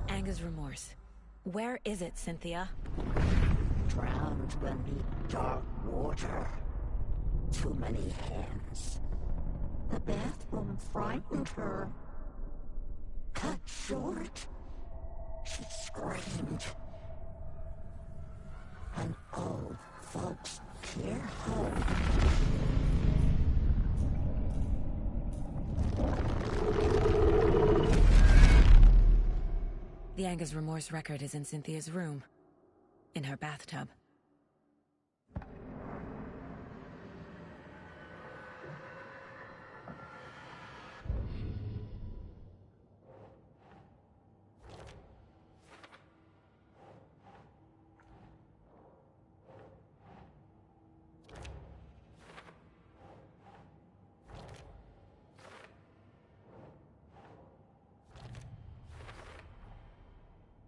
Anger's Remorse. Where is it, Cynthia? Drowned beneath dark water. Too many hands. The bathroom frightened her. Cut short. She screamed. An old folks care home. The Anger's Remorse record is in Cynthia's room. In her bathtub.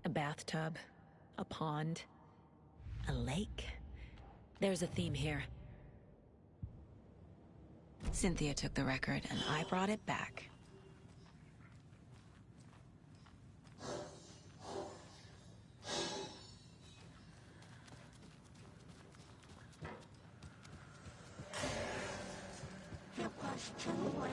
A bathtub, a pond, a lake. There's a theme here. Cynthia took the record, and I brought it back. It was too late.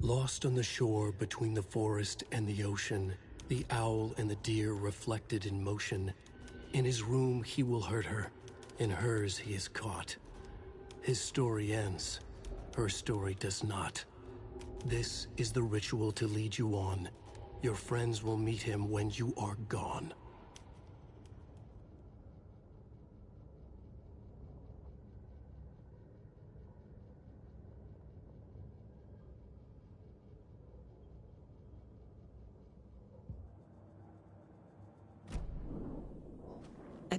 Lost on the shore between the forest and the ocean, the owl and the deer reflected in motion. In his room he will hurt her, in hers he is caught. His story ends, her story does not. This is the ritual to lead you on. Your friends will meet him when you are gone.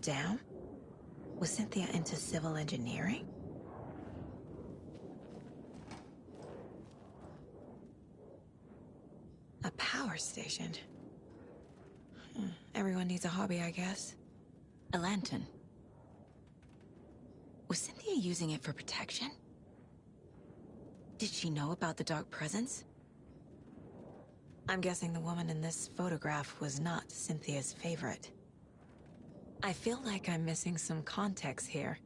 dam? Was Cynthia into civil engineering? A power station. Everyone needs a hobby, I guess. A lantern. Was Cynthia using it for protection? Did she know about the dark presence? I'm guessing the woman in this photograph was not Cynthia's favorite. I feel like I'm missing some context here.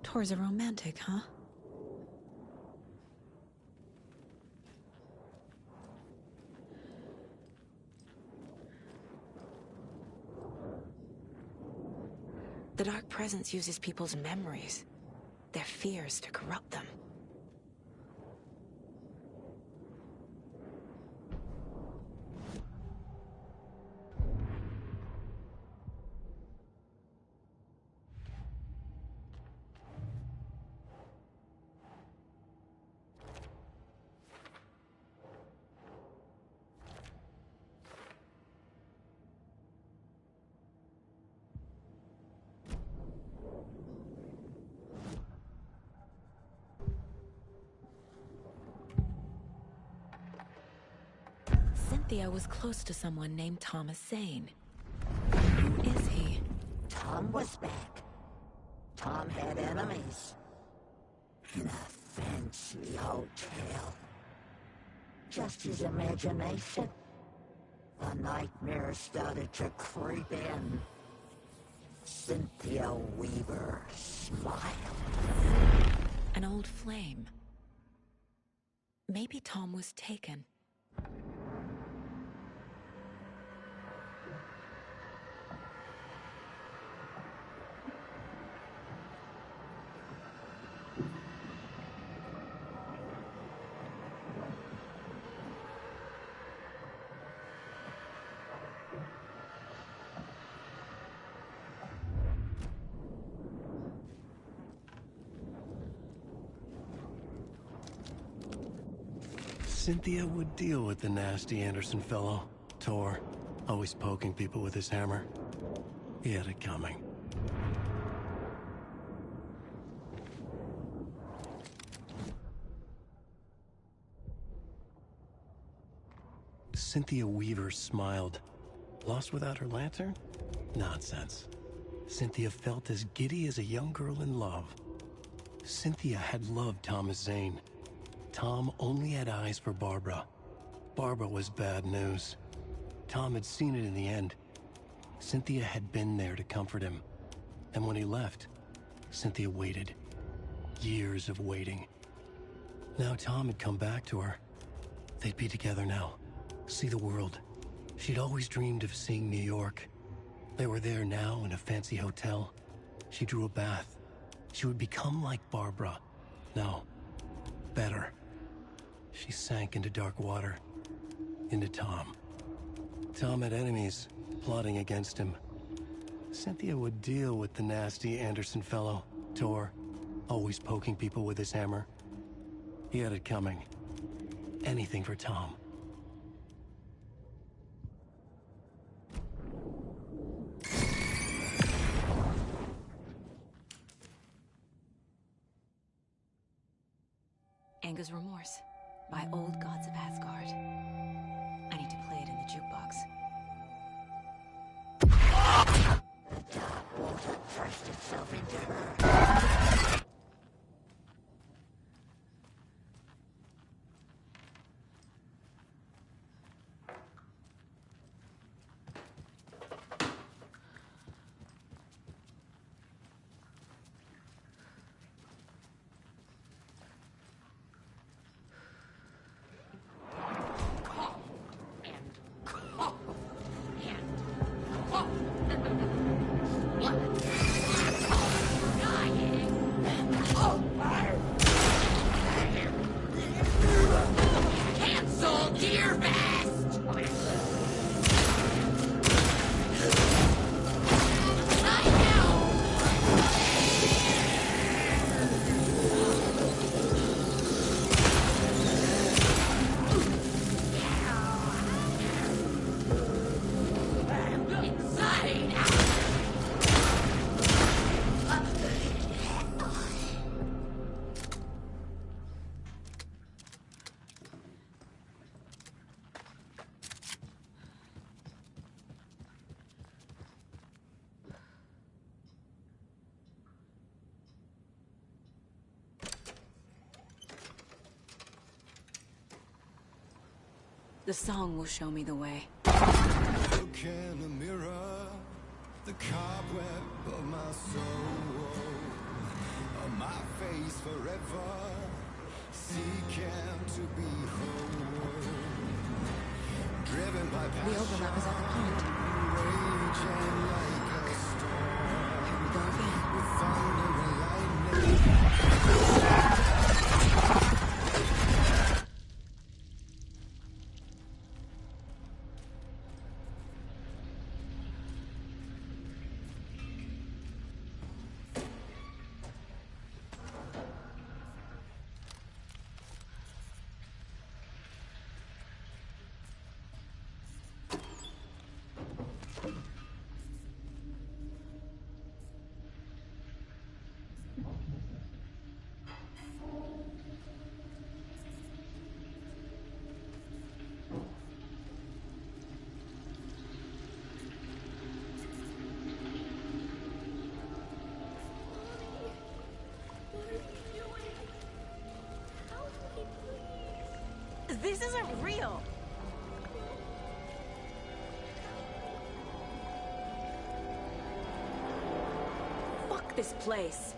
Tor's a romantic, huh? The dark presence uses people's memories, their fears to corrupt them. Cynthia was close to someone named Thomas Zane. Who is he? Tom was back. Tom had enemies. In a fancy hotel. Just his imagination. The nightmare started to creep in. Cynthia Weaver smiled. An old flame. Maybe Tom was taken. Cynthia would deal with the nasty Anderson fellow, Tor, always poking people with his hammer. He had it coming. Cynthia Weaver smiled. Lost without her lantern? Nonsense. Cynthia felt as giddy as a young girl in love. Cynthia had loved Thomas Zane. Tom only had eyes for Barbara. Barbara was bad news. Tom had seen it in the end. Cynthia had been there to comfort him. And when he left, Cynthia waited. Years of waiting. Now Tom had come back to her. They'd be together now. See the world. She'd always dreamed of seeing New York. They were there now in a fancy hotel. She drew a bath. She would become like Barbara. No, better. She sank into dark water. Into Tom. Tom had enemies plotting against him. Cynthia would deal with the nasty Anderson fellow, Tor, always poking people with his hammer. He had it coming. Anything for Tom. Anger's Remorse by Old Gods of Asgard. I need to play it in the jukebox. The dark water thrust itself into her. The song will show me the way. Look in the mirror, the cobweb of my soul, on my face forever, seeking to be whole. Driven by passion, The overlap is at the pond. raging like a storm. Here we go again. With thunder and lightning. This isn't real. Fuck this place.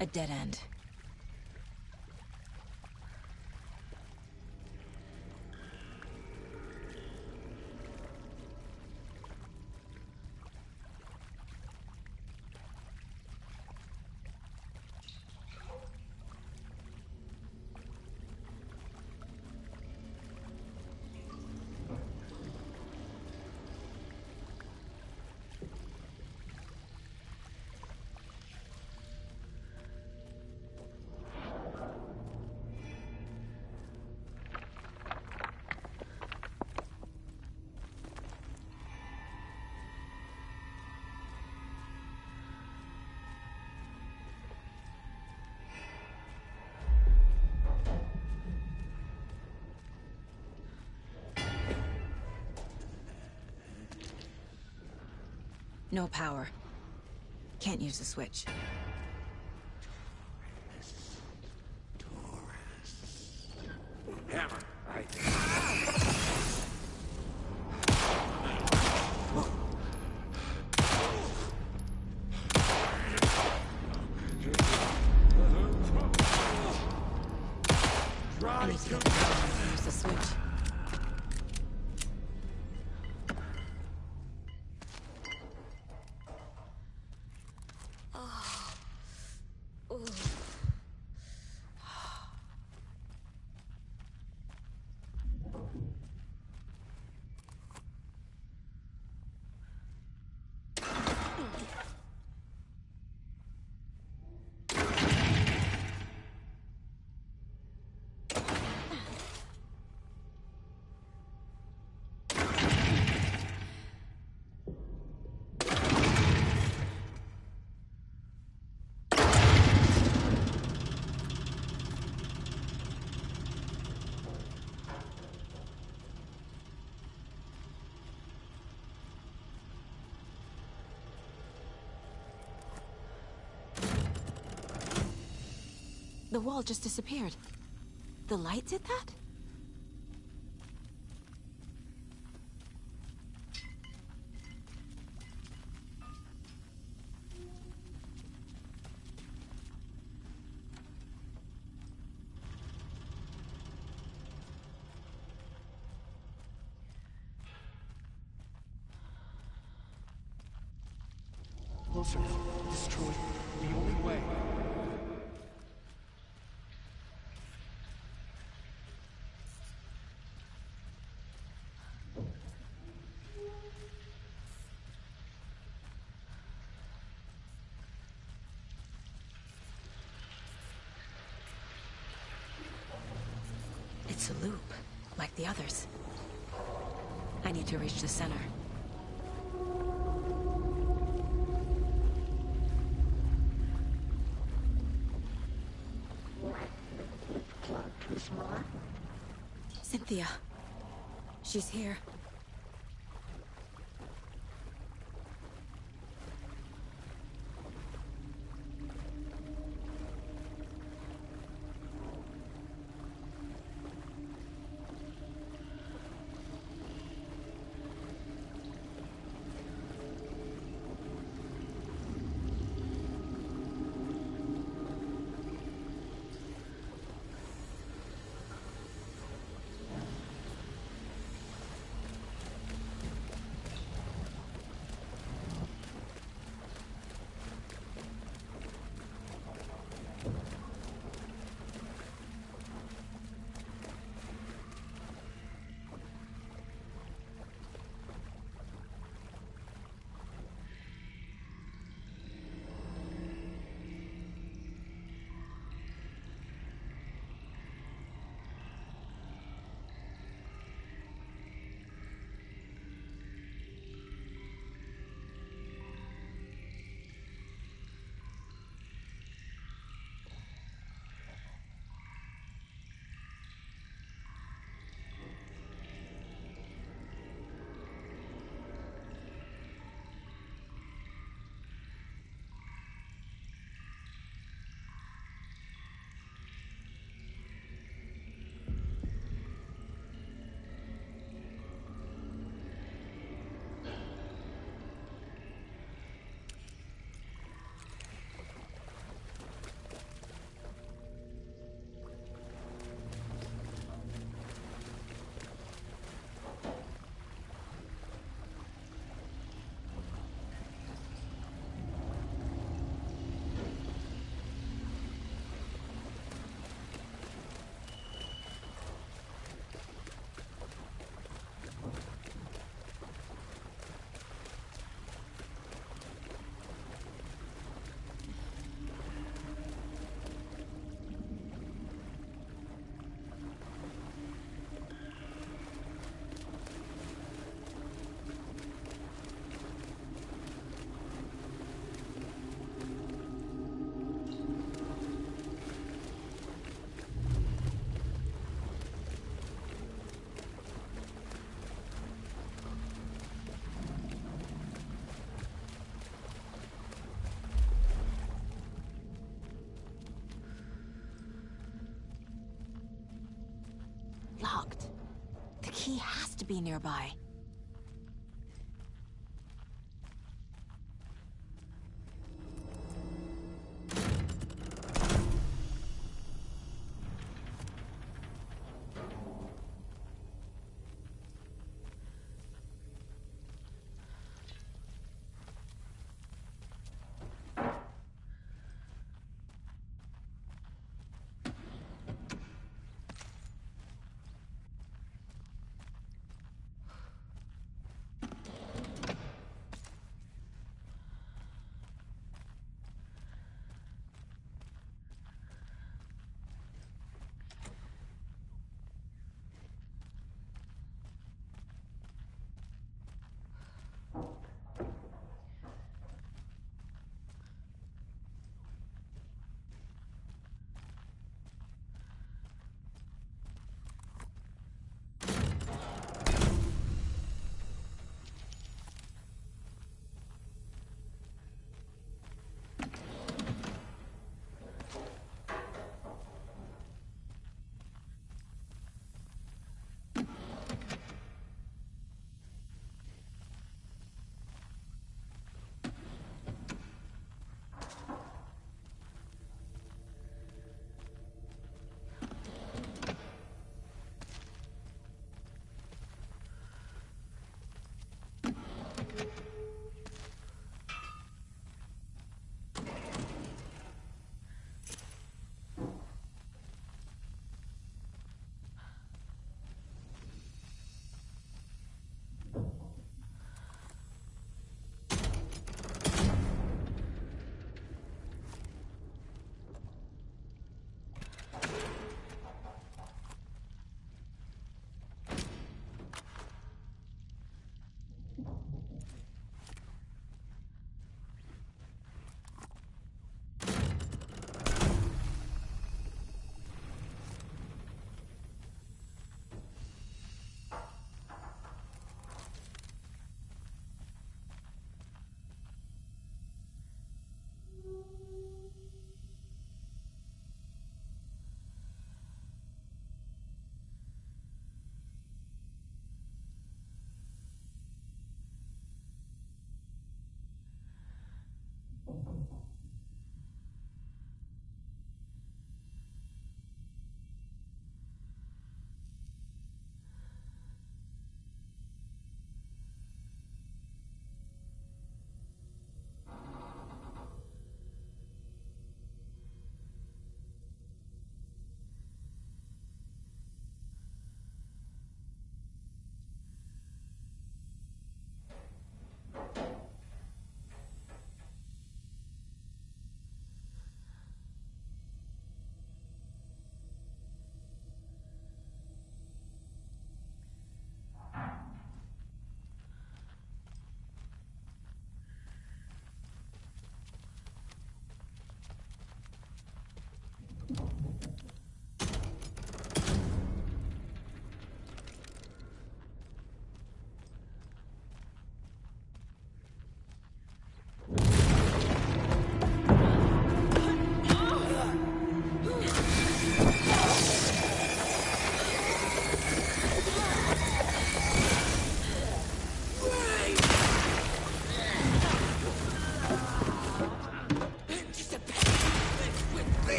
A dead end. No power. Can't use the switch. Hammer. I need to get the power and use the switch. The wall just disappeared. The light did that? Closer. Destroy the only way. It's a loop, like the others. I need to reach the center. Cynthia. She's here. Locked. The key has to be nearby.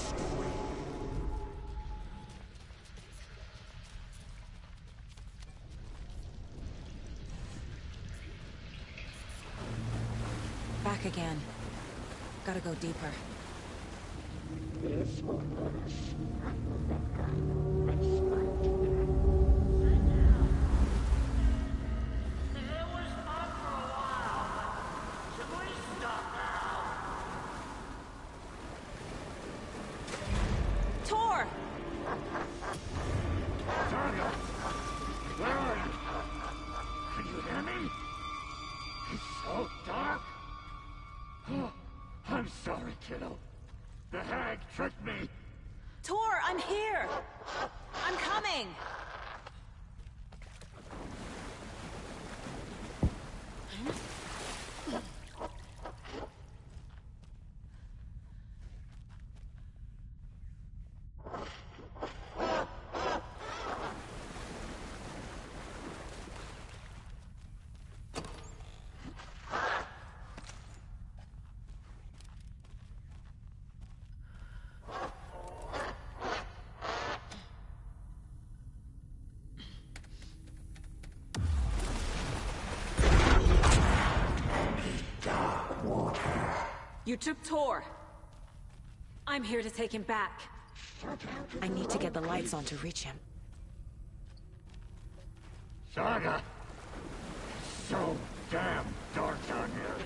story. Back again. Gotta go deeper. Tor! Saga! Where are you? Can you hear me? It's so dark. Oh, I'm sorry, kiddo. The hag tricked me. Tor, I'm here! I'm coming! You took Tor. I'm here to take him back. I need to get the lights on to reach him. Saga! It's so damn dark down here.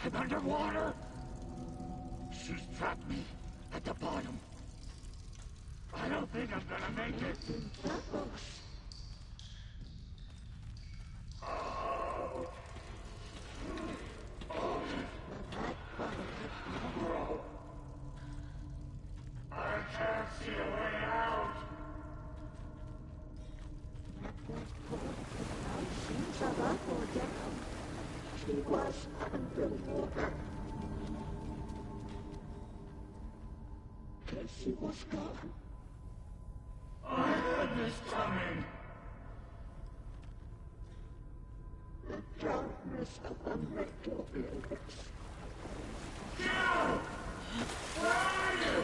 I'm underwater. She's trapped me at the bottom. I don't think I'm gonna make it. I can't see a way out. She was underwater. Casey was gone. I had this coming. The darkness of the mental illness. Joe! Where are you?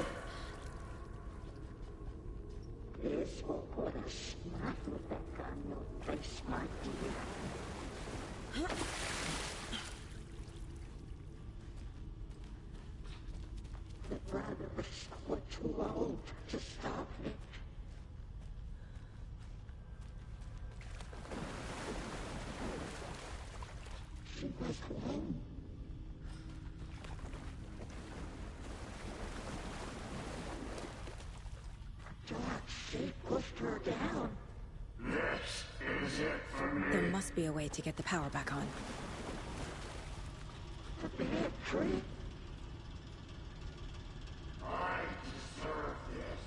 This will put a smack back on your face, my dear. The brothers were too old to stop it. She was alone. Dark shape pushed her down. This is it for me. There must be a way to get the power back on. The bad tree. I deserve this.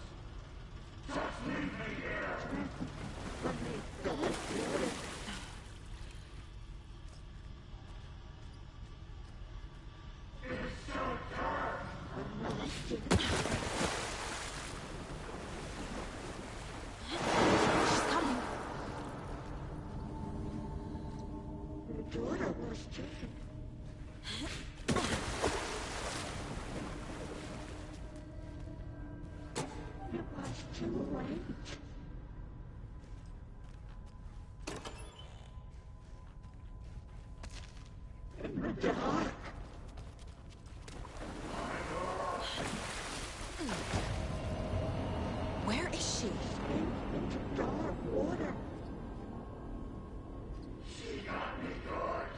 Just leave me here. Let me go. It's so dark. She's coming. Your daughter was taken. It was too late. In the dark. Where is she? Into dark water. She got me good.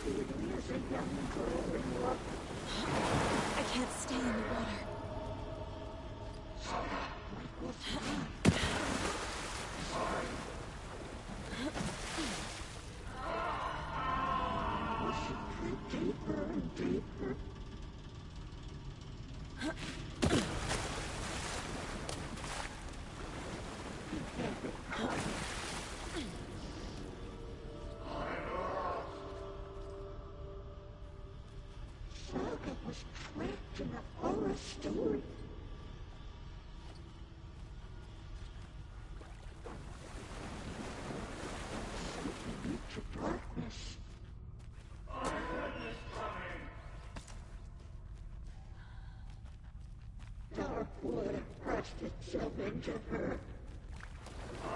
She is a young girl in love. I can't stay in the water. Sorry. We should dig deeper and deeper. Saga was trapped in a horror story. Into darkness. I heard this coming. something to her. I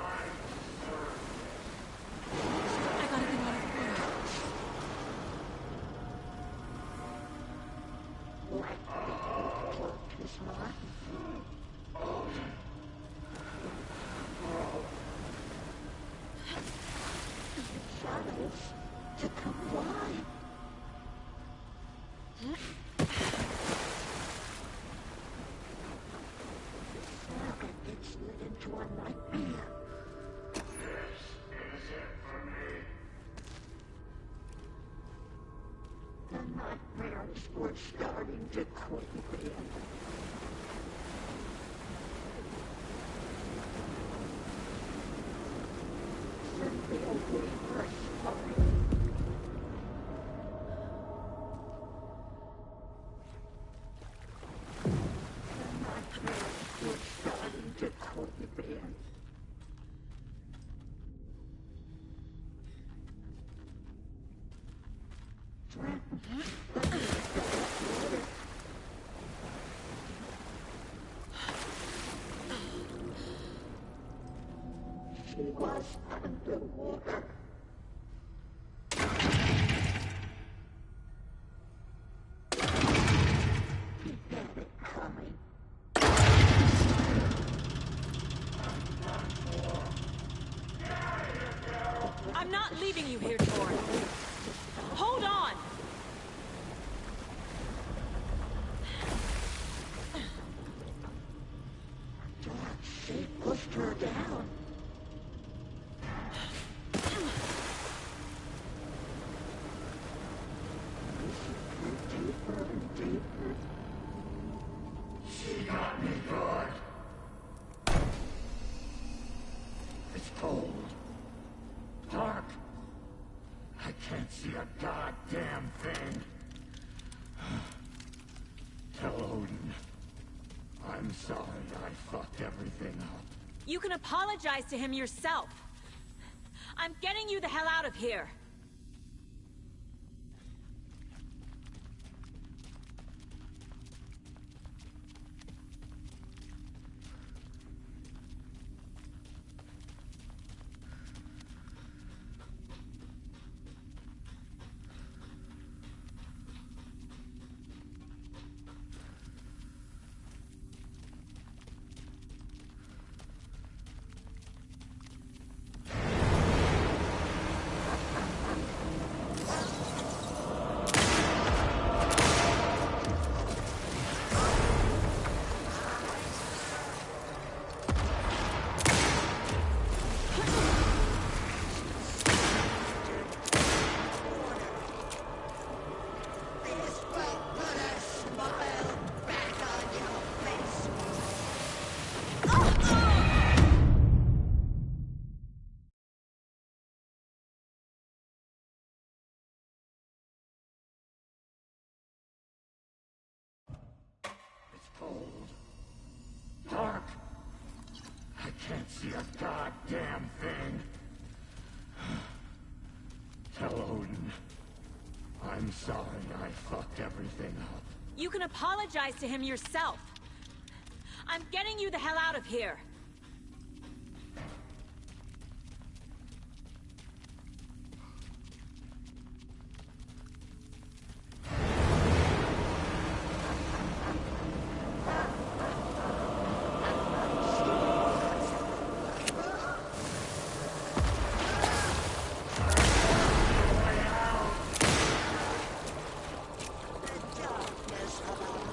gotta get out of the way. What cloaked his mind? Shadows to comply. Saga gets you into a nightmare. This is it for me. The nightmares were starting to creep in. Cynthia Weaver's fine. The nightmares were starting to creep in. She was underwater. He had it coming. I'm not leaving you here, Tor. Hold on! She pushed her down. Deeper and deeper. She got me good. It's cold. Dark. I can't see a goddamn thing. Tell Odin. I'm sorry I fucked everything up. You can apologize to him yourself. I'm getting you the hell out of here. Cold. Dark. I can't see a goddamn thing. Tell Odin. I'm sorry I fucked everything up. You can apologize to him yourself. I'm getting you the hell out of here. Darkness of our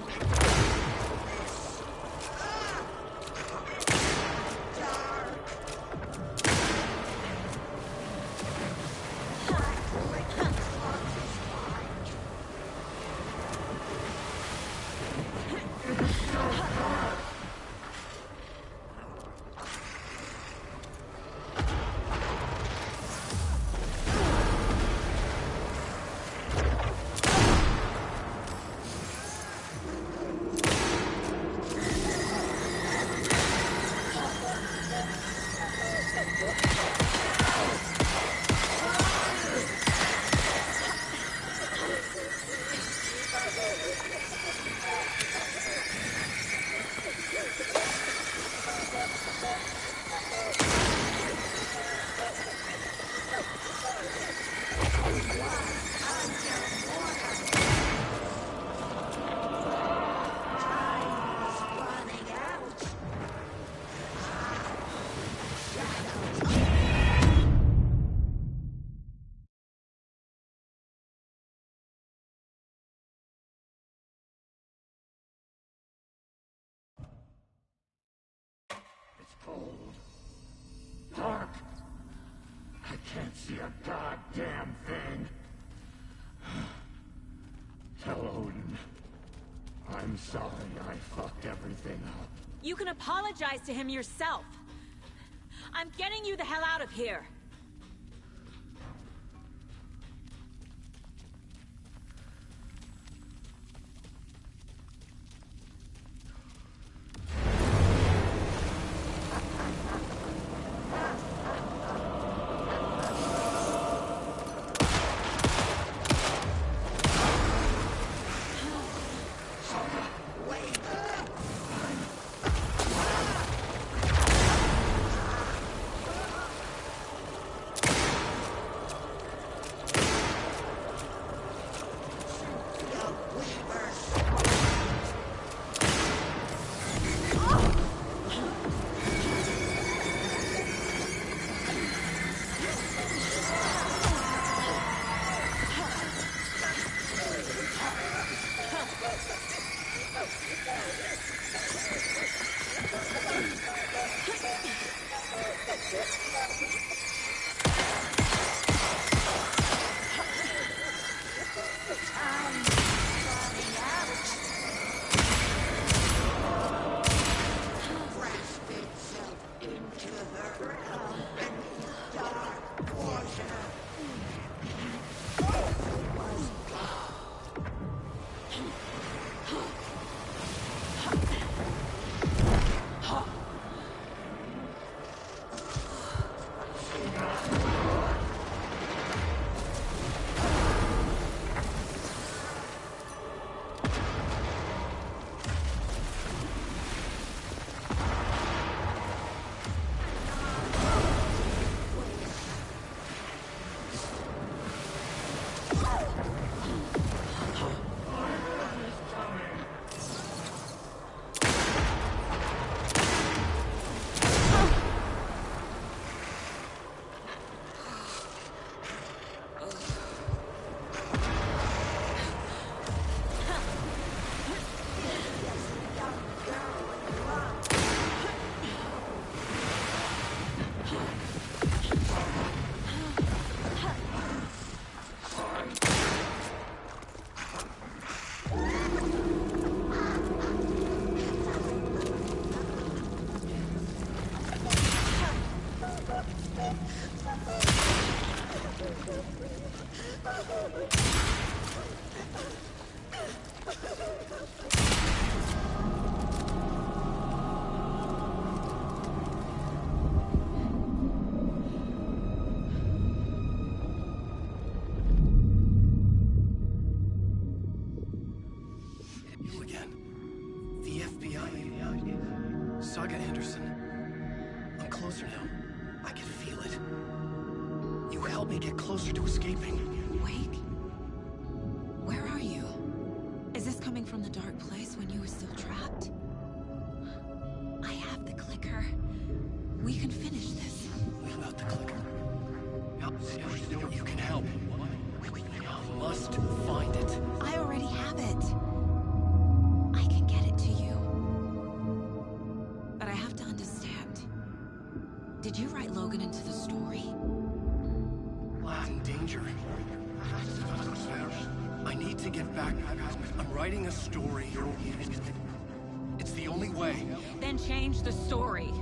a goddamn thing. Tell Odin. I'm sorry I fucked everything up. You can apologize to him yourself. I'm getting you the hell out of here. Saga Anderson. I'm closer now. I can feel it. You helped me get closer to escaping. Wake? Where are you? Is this coming from the dark place when you were still trapped? I have the clicker. We can finish this. Without the clicker? You can help. We must find it. I already have it. I can get it to you. But I have to understand. Did you write Logan into the story? I'm in danger. I need to get back. I'm writing a story. It's the only way. Then change the story.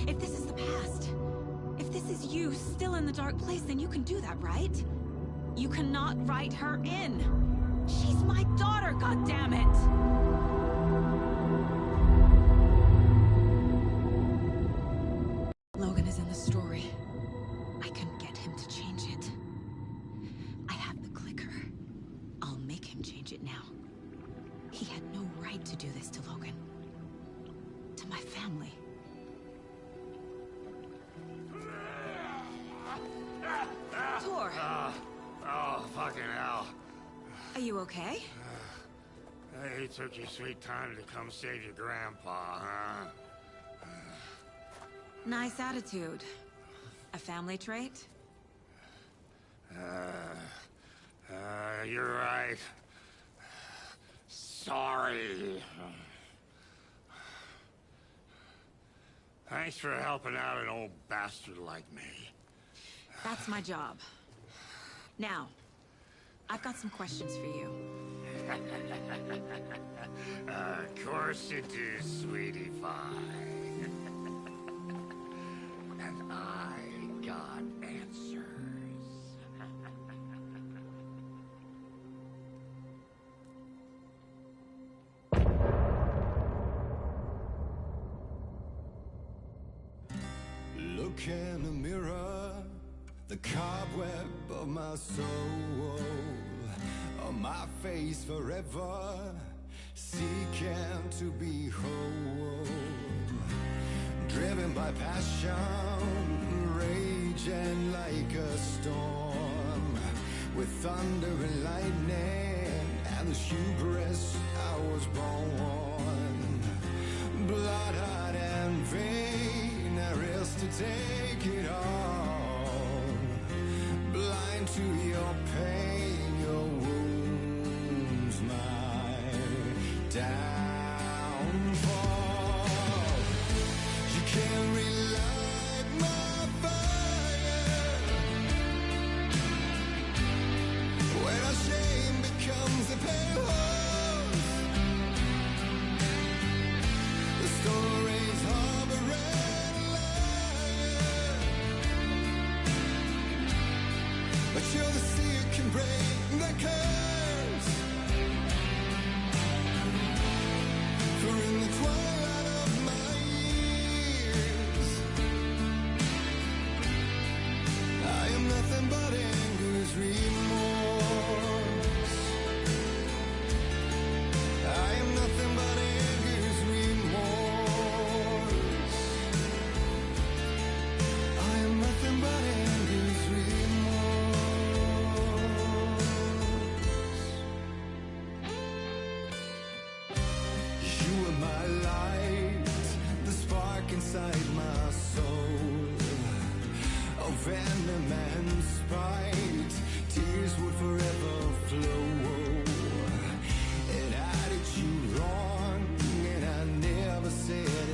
If this is the past, if this is you still in the dark place, then you can do that, right? You cannot write her in. She's my daughter, goddammit! Logan is in the story. I can get him to change it. I have the clicker. I'll make him change it now. He had no right to do this to Logan. To my family. Tor! Oh, fucking hell. Are you okay? Hey, you took your sweet time to come save your grandpa, huh? Nice attitude. A family trait? You're right. Sorry. Thanks for helping out an old bastard like me. That's my job. Now, I've got some questions for you. Of course you do, sweetie pie. And I got answers. Look in the mirror, the cobweb of my soul, on my face forever, seeking to be whole. Driven by passion, raging like a storm, with thunder and lightning, and the hubris I was born. Blood-hot and vain, I risk to take it all. Blind to your pain, your wounds, my downfall. You can't relight my fire when our shame becomes a pale horse. The stories harbor and liar, but you're the sea that can break the curse. For in the twilight of my years, I am nothing but anger's remorse. I am nothing but anger's remorse. I am nothing but anger's remorse. You are my light, the spark inside my soul. Of venom and spite, tears would forever flow. It had it you wrong, and I never said